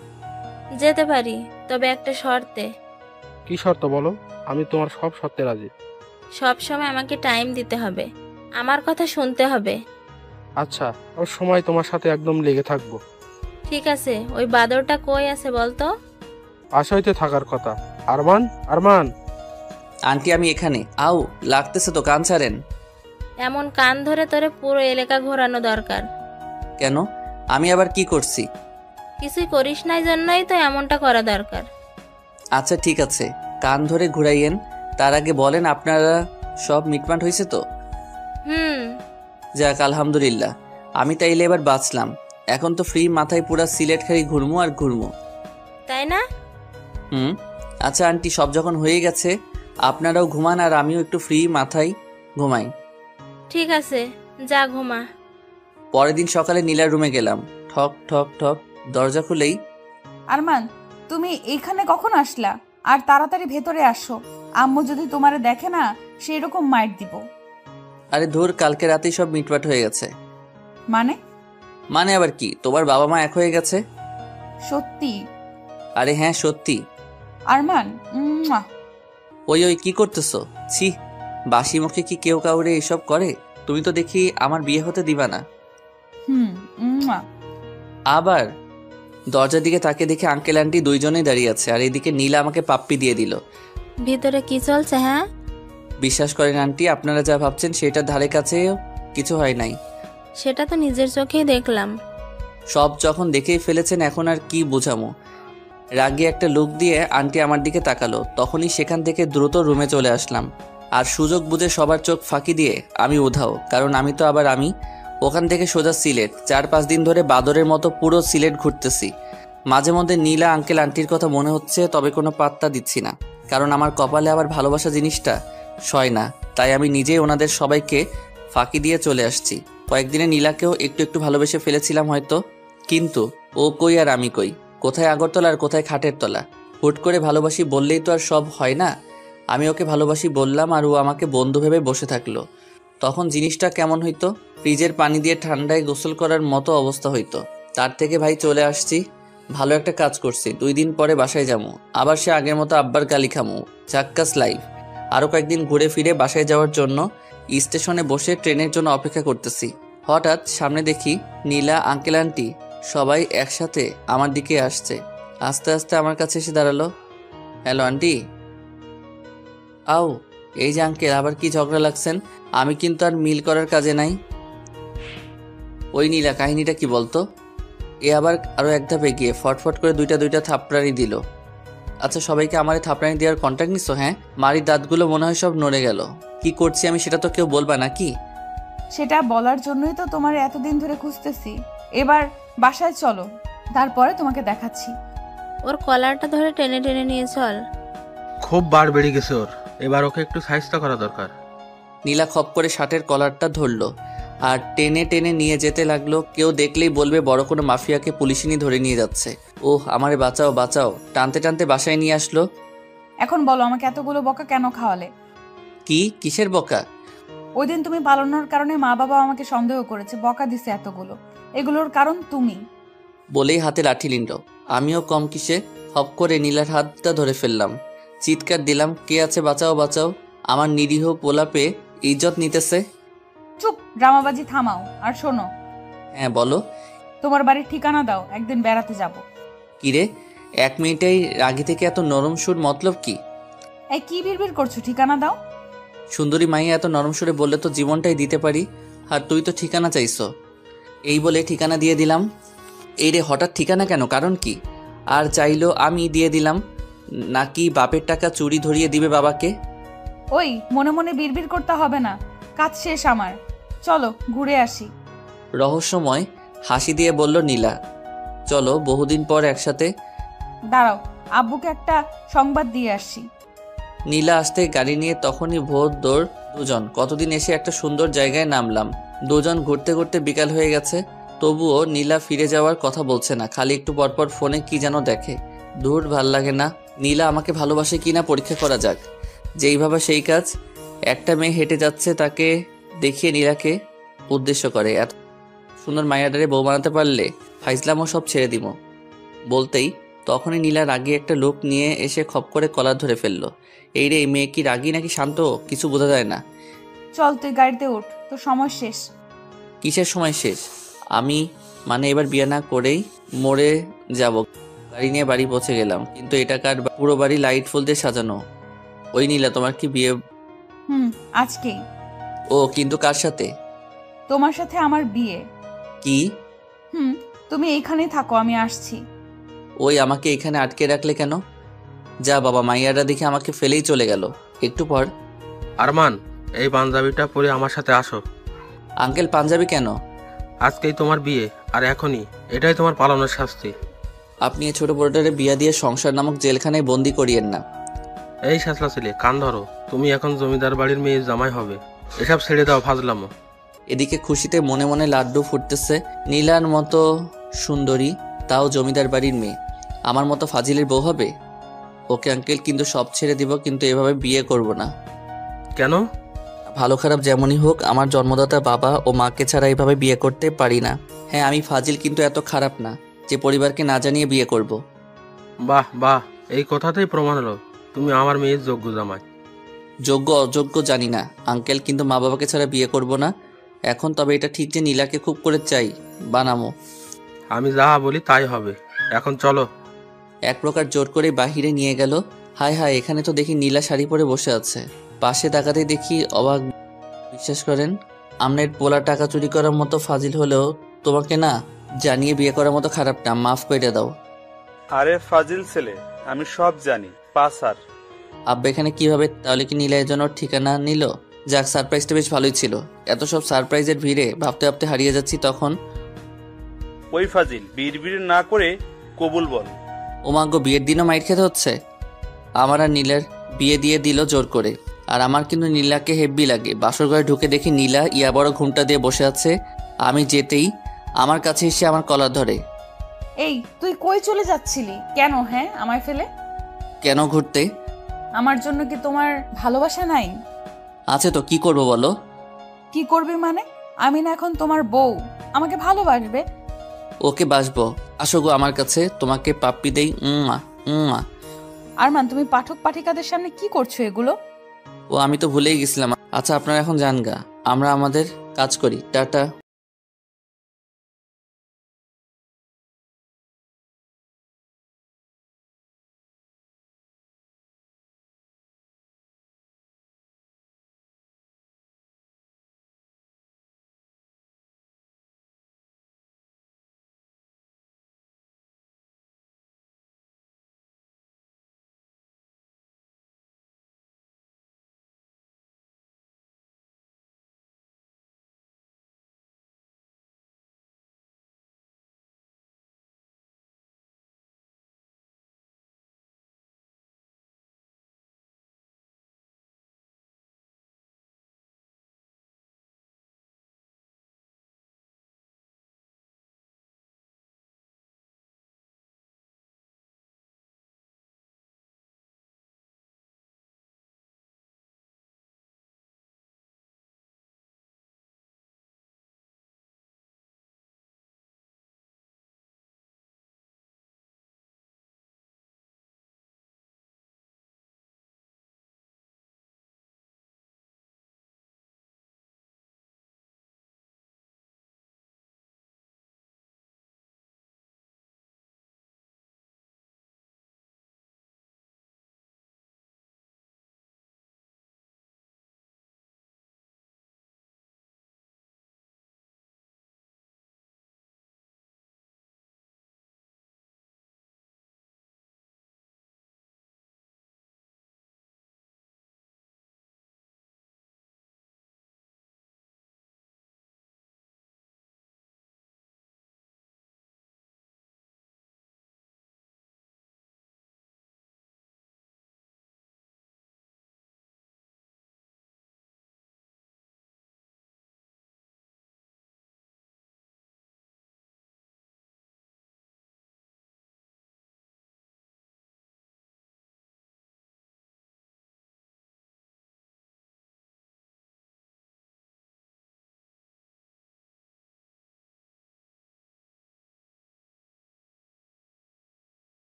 যেতে পারি, তবে একটা শর্তে। কি শর্ত বলো? আমি তোমার সব শর্তে রাজি। সব সময় আমাকে টাইম দিতে হবে, আমার কথা শুনতে হবে। আচ্ছা, সব সময় তোমার সাথে একদম লেগে থাকবো। ঠিক আছে, ওই বাদরটা কই আছে বলতো? আশাইতে থাকার কথা। আরমান, আরমান। আন্টি আমি এখানে। আউ, লাগতেছে তো, কান ছাড়েন। এমন কান ধরে তোরে পুরো এলাকা ঘোরানো দরকার। কেন? আমি আবার কি করছি? কিছুই করিস নাই জন্যই তো এমনটা করা দরকার। আচ্ছা ঠিক আছে, কান ধরে ঘুরাইয়েন। তার আগে বলেন আপনারা সব মিটমাট হয়েছে তো? হুম। যাক আলহামদুলিল্লাহ, আমি তাইলে এবার বাঁচলাম। এখন তো ফ্রি মাথায় পুরা সিলেট খালি ঘুরমু আর ঘুরমু, তাই না? হুম। আচ্ছা আন্টি, সব যখন হয়ে গেছে আপনারাও ঘুমান আর আমিও একটু ফ্রি মাথায় ঘুমাই। ঠিক আছে, যা ঘুমা। পরের দিন সকালে নীলার রুমে গেলাম। ঠক ঠক ঠক, দরজা খুলেই। আরমান, তুমি এখানে কখন আসলা? আর তাড়াতাড়ি ভেতরে আসো, আম্মু যদি তোমারে দেখে না সেই রকম মাইর দিব। আরে ধুর, কালকে রাতেই সব মিটমাট হয়ে গেছে। মানে আবার কি, তোমার বাবা মা এক হয়ে গেছে। সত্যি? আরে হ্যাঁ সত্যি। আরমান, ওই কি করতেছো? ছি, বাসি মুখে কি কেউ কাউরে এসব করে? তুমি তো দেখি আমার বিয়ে হতে দিবা না। আবার দরজার দিকে তাকে দেখে আঙ্কেল আন্টি দুইজনেই দাঁড়িয়ে আছে, আর এদিকে নীলা আমাকে পাপ্পি দিয়ে দিল। ভিতরে কি চলছে? হ্যাঁ, বিশ্বাস করেন আন্টি, আপনারা যা ভাবছেন সেটার ধারে কাছেও কিছু হয় নাই। সেটা তো নিজের চোখেই দেখলাম। সব যখন দেখেই ফেলেছেন এখন আর কি বোঝামো। রাগে একটা লুক দিয়ে আন্টি আমার দিকে তাকালো, তখনই সেখান থেকে দ্রুত রুমে চলে আসলাম। আর সুযোগ বুঝে সবার চোখ ফাঁকি দিয়ে আমি উধাও, কারণ আমি তো আবার আমি। ওখান থেকে সোজা সিলেট। 4-5 দিন ধরে বাদরের মতো পুরো সিলেট ঘুরতেছি। মাঝে মধ্যে নীলা আঙ্কেল আন্টির কথা মনে হচ্ছে, তবে কোনো পাত্তা দিচ্ছি না, কারণ আমার কপালে আবার ভালোবাসা জিনিসটা সয় না। তাই আমি নিজেই ওনাদের সবাইকে ফাঁকি দিয়ে চলে আসছি। কয়েকদিনে নীলাকেও একটু একটু ভালোবেসে ফেলেছিলাম হয়তো, কিন্তু ও কই আর আমি কই, কোথায় আগরতলা আর কোথায় খাটের তলা। হুট করে ভালোবাসি বললেই তো আর সব হয় না। আমি ওকে ভালোবাসি বললাম আর ও আমাকে বন্ধু ভেবে বসে থাকলো। তখন জিনিসটা কেমন হইতো? ফ্রিজের পানি দিয়ে ঠান্ডায় গোসল করার মতো অবস্থা হইতো। তার থেকে ভাই চলে আসছি, ভালো একটা কাজ করছি। 2 দিন পরে বাসায় যাবো, আবার সে আগের মতো আব্বার গালি খামু। চাক্কাস লাইফ। আরও কয়েকদিন ঘুরে ফিরে বাসায় যাওয়ার জন্য স্টেশনে বসে ট্রেনের জন্য অপেক্ষা করতেছি। হঠাৎ সামনে দেখি নীলা, আঙ্কেল আন্টি সবাই একসাথে আমার দিকে আসছে। আস্তে আস্তে আমার কাছে এসে দাঁড়ালো। Hello aunty. আও, এই যে আঙ্কেল, আবার কি ঝগড়া লাগছেন? আমি কিন্তু আর মিল করার কাজে নাই। ওই নীলা, কাহিনীটা কি বলতো? এ আবার আরো এক ধাপ এগিয়ে ফটফট করে দুইটা থাপড়ানি দিল। আচ্ছা, সবাইকে আমারে থাপড়ানি দেওয়ার কন্ট্যাক্ট নিছো? হ্যাঁ, মারির দাঁতগুলো মনে হয় সব নড়ে গেল। কি করছি আমি সেটা তো কেউ বলবা নাকি? সেটা বলার জন্যই তো তোমার এতদিন ধরে খুঁজতেছি। এবার বাসায় চলো, তারপরে তোমাকে দেখাচ্ছি। ওর কলারটা ধরে টেনে টেনে নিয়ে চল। খুব বার বেড়ে গেছে ওর, এবার ওকে একটু সাহায্য করা দরকার। নীলা খপ করে শার্টের কলারটা ধরলো আর টেনে টেনে নিয়ে যেতে লাগলো। কেউ দেখলেই বলবে বড় কোনো মাফিয়াকে পুলিশিনি ধরে নিয়ে যাচ্ছে। ওহ, আমারে বাঁচাও বাঁচাও। টানতে টানতে বাসায় নিয়ে আসলো। এখন বলো, আমাকে এতগুলো বকা কেন খাওয়ালে? কি? কিসের বকা? ওই দিন তুমি পালানোর কারণে মা বাবা আমাকে সন্দেহ করেছে, বকা দিছে এতগুলো। এগুলোর কারণ তুমি। বলেই হাতে লাঠি নিল। আমিও কম কিসে, হপ করে নীলার হাতটা ধরে ফেললাম। চিৎকার দিলাম, কে আছে, বাঁচাও বাঁচাও। আমার নিরীহ পোলাপে ইজ্জত নিতেছে। চুপ, ড্রামাবাজি থামাও। আর শোনো, হ্যাঁ বলো। তোমার বাড়ির ঠিকানা দাও, একদিন বেড়াতে যাব। কিরে, 1 মিনিটেই রাগি থেকে এত নরম সুর, মতলব কি? এই কি বিড়বিড় করছো? ঠিকানা দাও। সুন্দরী মাইয়া এত নরম সুরে বললে তো জীবনটাই দিতে পারি। আর তুই তো ঠিকানা চাইছো। এই বলে ঠিকানা দিয়ে দিলাম। এই রে, হঠাৎ ঠিকানা কেন? কারণ কি? আর চাইলো আমি দিয়ে দিলাম, নাকি বাপের টাকা চুরি ধরিয়ে দিবে বাবাকে? ওই মনে মনে বিড়বিড় করতে হবে না, কাজ শেষ আমার। চলো ঘুরে আসি। রহস্যময় হাসি দিয়ে বলল নীলা, চলো, বহুদিন পর একসাথে। দাঁড়াও, আব্বুকে একটা সংবাদ দিয়ে আসছি। নীলা আসতে গাড়ি নিয়ে তখনই ভোর দৌড় দুজন। কতদিন এসে একটা সুন্দর জায়গায় নামলাম। দুজন ঘুরতে ঘুরতে বিকাল হয়ে গেছে, তবুও নীলা ফিরে যাওয়ার কথা বলছে না। খালি একটু পরপর ফোনে কি যেন দেখে। দূর, ভাল লাগে না। নীলা আমাকে ভালোবাসে কিনা পরীক্ষা করা যাক। যেই ভাবা সেই কাজ। একটা মেয়ে হেঁটে যাচ্ছে, তাকে দেখিয়ে নীলাকে উদ্দেশ্য করে, এত সুন্দর মায়াডারে বউ বানাতে পারলে ফাইজলামও সব ছেড়ে দিব। বলতেই তখনই নীলা রাগী একটা লোক নিয়ে এসে খপ করে কলার ধরে ফেললো। এই রে, মেয়ে কি রাগী নাকি শান্ত কিছু বোঝা যায় না। চল তুই গাড়িতে ওঠ, তোর সময় শেষ। কিসের সময় শেষ? আমি মানে এবার বিয়ে না করেই মরে যাব। গাড়ি নিয়ে বাড়ি পৌঁছে গেলাম, কিন্তু এটা কার? পুরো বাড়ি লাইট ফুল দিয়ে সাজানো। ওই নীলা, তোমার কি বিয়ে? আজকেই। ও, কিন্তু কার সাথে? তোমার সাথে আমার বিয়ে। কি? তুমি এইখানেই থাকো, আমি আসছি। ওই, আমাকে এখানে আটকে রাখলে কেন? যা বাবা, মাইয়ারা দেখে আমাকে ফেলেই চলে গেল। একটু পর, আরমান, এই পাঞ্জাবিটা পরে আমার সাথে আসো। আঙ্কেল, পাঞ্জাবি কেন? আজকেই তোমার বিয়ে, আর এখনই এটাই তোমার পালানোর শাস্তি। আপনি এই ছোট বড়টারে বিয়া দিয়ে সংসার নামক জেলখানায় বন্দি করিয়েন না। এই শাসলা ছেলে, কান ধরো। তুমি এখন জমিদার বাড়ির মেয়ে জামাই হবে। এসব ছেড়ে দাও ফাজলামো। এদিকে খুশিতে মনে মনে লাড্ডু ফুটতেছে। নীলার মতো সুন্দরী, তাও জমিদার বাড়ির মেয়ে, আমার মতো ফাজিলের বউ হবে। ওকে আঙ্কেল, কিন্তু সব ছেড়ে দিব, কিন্তু এভাবে বিয়ে করব না। কেন? ভালো খারাপ যেমনই হোক, আমার জন্মদাতা বাবা ও মাকে ছাড়া এইভাবে বিয়ে করতে পারি না। হ্যাঁ, আমি ফাজিল, কিন্তু এত খারাপ না যে পরিবারকে না জানিয়ে বিয়ে করব। বাহ বাহ, এই কথাতেই প্রমাণ হলো তুমি আমার মেয়ের যোগ্য জামাই। যোগ্য অযোগ্য জানি না আঙ্কেল, কিন্তু মা বাবাকে ছাড়া বিয়ে করব না এখন। তবে এটা ঠিক যে নীলাকে খুব করে চাই, বানামো। আমি যা বলি তাই হবে। এখন চলো। এক প্রকার জোর করে বাহিরে নিয়ে গেল। হায় হায়, এখানে তো দেখি নীলা শাড়ি পরে বসে আছে। পাশে তাকাতেই দেখি অবাক। বিশ্বাস করেন, আমনের পোলা টাকা চুরি করার মতো ফাজিল হলেও তোমাকে না জানিয়ে বিয়ে করার মতো খারাপ না, মাফ করে দাও। আরে ফাজিল ছেলে, আমি সব জানি, পাস। আর আব্বা এখানে কিভাবে? তাহলে কি নীলা এর জন্য ঠিকানা নিল? যাক, সারপ্রাইজটা বেশ ভালোই ছিল। এত সব সারপ্রাইজের ভিড়ে ভাবতে ভাবতে হারিয়ে যাচ্ছি। তখন ওই ফাজিল বিড়বিড় না করে কবুল বল। ওমাগ্য, বিয়ের দিনও মাইর খেতে হচ্ছে। আমার আর নীলার বিয়ে দিয়ে দিল জোর করে। আর আমার কিন্তু নীলাকে হেব্বি লাগে। বাসর ঘরে ঢুকে দেখি নীলা ইয়া বড় ঘুমটা দিয়ে বসে আছে। আমি যেতেই আমার কাছে এসে আমার কলার ধরে। এই তুই কই চলে যাচ্ছিলি? কেন? হ্যাঁ, আমায় ফেলে? কেন ঘুরতে? আমার জন্য কি তোমার ভালোবাসা নাই? আছে তো, কি করবো বলো? কি করবি মানে? আমি না এখন তোমার বউ, আমাকে ভালোবাসবে? ওকে বাসবো, আসো গো আমার কাছে, তোমাকে পাপ্পি দেই। আরমান, তুমি পাঠক পাঠিকাদের সামনে কি করছো এগুলো? ও, আমি তো ভুলেই গেছিলাম। আচ্ছা, আপনারা এখন যান গা, আমরা আমাদের কাজ করি। টাটা।